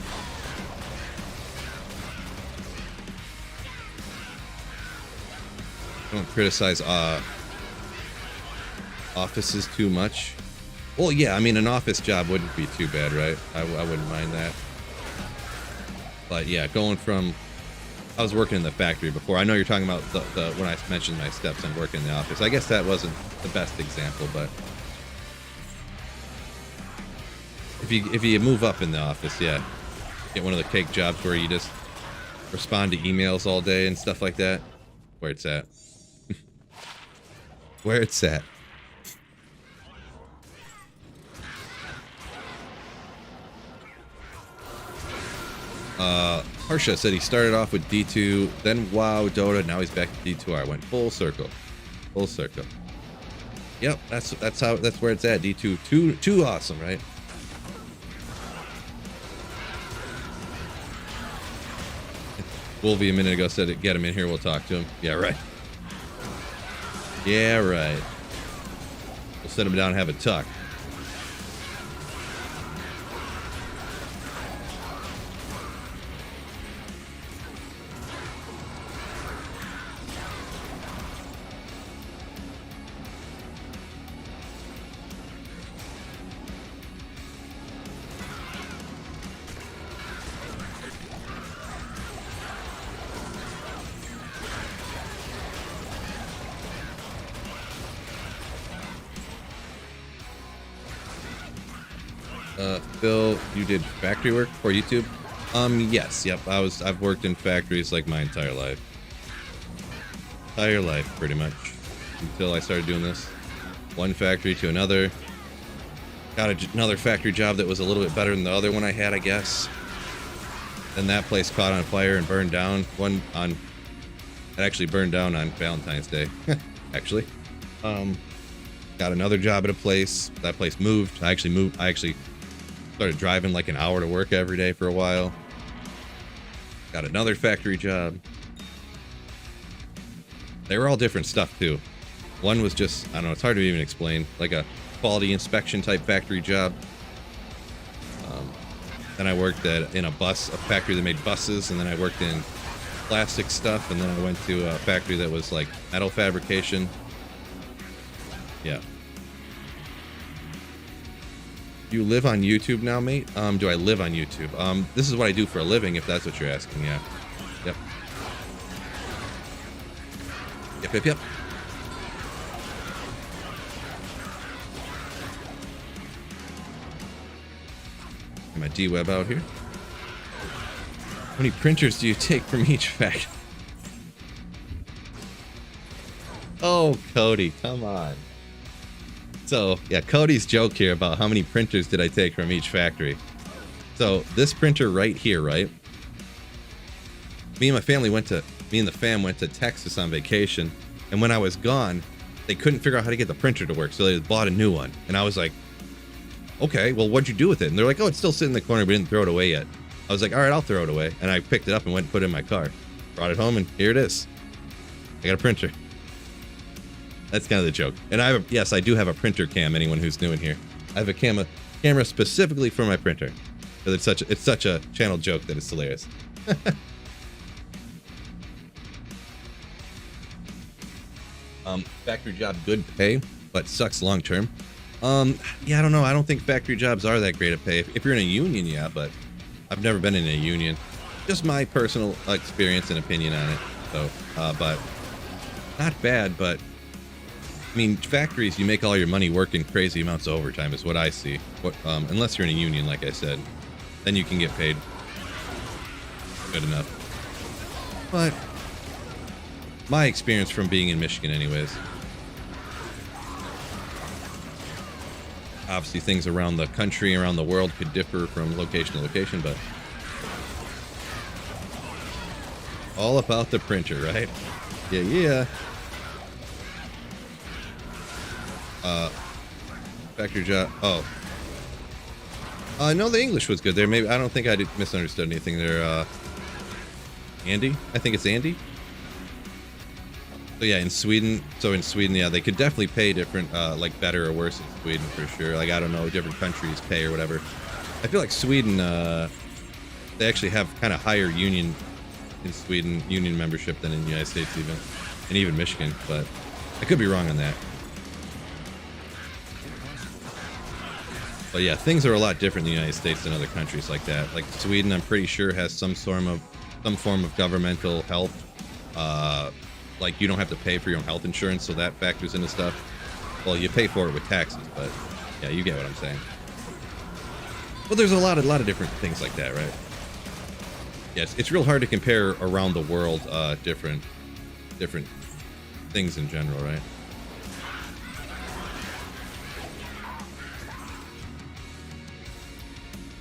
Don't criticize offices too much. Well, yeah, I mean, an office job wouldn't be too bad, right? I wouldn't mind that. But yeah, going from, I was working in the factory before. I know you're talking about the when I mentioned my steps on working in the office. I guess that wasn't the best example, but if you move up in the office, yeah, get one of the cake jobs where you just respond to emails all day and stuff like that. Where it's at. Where it's at. Harsha said he started off with D2, then WoW, Dota, now he's back to D2R. Went full circle. Full circle. Yep, that's where it's at. D2, too awesome, right? Wolvie a minute ago said, get him in here, we'll talk to him. Yeah, right. Yeah, right. We'll sit him down and have a talk. Phil, you did factory work for YouTube? Yes, yep. I've worked in factories like my entire life. Entire life, pretty much. Until I started doing this. One factory to another. Got another factory job that was a little bit better than the other one I had, I guess. Then that place caught on fire and burned down. It actually burned down on Valentine's Day, actually. Got another job at a place. That place moved. I actually started driving like an hour to work every day for a while. Got another factory job. They were all different stuff too. One was just, I don't know, it's hard to even explain, like a quality inspection type factory job. Then I worked in a factory that made buses, and then I worked in plastic stuff, and then I went to a factory that was like metal fabrication. Yeah. You live on YouTube now, mate? Do I live on YouTube? This is what I do for a living, if that's what you're asking, yeah. Yep. Yep. Get my D-Web out here. How many printers do you take from each factory? Oh, Cody, come on. So, yeah, Cody's joke here about how many printers did I take from each factory. So, this printer right here, right? Me and the fam went to Texas on vacation, and when I was gone, they couldn't figure out how to get the printer to work, so they bought a new one. And I was like, okay, well, what'd you do with it? And they're like, oh, it's still sitting in the corner, we didn't throw it away yet. I was like, all right, I'll throw it away. And I picked it up and went and put it in my car. Brought it home, and here it is. I got a printer. That's kind of the joke. And yes, I do have a printer cam, anyone who's new in here. I have a camera specifically for my printer. Because it's such a channel joke that it's hilarious. Factory job, good pay, but sucks long term. Yeah, I don't know. I don't think factory jobs are that great of pay. If you're in a union, yeah, but I've never been in a union. Just my personal experience and opinion on it. So, but not bad, but I mean, factories, you make all your money working crazy amounts of overtime is what I see. Unless you're in a union, like I said, then you can get paid good enough. But my experience from being in Michigan anyways. Obviously, things around the country, around the world could differ from location to location, but all about the printer, right? Yeah, yeah. Factory job. Oh. No, the English was good there. Maybe I don't think I misunderstood anything there. Andy? I think it's Andy. So yeah, in Sweden. So in Sweden, yeah, they could definitely pay different, like better or worse in Sweden for sure. Like I don't know, different countries pay or whatever. I feel like Sweden, they actually have kind of higher union in Sweden, union membership than in the United States even, and even Michigan. But I could be wrong on that. But yeah, things are a lot different in the United States than other countries like that. Like Sweden, I'm pretty sure has some form of governmental health. Like you don't have to pay for your own health insurance, so that factors into stuff. Well, you pay for it with taxes, but yeah, you get what I'm saying. Well, there's a lot of different things like that, right? Yes, it's real hard to compare around the world, different things in general, right?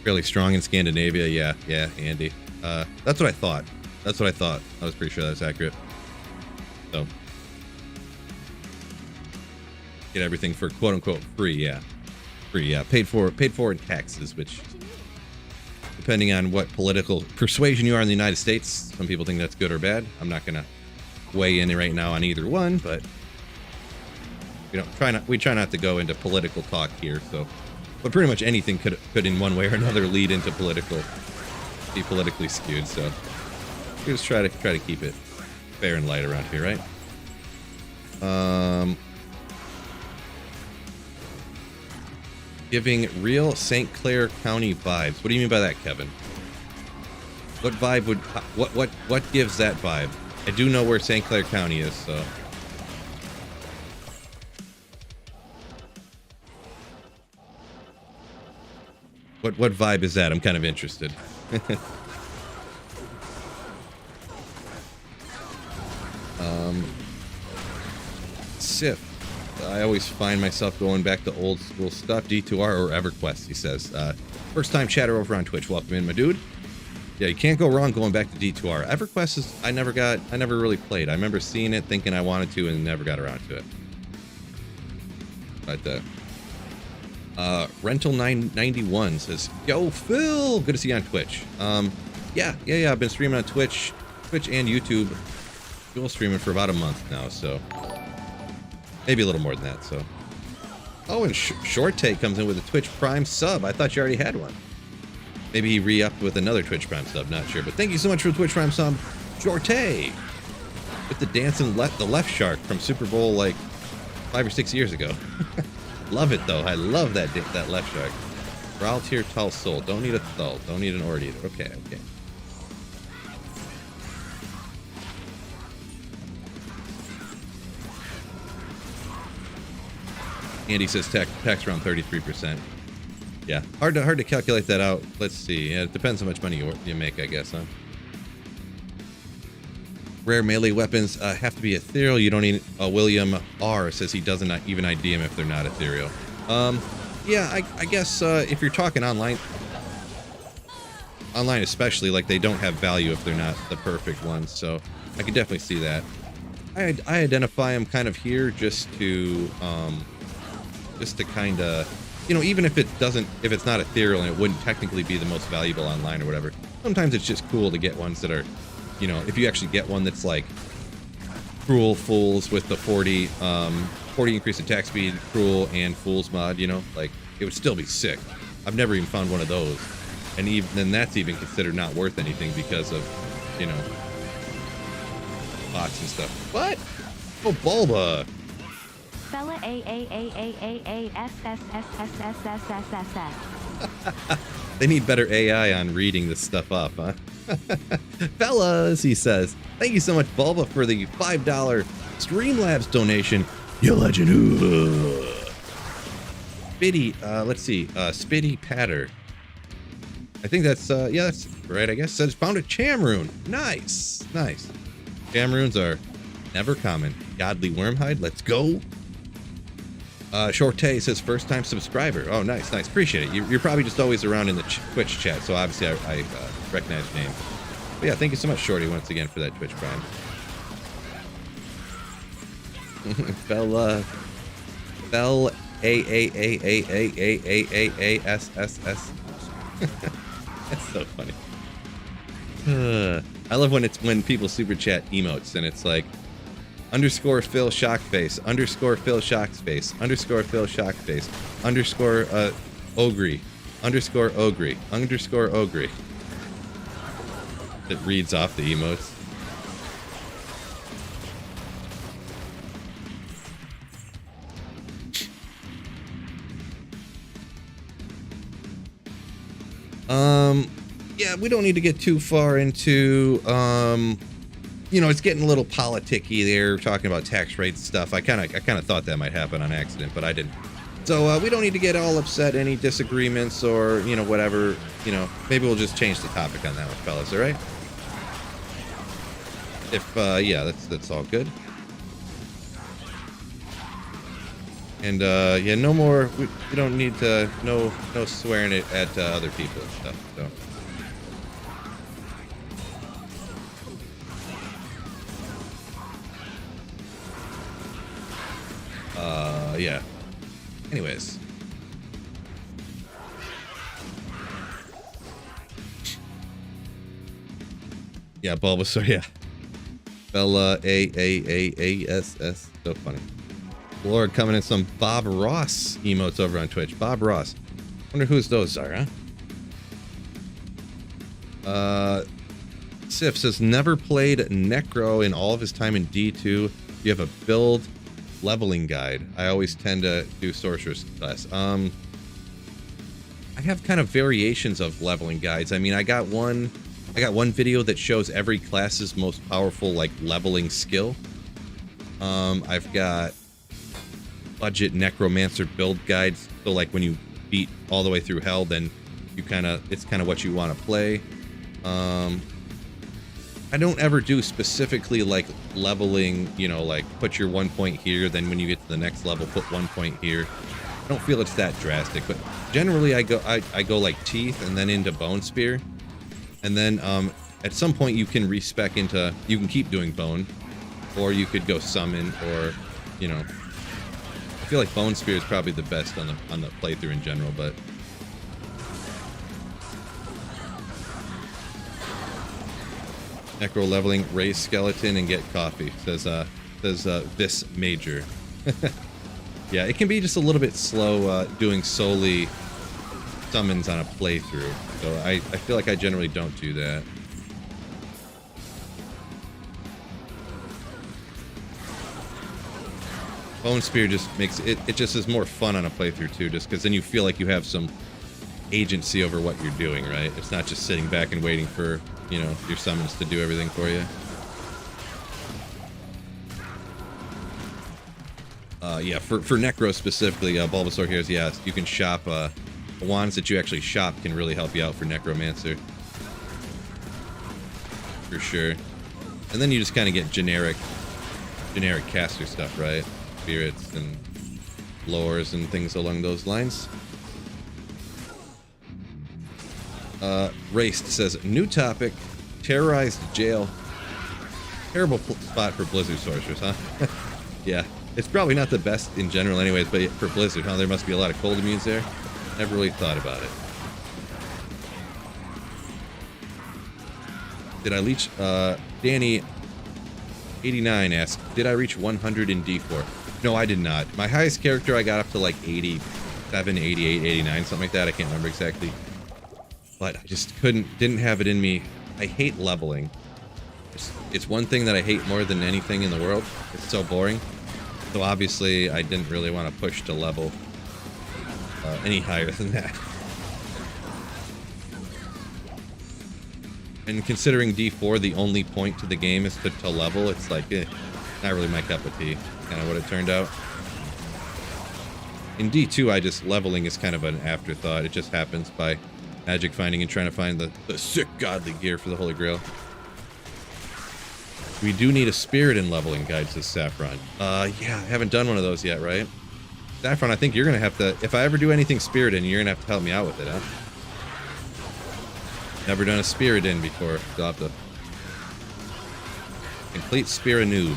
Fairly strong in Scandinavia, yeah, Andy. That's what I thought. I was pretty sure that's accurate. So, get everything for quote unquote free, yeah. Free, yeah. Paid for in taxes, which, depending on what political persuasion you are in the United States, some people think that's good or bad. I'm not gonna weigh in right now on either one, but we try not to go into political talk here, so. But pretty much anything could in one way or another lead into be politically skewed. So we just try to keep it fair and light around here, right? Giving real St. Clair County vibes. What do you mean by that, Kevin? What vibe would what gives that vibe? I do know where St. Clair County is, so. What vibe is that? I'm kind of interested. Sif. I always find myself going back to old school stuff. D2R or EverQuest, he says. First time chatter over on Twitch. Welcome in, my dude. Yeah, you can't go wrong going back to D2R. EverQuest is I never really played. I remember seeing it, thinking I wanted to, and never got around to it. But Rental 991 says, "Yo, Phil, good to see you on Twitch." Yeah. I've been streaming on Twitch and YouTube, dual streaming for about a month now, so maybe a little more than that. So, oh, and Short Take comes in with a Twitch Prime sub. I thought you already had one. Maybe he re-upped with another Twitch Prime sub. Not sure, but thank you so much for the Twitch Prime sub, Short Take, with the dancing the left shark from Super Bowl like 5 or 6 years ago. Love it though. I love that left shark. Growl tier tall soul. Don't need a thull. Don't need an ord either. Okay. Andy says tax around 33%. Yeah, hard to calculate that out. Let's see. Yeah, it depends how much money you make, I guess, huh? Rare melee weapons have to be ethereal. You don't need William R says he doesn't even ID them if they're not ethereal. Yeah, I guess if you're talking online especially, like they don't have value if they're not the perfect ones. So I could definitely see that. I identify them kind of here just to kind of, even if it's not ethereal and it wouldn't technically be the most valuable online or whatever. Sometimes it's just cool to get ones that are, if you actually get one that's like Cruel Fools with the 40 increased attack speed, Cruel and Fools mod, like it would still be sick. I've never even found one of those. And even then that's even considered not worth anything because of, bots and stuff. What? Oh, Bulba. Fella A. They need better AI on reading this stuff up, huh? Fellas, he says, thank you so much, Bulba, for the $5 Streamlabs donation. You legend. Spitty, let's see, Spitty Patter. I think that's, yeah, that's right, I guess. Says found a Cham Rune. Nice. Cham Runes are never common. Godly Wormhide, let's go. Shorte says first time subscriber. Oh, nice, nice. Appreciate it. You're probably just always around in the Twitch chat, so obviously I recognize your name. But yeah, thank you so much, Shorty, once again for that Twitch Prime. Bell A-A-A-A-A-A-A-A-A-S-S-S. That's so funny. I love when people super chat emotes and it's like underscore Phil shock face, underscore Phil shock face, underscore Phil shock face, underscore ogre, underscore ogre, underscore ogre. It reads off the emotes. Yeah, we don't need to get too far into, you know, it's getting a little politicky there, talking about tax rates stuff. I kind of thought that might happen on accident, but I didn't. So we don't need to get all upset, any disagreements or, you know, whatever, you know, maybe we'll just change the topic on that one, fellas, all right? If, yeah, that's all good. And, yeah, no more, we don't need to, no swearing at other people and stuff, so. Yeah. Anyways. Yeah, Bulbasaur, yeah. Bella A-A-A-A-S-S. So funny. Lord coming in some Bob Ross emotes over on Twitch. Bob Ross. Wonder whose those are, huh? Sif says, never played Necro in all of his time in D2. You have a build leveling guide. I always tend to do Sorcerer's class. I have kind of variations of leveling guides. I mean, I got one video that shows every class's most powerful, like, leveling skill. I've got budget necromancer build guides. So like when you beat all the way through hell, then you it's kind of what you want to play. I don't ever do specifically like leveling, you know, like put your 1 point here, then when you get to the next level, put 1 point here. I don't feel it's that drastic, but generally I go like teeth and then into bone spear. And then at some point you can respec into, you can keep doing bone, or you could go summon, or, you know, I feel like bone spear is probably the best on the playthrough in general, but necro leveling, raise skeleton and get coffee, says this major. Yeah, it can be just a little bit slow doing solely summons on a playthrough, so I feel like I generally don't do that. Bone spear just makes it just is more fun on a playthrough too, just because then you feel like you have some agency over what you're doing, right? It's not just sitting back and waiting for, you know, your summons to do everything for you. Yeah, for Necro specifically, Bulbasaur here is, yeah, you can shop, the wands that you actually shop can really help you out for Necromancer. For sure. And then you just kind of get generic caster stuff, right? Spirits and lores and things along those lines. Raced says, new topic, terrorized jail. Terrible spot for Blizzard sorcerers, huh? Yeah, it's probably not the best in general anyways, but for Blizzard, huh? There must be a lot of cold immunes there. Never really thought about it. Did I reach, Danny 89 asks, did I reach 100 in D4? No, I did not. My highest character, I got up to like 87, 88, 89, something like that. I can't remember exactly. But I just didn't have it in me. I hate leveling. It's one thing that I hate more than anything in the world. It's so boring. So obviously, I didn't really want to push to level any higher than that. And considering D4, the only point to the game is to level, it's like, not really my cup of tea. Kind of what it turned out. In D2, leveling is kind of an afterthought. It just happens by magic finding and trying to find the sick godly gear for the Holy Grail. We do need a spirit in leveling guide, says Saffron. Yeah, I haven't done one of those yet, right? Saffron, I think you're gonna have to, if I ever do anything Spirited, you're gonna have to help me out with it, huh? Never done a Spirited before. You'll have to complete Spirit noob.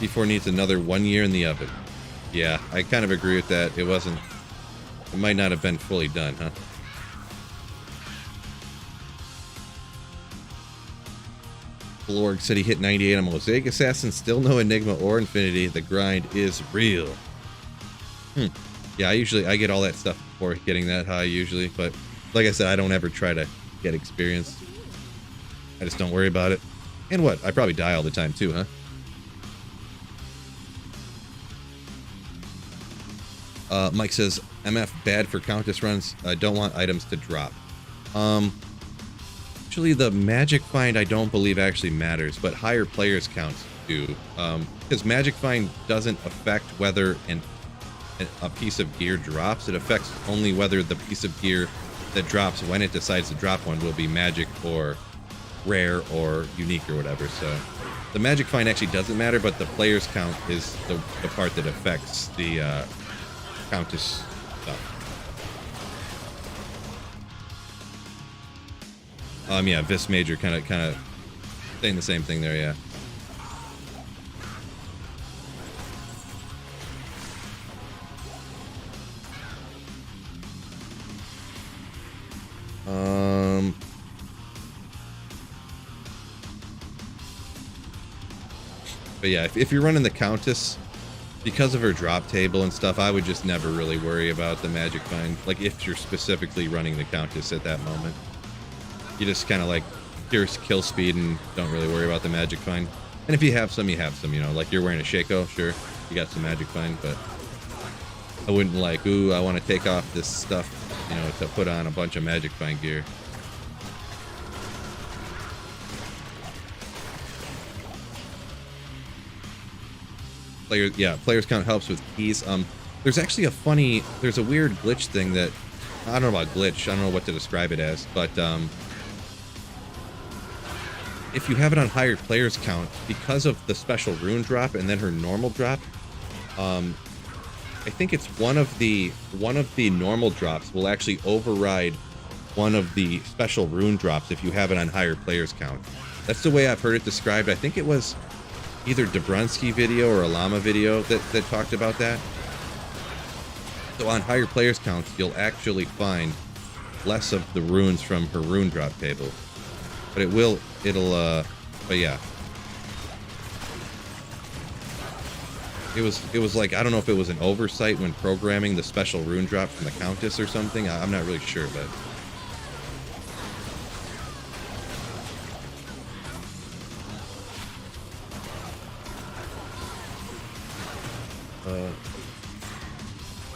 D4 needs another 1 year in the oven. Yeah, I kind of agree with that. It might not have been fully done, huh? Blorg said he hit 98 on Mosaic Assassin. Still no Enigma or Infinity. The grind is real. Yeah, I get all that stuff before getting that high usually. But like I said, I don't ever try to get experience. I just don't worry about it. And what? I probably die all the time too, huh? Mike says, MF bad for Countess runs. I don't want items to drop. Actually, the magic find I don't believe actually matters, but higher players counts do. Because magic find doesn't affect whether a piece of gear drops. It affects only whether the piece of gear that drops when it decides to drop one will be magic or rare or unique or whatever. So the magic find actually doesn't matter, but the players count is the part that affects the Countess stuff. Yeah, Vis Major kind of saying the same thing there, yeah. But yeah, if you're running the Countess, because of her drop table and stuff, I would just never really worry about the magic find. Like, if you're specifically running the Countess at that moment. You just kind of like pure kill speed and don't really worry about the magic find. And if you have some, you have some, you know. Like, you're wearing a Shaco, sure, you got some magic find, but I wouldn't like, ooh, I want to take off this stuff, you know, to put on a bunch of magic find gear. Players count helps with keys. There's actually there's a weird glitch thing that, I don't know about glitch, I don't know what to describe it as, but if you have it on higher players count, because of the special rune drop and then her normal drop, I think it's one of the normal drops will actually override one of the special rune drops if you have it on higher players count. That's the way I've heard it described. I think it was either Dobrunsky video or a Llama video that talked about that. So on higher players counts, you'll actually find less of the runes from her rune drop table. But but yeah. It was like, I don't know if it was an oversight when programming the special rune drop from the Countess or something. I'm not really sure, but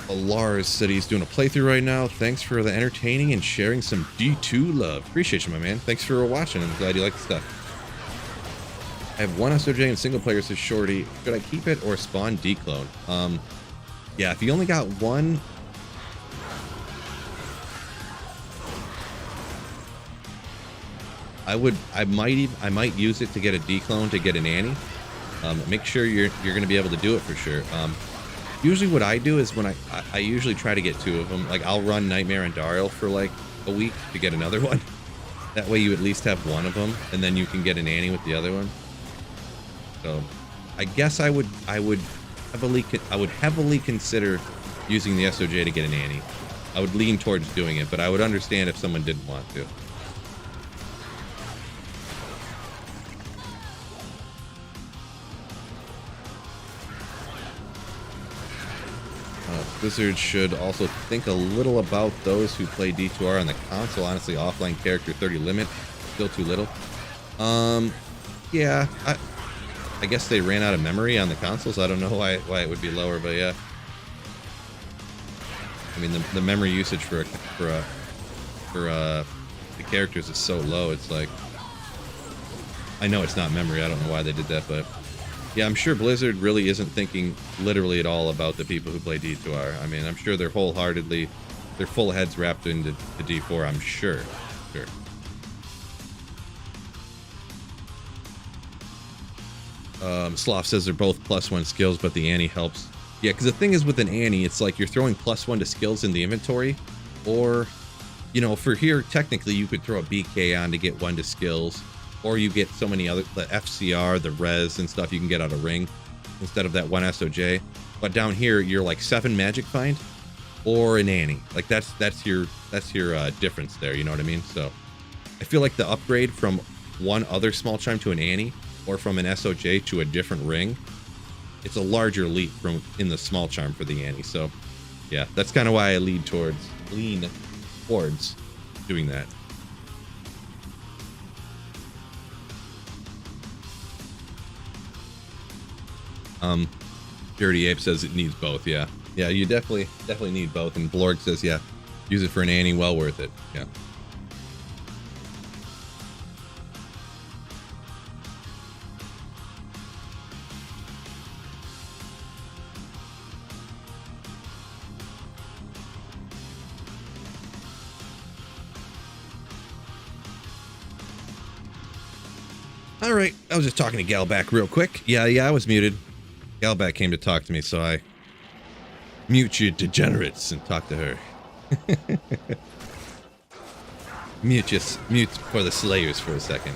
Lars said he's doing a playthrough right now. Thanks for the entertaining and sharing some D2 love. Appreciate you, my man. Thanks for watching. I'm glad you like the stuff. I have one SOJ in single player, says Shorty. Should I keep it or spawn declone? Yeah, if you only got one, I might use it to get a declone to get an Annie. Make sure you're going to be able to do it for sure. Usually what I do is when I usually try to get two of them. Like, I'll run Nightmare and Dariel for like a week to get another one. That way you at least have one of them, and then you can get an Annie with the other one. So I guess I would heavily consider using the SOJ to get an Annie. I would lean towards doing it, but I would understand if someone didn't want to. Blizzard should also think a little about those who play D2R on the console. Honestly, offline character 30 limit, still too little. Yeah, I guess they ran out of memory on the consoles. I don't know why it would be lower, but yeah. I mean, the memory usage for the characters is so low. It's like, I know it's not memory. I don't know why they did that, but yeah, I'm sure Blizzard really isn't thinking literally at all about the people who play D2R. I mean, I'm sure they're wholeheartedly their full heads wrapped into the D4, I'm sure. Sure. Sloth says they're both +1 skills, but the Annie helps. Yeah, because the thing is with an Annie, it's like you're throwing +1 to skills in the inventory, or, you know, for here, technically you could throw a BK on to get 1 to skills, or you get so many other, the FCR, the res and stuff you can get out of ring instead of that 1 SOJ. But down here, you're like 7 magic find or an Annie. Like that's your difference there. You know what I mean? So I feel like the upgrade from one other small chime to an Annie, or from an SOJ to a different ring, it's a larger leap from in the small charm for the Annie. So yeah, that's kind of why I lean towards doing that. Dirty Ape says it needs both. Yeah, you definitely need both. And Blorg says, yeah, use it for an Annie, well worth it. Yeah. All right, I was just talking to Galback real quick. Yeah, I was muted. Galback came to talk to me, so I mute you degenerates and talk to her. mute for the Slayers for a second.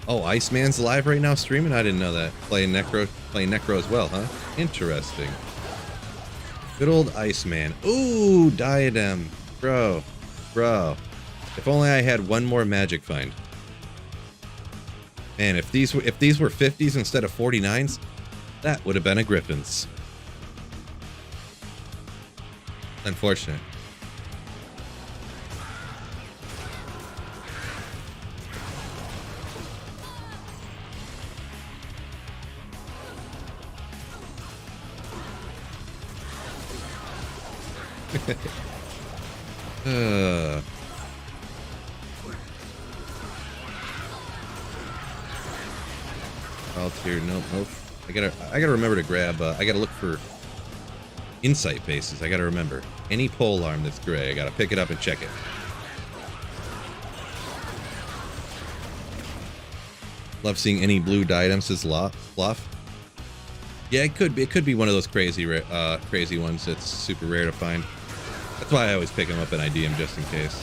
Oh, Iceman's live right now streaming? I didn't know that. Playing Necro as well, huh? Interesting. Good old Iceman. Ooh, Diadem. Bro. If only I had one more magic find. Man, if these were 50s instead of 49s, that would have been a Griffin's. Unfortunate. Altier, nope. I gotta remember to grab. I gotta look for insight bases. I gotta remember any pole arm that's gray. I gotta pick it up and check it. Love seeing any blue diadems as fluff. Yeah, it could be one of those crazy ones that's super rare to find. That's why I always pick them up and ID them just in case.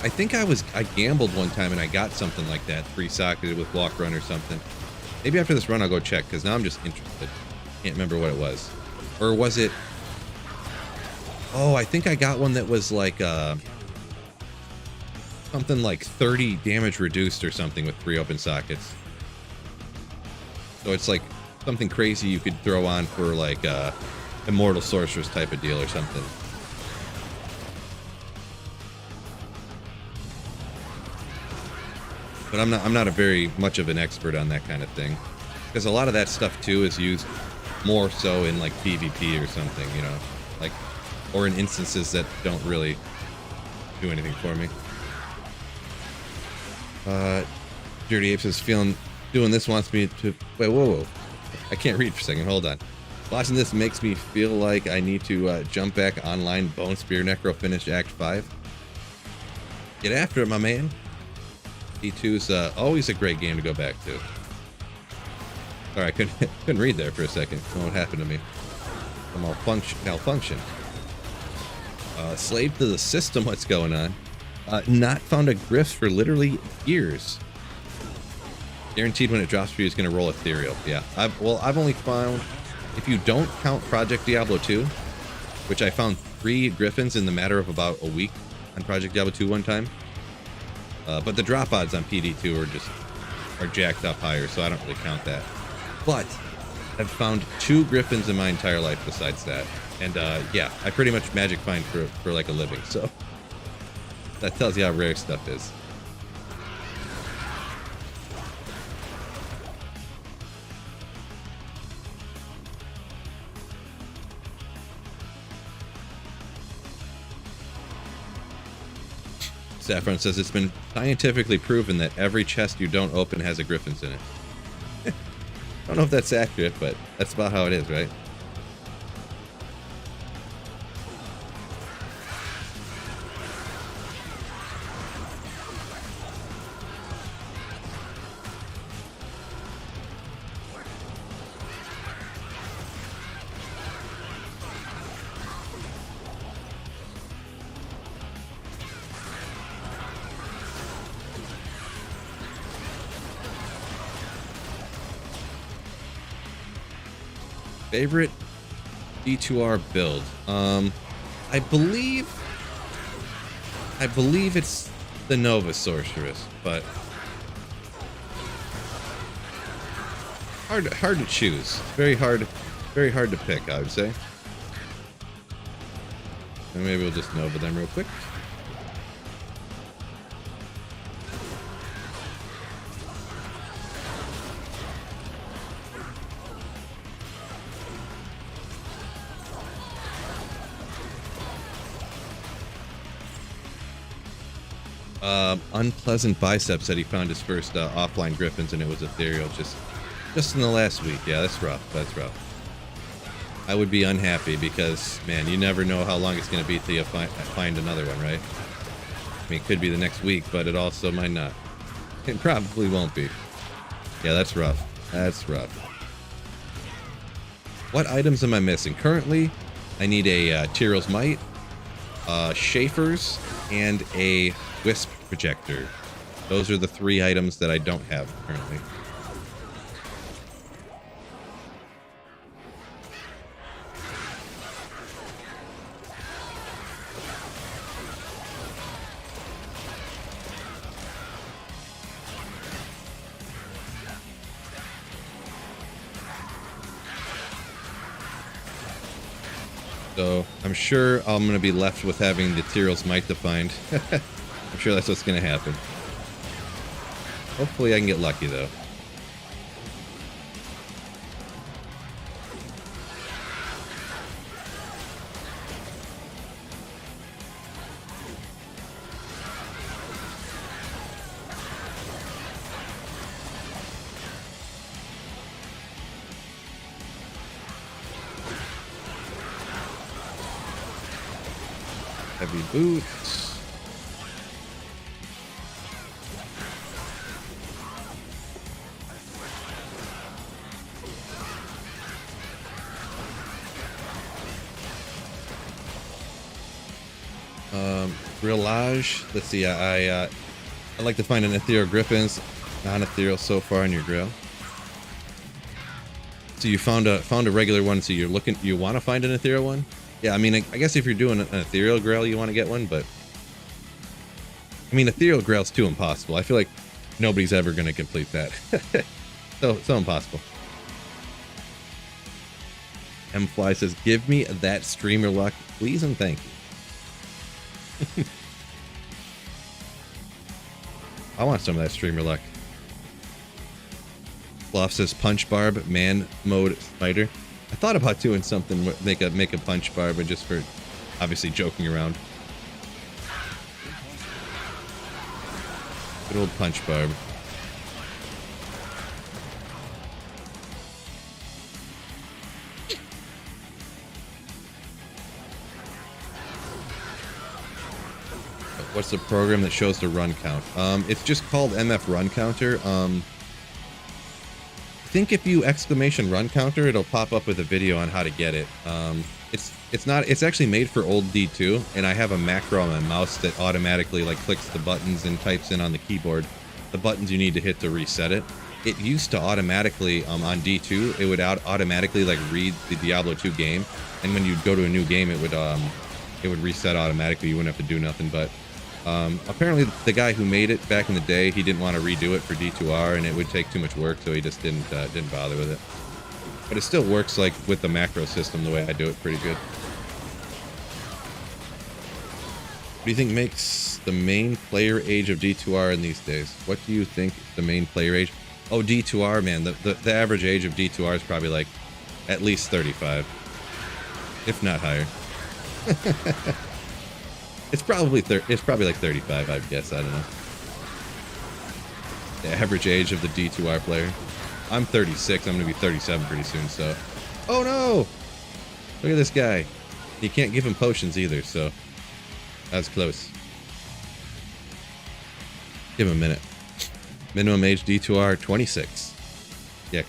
I think I gambled one time and I got something like that, 3-socketed with walk run or something. Maybe after this run I'll go check, because now I'm just interested. Can't remember what it was. Or was it... Oh, I think I got one that was like something like 30 damage reduced or something with 3 open sockets. So it's like something crazy you could throw on for like Immortal Sorceress type of deal or something. But I'm not a very much of an expert on that kind of thing, because a lot of that stuff too is used more so in like PvP or something, you know, like, or in instances that don't really do anything for me. Dirty Apes is doing this wants me to wait. Whoa! I can't read for a second. Hold on. Watching this makes me feel like I need to jump back online. Bone Spear Necro finish Act 5. Get after it, my man. E2's always a great game to go back to. Sorry, I couldn't read there for a second. Don't know what happened to me. A malfunction. Slave to the system. What's going on? Not found a grift for literally years. Guaranteed when it drops for you is going to roll ethereal. Yeah. I've only found, if you don't count Project Diablo 2, which I found 3 griffins in the matter of about a week on Project Diablo 2 one time. But the drop odds on PD2 are jacked up higher, so I don't really count that. But I've found 2 griffins in my entire life besides that. And yeah, I pretty much magic find for like a living, so that tells you how rare stuff is. Saffron says it's been scientifically proven that every chest you don't open has a Griffin's in it. I don't know if that's accurate, but that's about how it is, right? Favorite D2R build? I believe it's the Nova Sorceress, but hard to choose. Very hard to pick, I would say. And maybe we'll just Nova them real quick. Unpleasant Bicep said he found his first offline Griffins and it was ethereal just in the last week. Yeah, that's rough. That's rough. I would be unhappy because, man, you never know how long it's going to be till you find another one, right? I mean, it could be the next week, but it also might not. It probably won't be. Yeah, that's rough. That's rough. What items am I missing? Currently, I need a TYRAELS Might, Schaefer's, and a Wisp projector. Those are the 3 items that I don't have currently. So I'm sure I'm going to be left with having the TYRAELS Might to find. I'm sure that's what's going to happen. Hopefully I can get lucky, though. Heavy boots. Grillage. Let's see. I like to find an ethereal Griffins, non-ethereal so far in your grill. So you found a regular one. So you want to find an ethereal one? Yeah. I mean, I guess if you're doing an ethereal grail, you want to get one, but I mean, ethereal grail's too impossible. I feel like nobody's ever going to complete that. so impossible. M-Fly says, "Give me that streamer luck, please and thank you." I want some of that streamer luck. Fluff says punch barb, man mode spider. I thought about doing something, make a punch barb, but just for obviously joking around. Good old punch barb. What's the program that shows the run count? It's just called MF Run Counter. I think if you exclamation run counter, it'll pop up with a video on how to get it. It's actually made for old D2, and I have a macro on my mouse that automatically like clicks the buttons and types in on the keyboard the buttons you need to hit to reset it. It used to automatically on D2, it would automatically like read the Diablo 2 game, and when you'd go to a new game, it would reset automatically. You wouldn't have to do nothing, but apparently the guy who made it back in the day, he didn't want to redo it for D2R, and it would take too much work, so he just didn't bother with it. But it still works like with the macro system the way I do it pretty good. What do you think makes the main player age of D2R in these days? What do you think the main player age? Oh, D2R, man, the average age of D2R is probably like at least 35, if not higher. It's probably like 35, I guess. I don't know. The average age of the D2R player. I'm 36. I'm gonna be 37 pretty soon. So, oh no! Look at this guy. You can't give him potions either. So that's close. Give him a minute. Minimum age D2R 26. Yeah,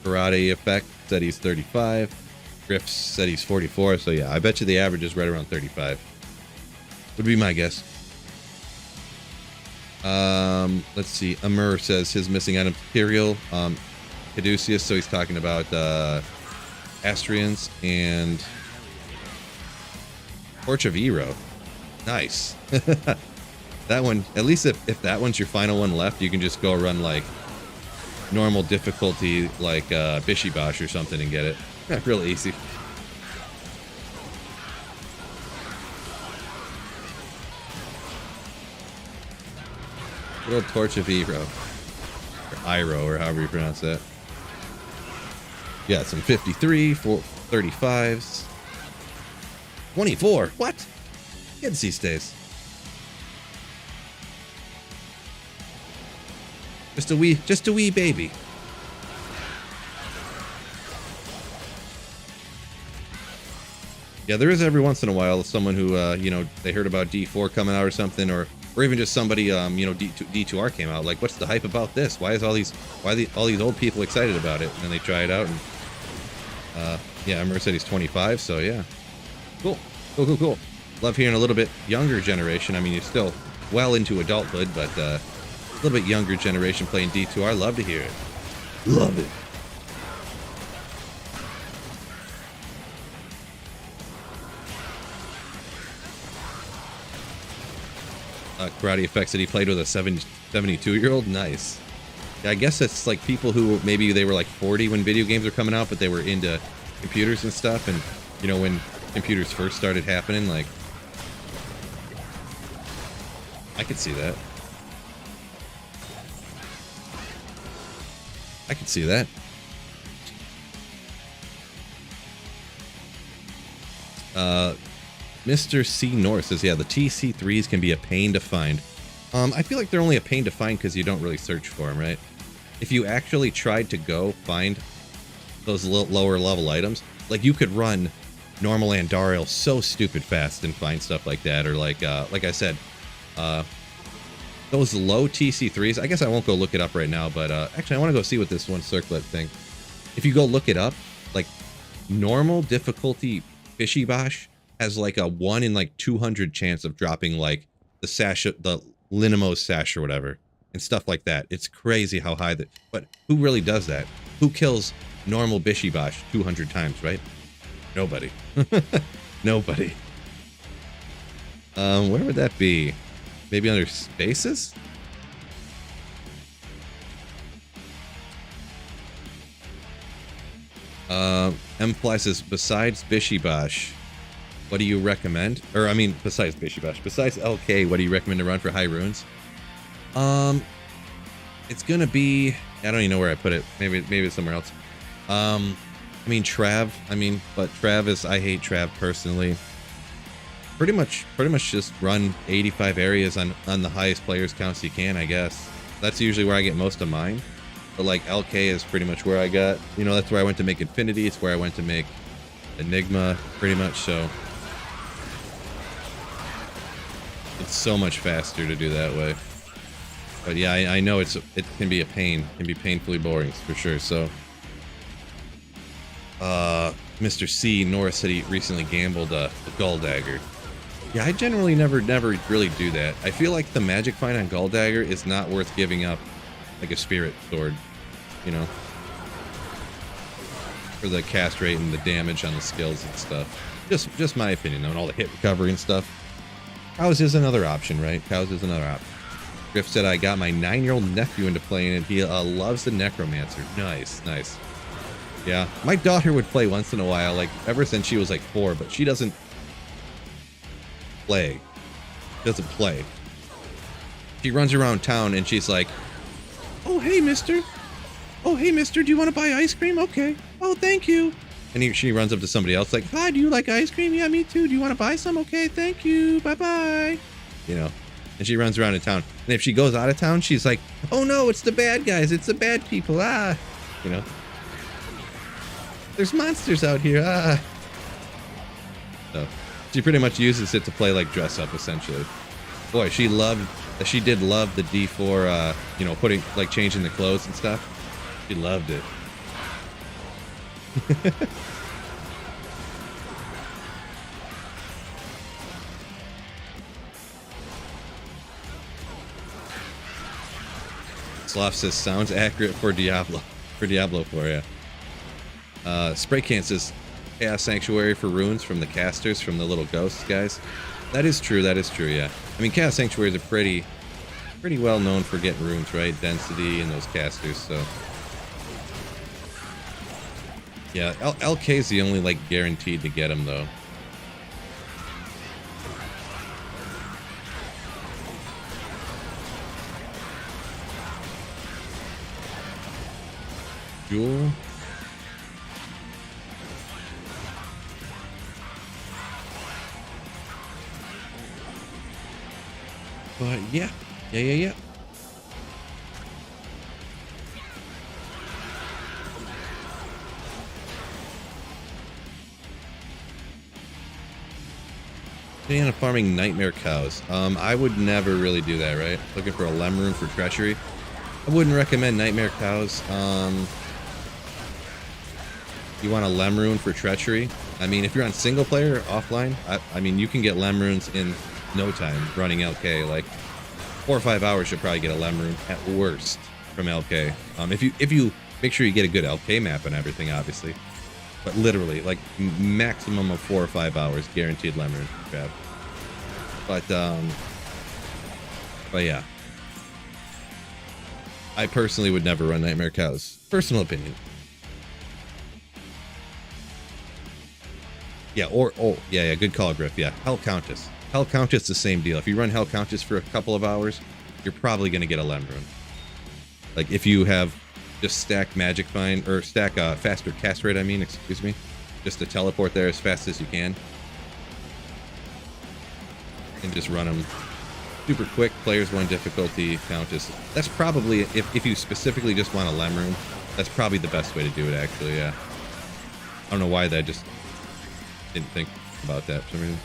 Karate Effect said he's 35. Griff said he's 44. So yeah, I bet you the average is right around 35. Would be my guess. Let's see. Amur says his missing item material. Caduceus, so he's talking about Astrians and Torch of Ero. Nice. That one, at least if that one's your final one left, you can just go run like normal difficulty, like Bishibosh or something and get it. Real easy. Good old Torch of Ero. Or Iro, or however you pronounce that. Yeah, some 53, 35s. 24. What? Kids these days. Just a wee baby. Yeah, there is every once in a while someone who, you know, they heard about D4 coming out or something, or even just somebody, you know, D2R came out. Like, what's the hype about this? Why are all these old people excited about it? And then they try it out, and yeah, Emmer said he's 25, so yeah, cool. Love hearing a little bit younger generation. I mean, you're still well into adulthood, but a little bit younger generation playing D2R. Love to hear it. Love it. Karate Effects that he played with a 72-year-old. Nice. Yeah, I guess it's like people who maybe they were like 40 when video games were coming out, but they were into computers and stuff. And you know, when computers first started happening, like, I could see that. I could see that. Mr. C. North says, yeah, the TC3s can be a pain to find. I feel like they're only a pain to find because you don't really search for them, right? If you actually tried to go find those lower level items, like you could run normal Andariel so stupid fast and find stuff like that, or like I said, those low TC3s. I guess I won't go look it up right now, but actually I want to go see what this one circlet thing. If you go look it up, like normal difficulty Bishibosh has like a 1 in like 200 chance of dropping like the sash, the Linamos sash or whatever, and stuff like that. It's crazy how high that. But who really does that? Who kills normal Bishibosh 200 times, right? Nobody. Nobody. Where would that be? Maybe under spaces? M-Fly says, besides Bishibosh, what do you recommend? Or, I mean, besides Bishibosh, besides LK, what do you recommend to run for high runes? It's gonna be, I don't even know where I put it. Maybe it's somewhere else. I mean, Trav. But Trav is, I hate Trav personally. Pretty much just run 85 areas on the highest players counts you can, I guess. That's usually where I get most of mine. But like LK is pretty much where I got, you know, that's where I went to make Infinity. It's where I went to make Enigma, pretty much. So it's so much faster to do that way. But yeah, I know it can be a pain. It can be painfully boring for sure. So Mr. C. Norris said he recently gambled a Gull Dagger. Yeah, I generally never really do that. I feel like the magic find on Gull Dagger is not worth giving up like a spirit sword, you know, for the cast rate and the damage on the skills and stuff. Just my opinion though, and all the hit recovery and stuff. Cows is another option, right? Cows is another option. Griff said, I got my 9-year-old nephew into playing and he loves the Necromancer. Nice. Yeah, my daughter would play once in a while, like ever since she was like 4, but she doesn't play. She runs around town and she's like, oh hey mister, do you want to buy ice cream? Okay, oh thank you. And she runs up to somebody else like, hi, do you like ice cream? Yeah, me too. Do you want to buy some? Okay, thank you. Bye-bye. You know, and she runs around in town. And if she goes out of town, she's like, oh no, it's the bad guys. It's the bad people. Ah, you know, there's monsters out here. Ah. So she pretty much uses it to play like dress up, essentially. Boy, she did love the D4, you know, changing the clothes and stuff. She loved it. Sloth says sounds accurate for Diablo. For Diablo 4, yeah. Spray Can says Chaos Sanctuary for runes from the casters, from the little ghosts guys. That is true, yeah. I mean, Chaos Sanctuaries are pretty well known for getting runes, right? Density and those casters, so. Yeah, LK is the only, like, guaranteed to get them, though. Jewel. But, yeah. Yeah. Fan of farming nightmare cows. I would never really do that, right? Looking for a lem rune for treachery. I wouldn't recommend nightmare cows. You want a lem rune for treachery? I mean, if you're on single player, offline, I mean, you can get lem runes in no time running LK. Like 4 or 5 hours, you'll probably get a lem rune at worst from LK. If you make sure you get a good LK map and everything, obviously. But literally, like, maximum of 4 or 5 hours, guaranteed lem rune grab. But yeah. I personally would never run Nightmare Cows. Personal opinion. Yeah, yeah, good call, Griff. Yeah, Hell Countess. Hell Countess, the same deal. If you run Hell Countess for a couple of hours, you're probably going to get a lem rune. Like, if you have just stack Magic Find, or stack faster cast rate, excuse me. Just to teleport there as fast as you can. And just run them super quick. Players 1 difficulty, Countess. That's probably, if you specifically just want a lem rune, that's probably the best way to do it, actually, yeah. I don't know why that just didn't think about that for some reason.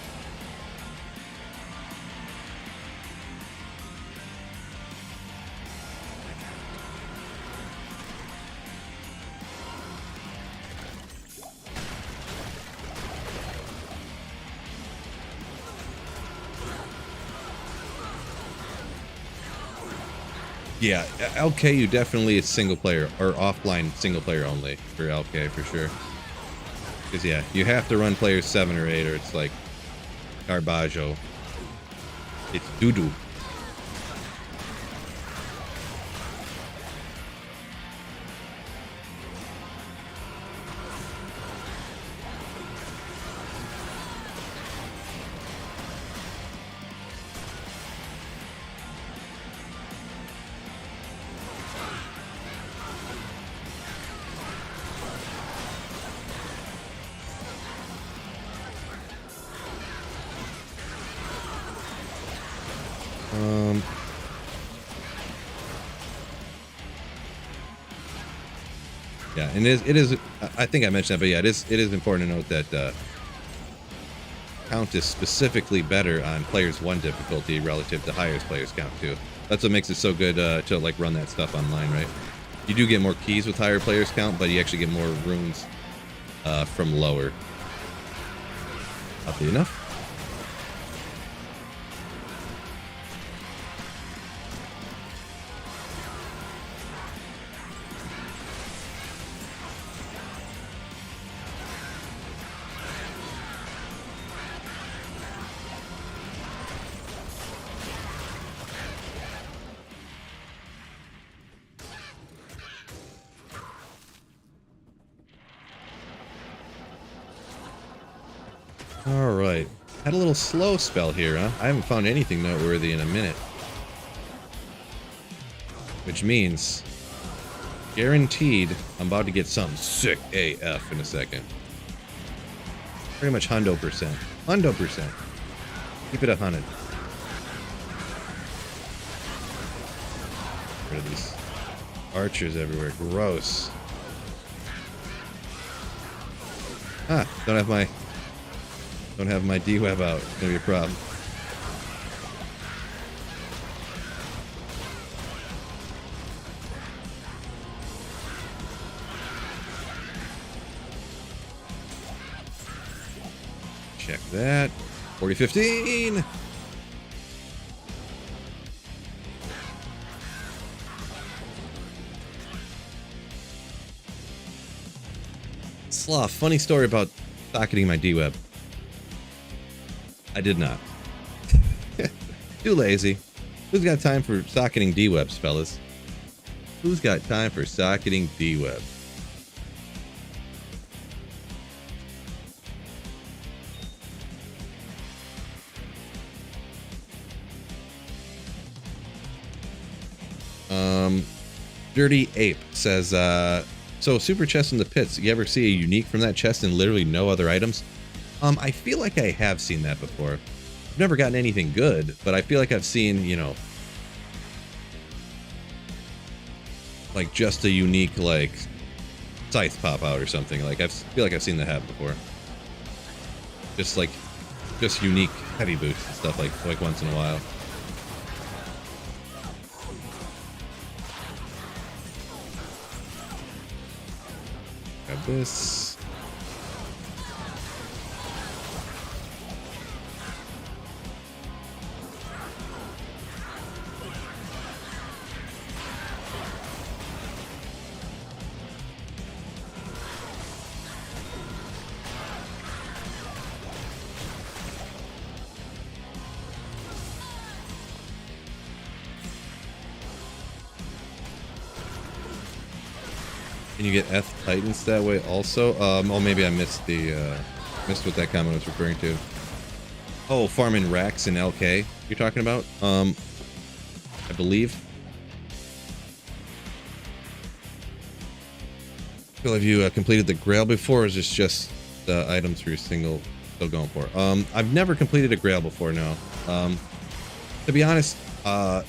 Yeah, LK, you definitely is single player or offline single player only for LK for sure. Because yeah, you have to run players 7 or 8 or it's like Garbaggio. It's doo-doo. Yeah, and it is. I think I mentioned that, but yeah, it is important to note that count is specifically better on players 1 difficulty relative to highest players count too. That's what makes it so good to like run that stuff online, right? You do get more keys with higher players count, but you actually get more runes from lower. Oddly enough. All right. Had a little slow spell here, huh? I haven't found anything noteworthy in a minute. Which means, guaranteed, I'm about to get something sick AF in a second. Pretty much hundo percent. Hundo percent. Keep it 100. Get rid of these archers everywhere. Gross. Ah, don't have my D-web out. It's gonna be a problem. Check that. 4015. Sloth, funny story about socketing my D-web. I did not. Too lazy. Who's got time for socketing D-webs, fellas? Who's got time for socketing D-web? Dirty Ape says, so super chest in the pits, you ever see a unique from that chest and literally no other items? I feel like I have seen that before. I've never gotten anything good, but I feel like I've seen, you know, like just a unique, like, scythe pop out or something. Like, I feel like I've seen that happen before. Just unique heavy boots and stuff like once in a while. Grab this. Can you get F Titans that way also? Oh, maybe I missed what that comment was referring to. Oh, farming racks in LK you're talking about? I believe. Phil, have you completed the Grail before, or is this just the items you're still going for? I've never completed a Grail before, no. To be honest,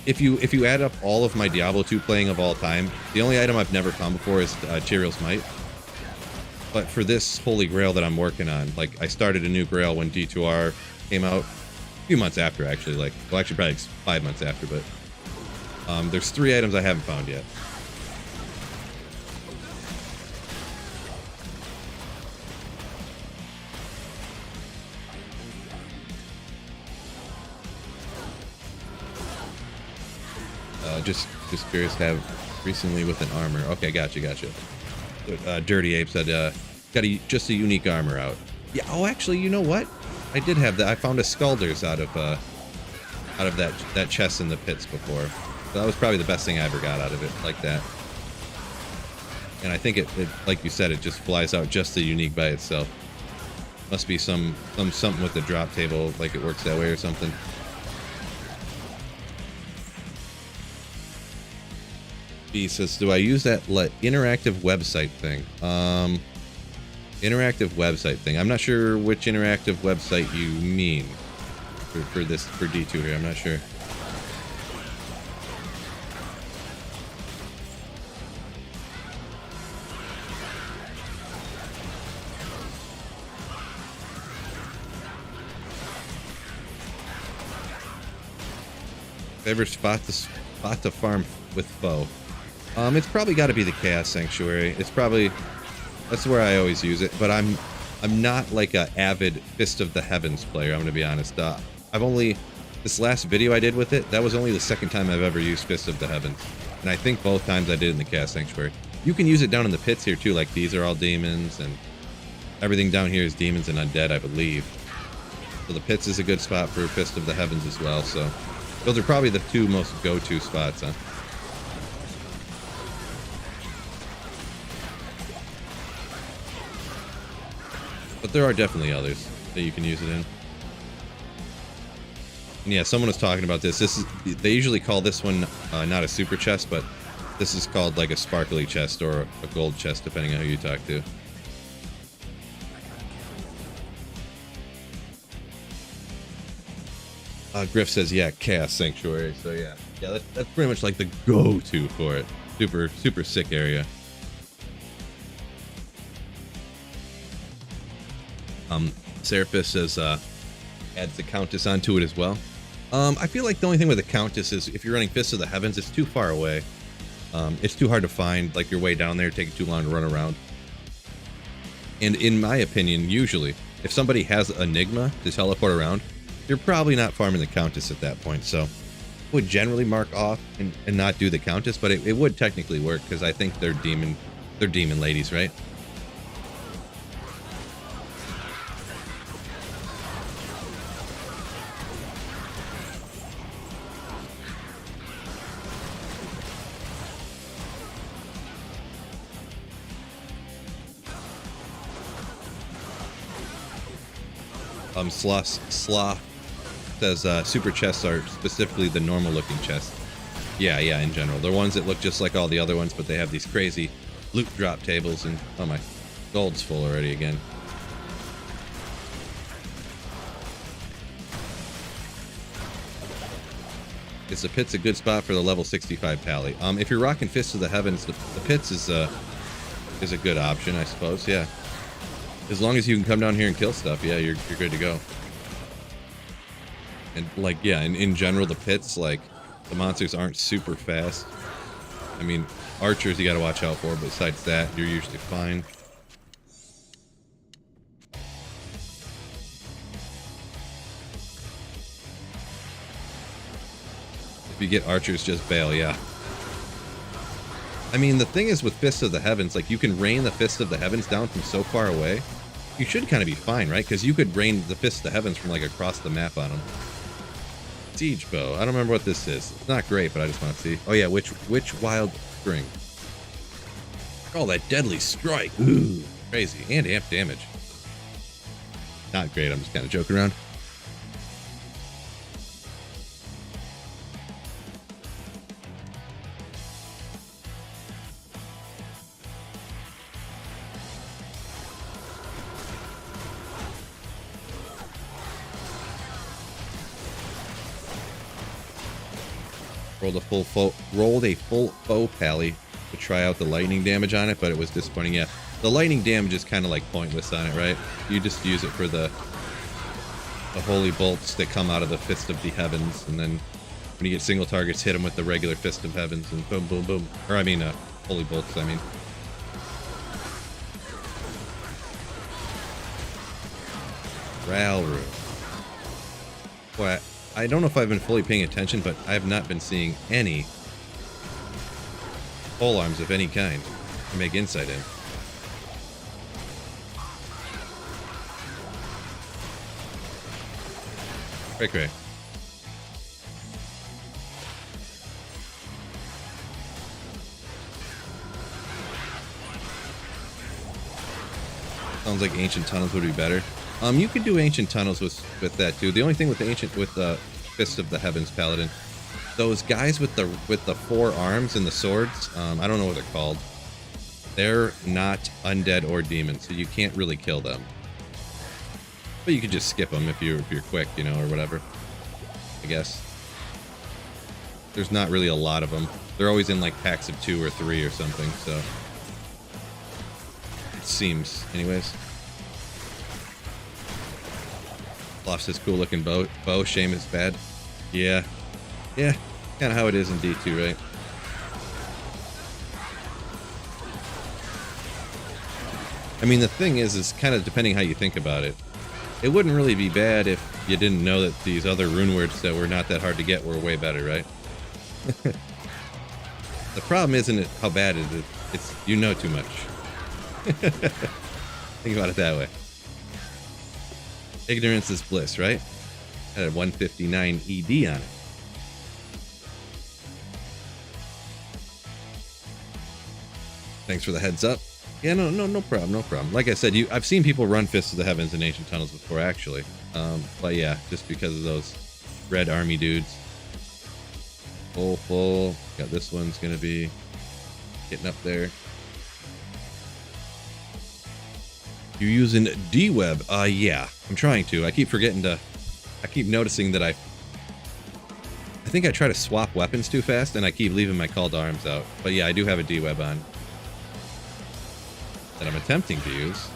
if you add up all of my Diablo 2 playing of all time, the only item I've never found before is TYRAELS Might. But for this Holy Grail that I'm working on, like, I started a new Grail when D2R came out, a few months after, actually, like, well, actually probably 5 months after, but there's 3 items I haven't found yet. Just curious to have recently with an armor. Okay, gotcha. Dirty Ape said, got just a unique armor out. Yeah. Oh, actually, you know what? I did have that. I found a Scalders out of that chest in the pits before. So that was probably the best thing I ever got out of it, like that. And I think it like you said, it just flies out just the unique by itself. Must be something with the drop table, like it works that way or something. B says, do I use that interactive website thing? Interactive website thing. I'm not sure which interactive website you mean for D2 here. I'm not sure. Favorite spot to farm with foe. It's probably got to be the Chaos Sanctuary. That's where I always use it. But I'm not like a avid Fist of the Heavens player. I'm gonna be honest. This last video I did with it, that was only the second time I've ever used Fist of the Heavens, and I think both times I did it in the Chaos Sanctuary. You can use it down in the pits here too. Like, these are all demons, and everything down here is demons and undead, I believe. So the pits is a good spot for Fist of the Heavens as well. So those are probably the 2 most go-to spots, huh? But there are definitely others that you can use it in. And yeah, someone was talking about this. They usually call this one not a super chest, but this is called like a sparkly chest or a gold chest, depending on who you talk to. Griff says, yeah, Chaos Sanctuary. So yeah, that's pretty much like the go-to for it. Super sick area. Seraphis says, adds the Countess onto it as well. I feel like the only thing with the Countess is if you're running Fists of the Heavens, it's too far away. It's too hard to find, like your way down there, taking too long to run around. And in my opinion, usually, if somebody has Enigma to teleport around, you're probably not farming the Countess at that point. So I would generally mark off and not do the Countess, but it would technically work because I think they're demon ladies, right? Sloth says super chests are specifically the normal looking chests. Yeah, in general. They're ones that look just like all the other ones, but they have these crazy loot drop tables, and oh my, gold's full already again. Is the pits a good spot for the level 65 pally? If you're rocking Fists of the Heavens, the pits is a good option, I suppose. Yeah. As long as you can come down here and kill stuff, yeah, you're good to go. And like, yeah, in general, the pits, like, the monsters aren't super fast. I mean, archers you gotta watch out for, but besides that, you're usually fine. If you get archers, just bail, yeah. I mean, the thing is with Fists of the Heavens, like, you can rain the Fists of the Heavens down from so far away. You should kind of be fine, right? Because you could rain the Fists of the Heavens from, like, across the map on them. Siege bow. I don't remember what this is. It's not great, but I just want to see. Oh, yeah, which wild string? Oh, that deadly strike. Ooh, crazy. And amp damage. Not great. I'm just kind of joking around. Rolled a full foe pally to try out the lightning damage on it, but it was disappointing. Yeah, the lightning damage is kind of like pointless on it, right? You just use it for the holy bolts that come out of the Fist of the Heavens, and then when you get single targets, hit them with the regular Fist of Heavens, and boom, boom, boom. Or I mean, holy bolts. I mean. Rune. Boy, I don't know if I've been fully paying attention, but I have not been seeing any pole arms of any kind to make insight in. Cray. Sounds like ancient tunnels would be better. You could do ancient tunnels with that too. The only thing with the Fist of the Heavens Paladin, those guys with the 4 arms and the swords, I don't know what they're called. They're not undead or demons, so you can't really kill them. But you could just skip them if you're quick, you know, or whatever. I guess. There's not really a lot of them. They're always in like packs of 2 or 3 or something, so it seems, anyways. Lost his cool looking bow. Shame it's bad. Yeah, kind of how it is in D2, right? I mean, the thing is kind of depending how you think about it. It wouldn't really be bad if you didn't know that these other rune words that were not that hard to get were way better, right? The problem isn't how bad it is. It's you know too much. Think about it that way. Ignorance is bliss, right? Had a 159 ED on it. Thanks for the heads up. Yeah, no problem. Like I said, I've seen people run Fists of the Heavens in ancient tunnels before, actually. But yeah, just because of those red army dudes. Full. Got this one's gonna be getting up there. You using D-Web? Yeah, I'm trying to. I keep noticing that I I think I try to swap weapons too fast, and I keep leaving my call to arms out. But yeah, I do have a D-web on that I'm attempting to use.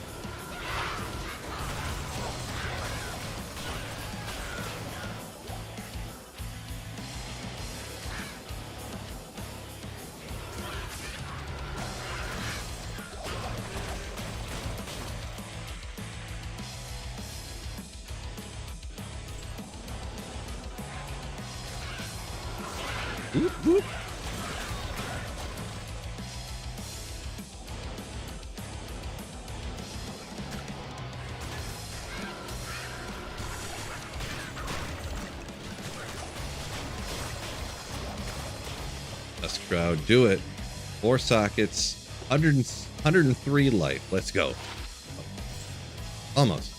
Whoop, whoop. Dust crowd, do it. 4 sockets, 103 life. Let's go. Almost.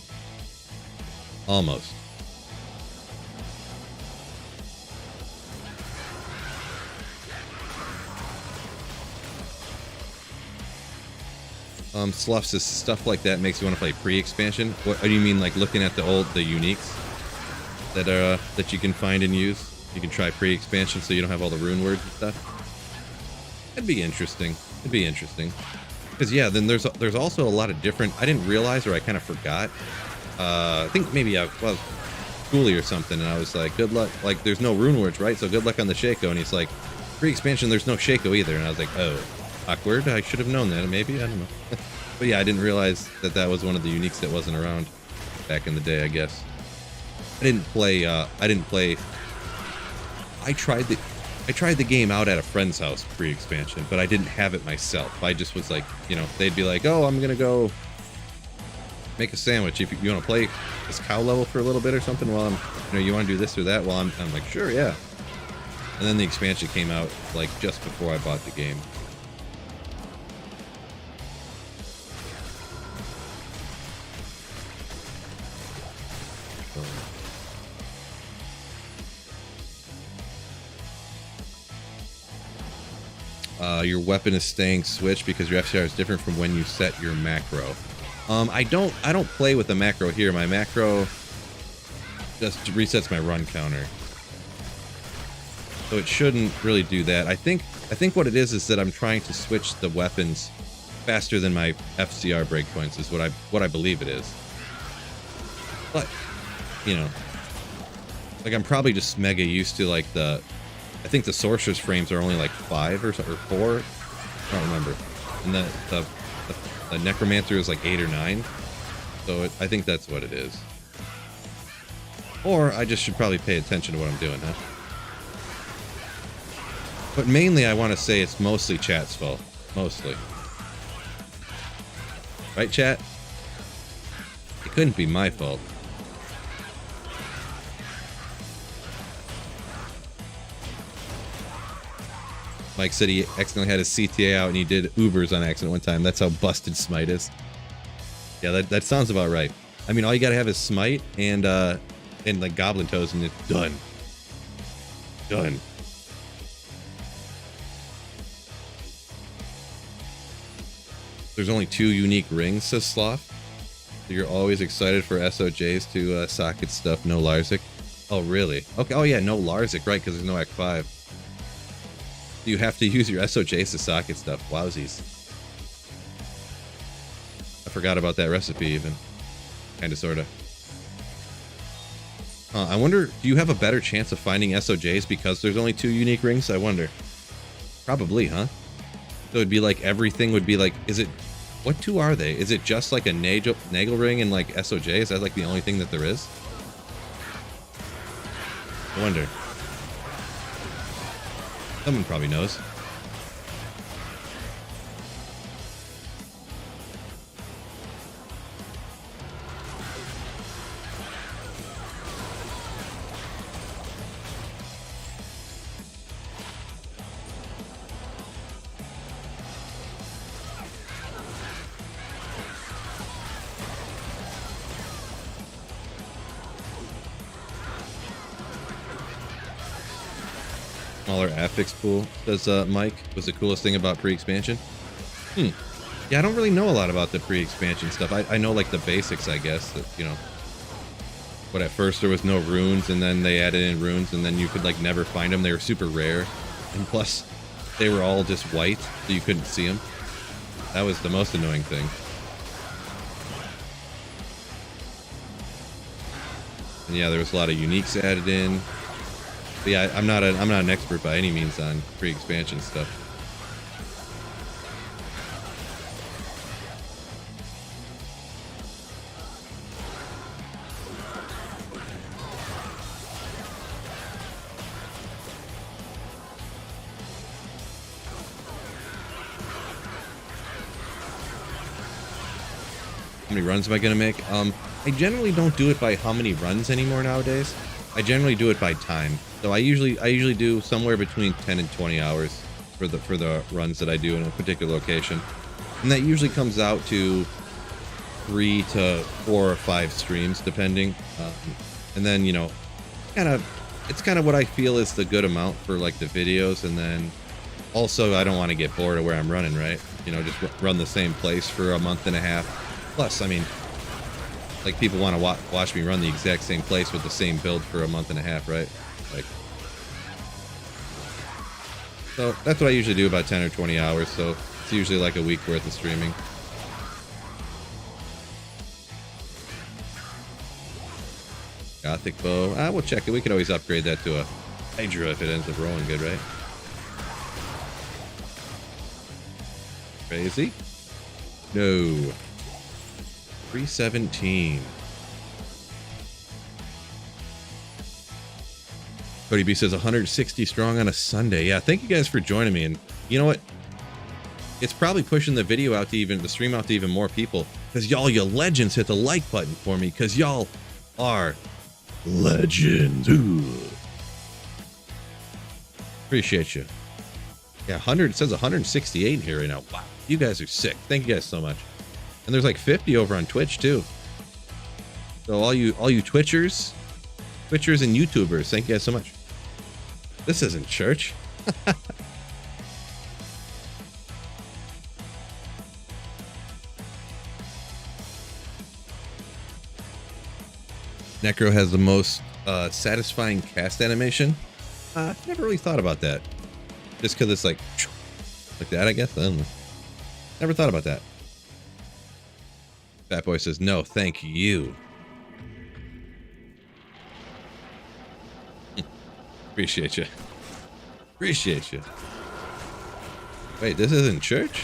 Almost. Sluff says stuff like that makes you want to play pre-expansion. What do you mean, like looking at the uniques that are that you can find and use? You can try pre-expansion so you don't have all the rune words and stuff. That'd be interesting. It'd be interesting. Because yeah, then there's also a lot of different. I didn't realize, or I kind of forgot. I think maybe I was schooly or something, and I was like, good luck. Like, there's no rune words, right? So good luck on the Shaco. And he's like, pre-expansion, there's no Shaco either. And I was like, oh, awkward. I should have known that. Maybe, I don't know. But yeah, I didn't realize that that was one of the uniques that wasn't around back in the day, I guess. I didn't play. I tried the game out at a friend's house pre-expansion, but I didn't have it myself. I just was like, you know, they'd be like, oh, I'm gonna go make a sandwich. If you want to play this cow level for a little bit or something, while I'm, you know, you want to do this or that, while I'm like, sure, yeah. And then the expansion came out like just before I bought the game. Your weapon is staying switched because your FCR is different from when you set your macro. I don't play with the macro here. My macro just resets my run counter, so it shouldn't really do that. I think what it is that I'm trying to switch the weapons faster than my FCR breakpoints is what I believe it is. But you know, like I'm probably just mega used to like the. I think the sorcerer's frames are only like 5 or 4. I don't remember. And the necromancer is like 8 or 9. So I think that's what it is. Or I just should probably pay attention to what I'm doing, huh? But mainly I want to say it's mostly chat's fault. Mostly. Right, chat? It couldn't be my fault. Mike said he accidentally had his CTA out and he did Ubers on accident one time. That's how busted Smite is. Yeah, that sounds about right. I mean, all you gotta have is Smite and like Goblin Toes and it's done. Done. There's only 2 unique rings, says Sloth. So you're always excited for SOJs to socket stuff, no Larzik. Oh, really? Okay, oh yeah, no Larzik, right, because there's no Act 5. You have to use your SOJs to socket stuff. Wowsies. I forgot about that recipe even. Kinda, sorta. I wonder, do you have a better chance of finding SOJs because there's only 2 unique rings? I wonder. Probably, huh? So it'd be like everything would be like, is it, what 2 are they? Is it just like a Nagel ring and like SOJ? Is that like the only thing that there is? I wonder. Someone probably knows. Smaller affix pool, says Mike, was the coolest thing about pre-expansion. Yeah, I don't really know a lot about the pre-expansion stuff. I know like the basics, I guess, that, you know, But at first there was no runes, and then they added in runes, and then you could like never find them. They were super rare, and plus they were all just white, so you couldn't see them. That was the most annoying thing. And yeah, there was a lot of uniques added in. But yeah, I'm not an expert by any means on pre-expansion stuff. How many runs am I gonna make? I generally don't do it by how many runs anymore nowadays. I generally do it by time. So I usually do somewhere between 10 and 20 hours for the runs that I do in a particular location, and that usually comes out to 3 to 4 or 5 streams depending. And then, you know, it's kind of what I feel is the good amount for like the videos, and then also I don't want to get bored of where I'm running, right? You know, just run the same place for a month and a half. Plus, I mean, like people want to watch me run the exact same place with the same build for a month and a half, right? Like, so that's what I usually do, about 10 or 20 hours. So it's usually like a week worth of streaming. Gothic bow. We'll check it. We could always upgrade that to a Hydra if it ends up rolling good, right? Crazy. No. 317. Cody B says 160 strong on a Sunday. Yeah, thank you guys for joining me. And you know what? It's probably pushing the video out to the stream out to even more people, because y'all, you legends, hit the like button for me, because y'all are legends. Ooh. Appreciate you. Yeah, 100, it says 168 here right now. Wow, you guys are sick. Thank you guys so much. And there's like 50 over on Twitch too. So all you Twitchers and YouTubers, thank you guys so much. This isn't church. Necro has the most satisfying cast animation. Never really thought about that. Just because it's like that, I guess. I don't know. Never thought about that. Fat Boy says, no, thank you. Appreciate you. Appreciate you. Wait, this isn't church?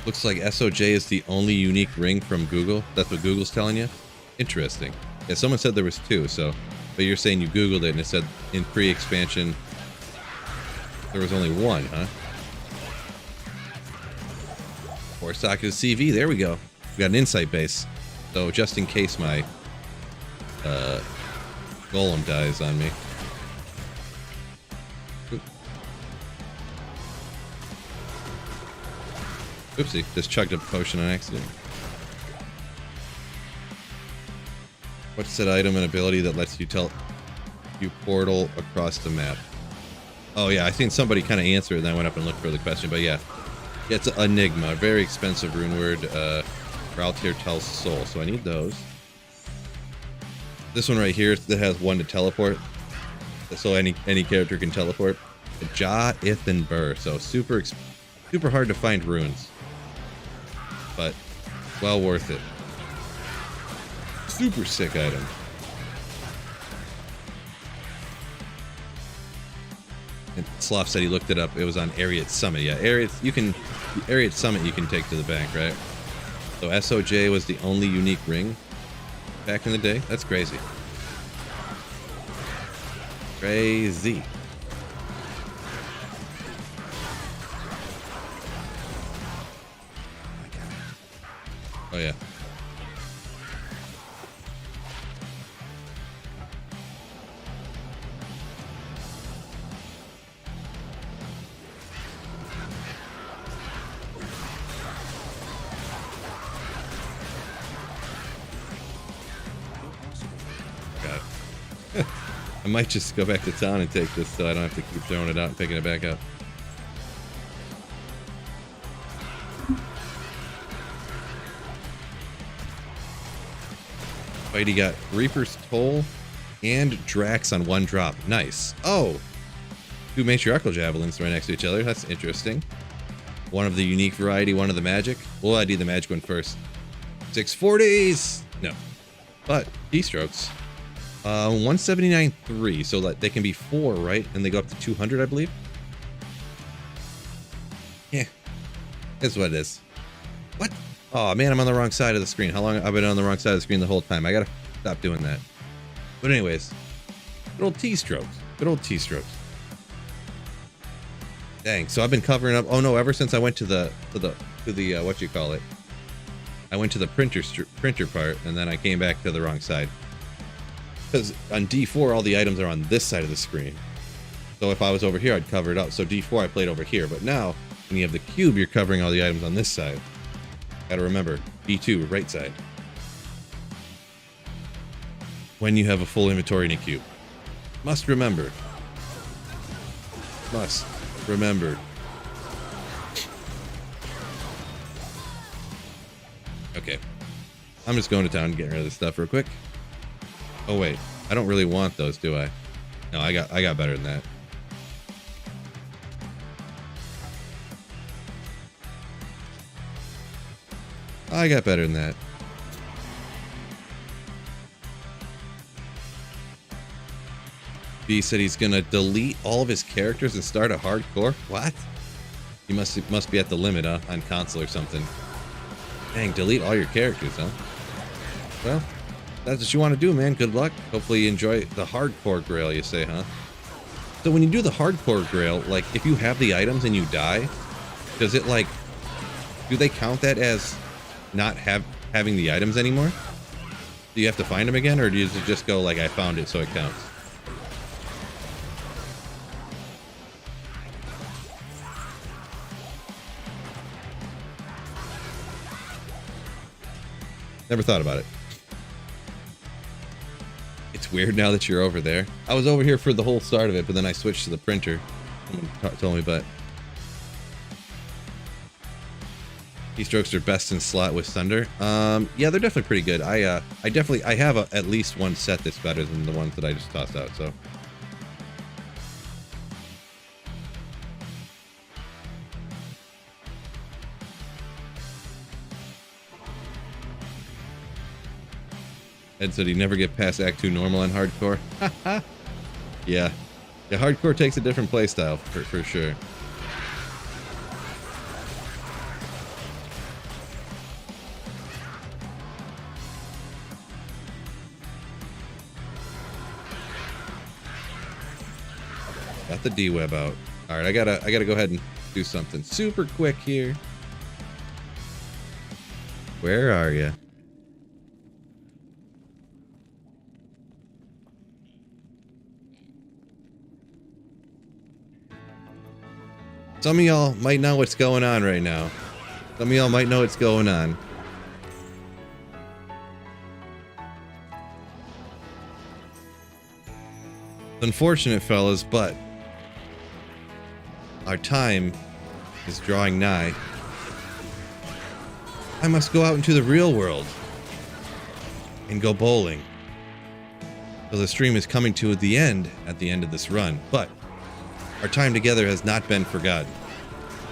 Looks like SOJ is the only unique ring from Google. That's what Google's telling you? Interesting. Yeah, someone said there was 2, so, but you're saying you Googled it and it said in pre-expansion there was only 1, huh? Or socket CV, there we go. We got an insight base. So just in case my golem dies on me. Oop. Oopsie, just chugged a potion on accident. What's that item and ability that lets you portal across the map? Oh yeah, I think somebody kind of answered and then I went up and looked for the question, but yeah. Yeah, it's Enigma, a very expensive rune word. Raltier tells soul, so I need those. This one right here that has 1 to teleport, so any character can teleport. Ja, Ith, and Burr, so super hard to find runes, but well worth it. Super sick item. And Sloth said he looked it up. It was on Ariat Summit. Yeah, Ariat Summit you can take to the bank, right? So SOJ was the only unique ring back in the day. That's crazy. Crazy. Oh yeah. I might just go back to town and take this so I don't have to keep throwing it out and picking it back up. Whitey got Reaper's Toll and Drax on one drop. Nice. Oh, two matriarchal javelins right next to each other. That's interesting. One of the unique variety, one of the magic. We'll ID the magic one first. 640s. No, but keystrokes. 179.3. So that they can be 4, right? And they go up to 200, I believe. Yeah, that's what it is. What? Oh man, I'm on the wrong side of the screen. How long? I've been on the wrong side of the screen the whole time. I gotta stop doing that. But anyways, good old T-strokes. Good old T-strokes. Dang. So I've been covering up. Oh no, ever since I went to the what you call it? I went to the printer part, and then I came back to the wrong side. Because on D4, all the items are on this side of the screen. So if I was over here, I'd cover it up. So D4, I played over here. But now, when you have the cube, you're covering all the items on this side. Gotta remember, D2, right side. When you have a full inventory in a cube. Must remember. Must remember. Okay. I'm just going to town and getting rid of this stuff real quick. Oh wait, I don't really want those, do I? No, I got better than that. I got better than that. B said he's gonna delete all of his characters and start a hardcore. What? He must be at the limit, huh? On console or something. Dang, delete all your characters, huh? Well, that's what you want to do, man. Good luck. Hopefully you enjoy the hardcore grail, you say, huh? So when you do the hardcore grail, like if you have the items and you die, does it like, do they count that as not having the items anymore? Do you have to find them again, or does it just go like I found it so it counts? Never thought about it. It's weird now that you're over there. I was over here for the whole start of it, but then I switched to the printer. Someone told me, but keystrokes are best in slot with Thunder. Yeah, they're definitely pretty good. I have at least one set that's better than the ones that I just tossed out. So. Ed said he'd never get past Act 2 normal on hardcore. Yeah. Yeah, hardcore takes a different playstyle for sure. Got the D-web out. Alright, I gotta go ahead and do something super quick here. Where are you? Some of y'all might know what's going on right now. Some of y'all might know what's going on. It's unfortunate, fellas, but our time is drawing nigh. I must go out into the real world and go bowling. So the stream is coming to the end at the end of this run, but our time together has not been forgotten.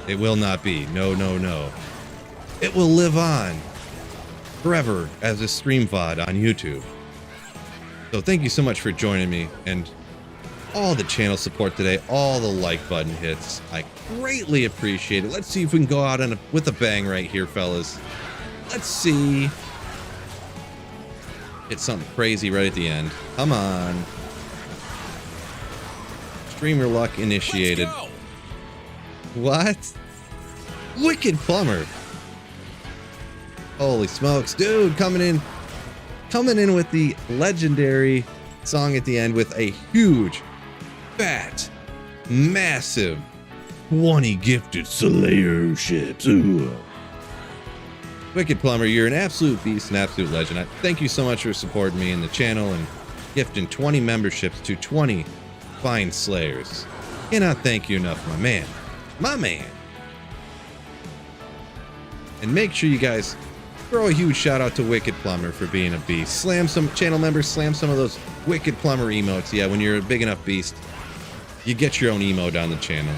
It will not be. No, no, no. It will live on forever as a stream VOD on YouTube. So thank you so much for joining me and all the channel support today, all the like button hits. I greatly appreciate it. Let's see if we can go out with a bang right here, fellas. Let's see. Hit something crazy right at the end. Come on. Streamer luck initiated. What? Wicked Plumber. Holy smokes, dude, coming in with the legendary song at the end with a huge, fat, massive 20 gifted Slayer ships. Ooh. Wicked Plumber, you're an absolute beast, an absolute legend. Thank you so much for supporting me in the channel and gifting 20 memberships to 20 fine slayers. Cannot thank you enough, my man. My man. And make sure you guys throw a huge shout out to Wicked Plumber for being a beast. Slam some channel members, slam some of those Wicked Plumber emotes. Yeah, when you're a big enough beast, you get your own emote on the channel.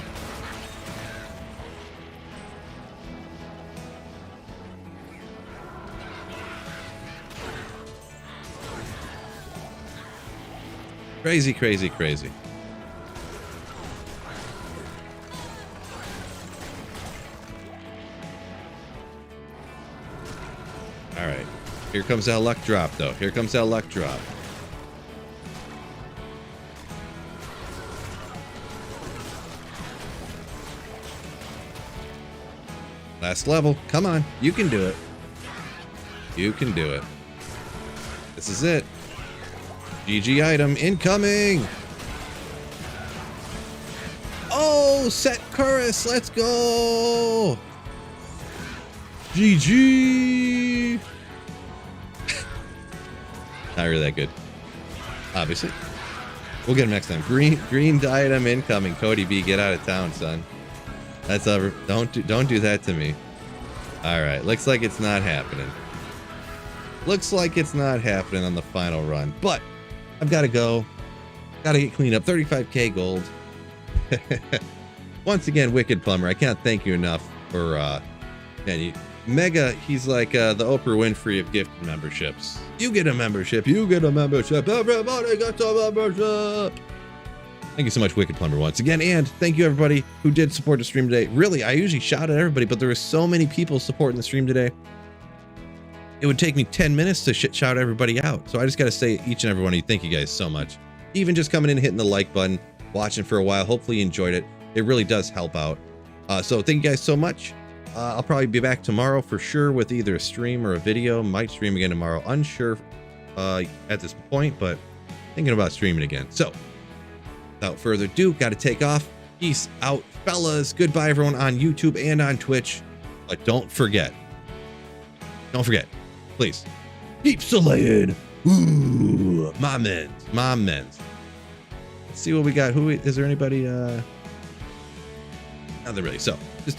Crazy, crazy, crazy. All right. Here comes that luck drop, though. Here comes that luck drop. Last level. Come on. You can do it. You can do it. This is it. GG item incoming. Oh, set Chorus. Let's go. GG. Not really that good. Obviously. We'll get him next time. Green item incoming. Cody B, get out of town, son. That's over. Don't do that to me. All right. Looks like it's not happening. Looks like it's not happening on the final run, but I've got to go. Got to get cleaned up. 35k gold. Once again, Wicked Plumber, I can't thank you enough for man, Mega, he's like the Oprah Winfrey of gifted memberships. You get a membership. You get a membership. Everybody gets a membership. Thank you so much, Wicked Plumber, once again. And thank you, everybody who did support the stream today. Really, I usually shout at everybody, but there were so many people supporting the stream today. It would take me 10 minutes to shout everybody out. So I just got to say, each and every one of you, thank you guys so much. Even just coming in and hitting the like button, watching for a while. Hopefully you enjoyed it. It really does help out. So thank you guys so much. I'll probably be back tomorrow for sure with either a stream or a video. Might stream again tomorrow. Unsure at this point, but thinking about streaming again. So without further ado, got to take off. Peace out, fellas. Goodbye, everyone on YouTube and on Twitch. But don't forget, please, keep slaying. Ooh, my men's. Let's see what we got. Is there anybody? Not really. So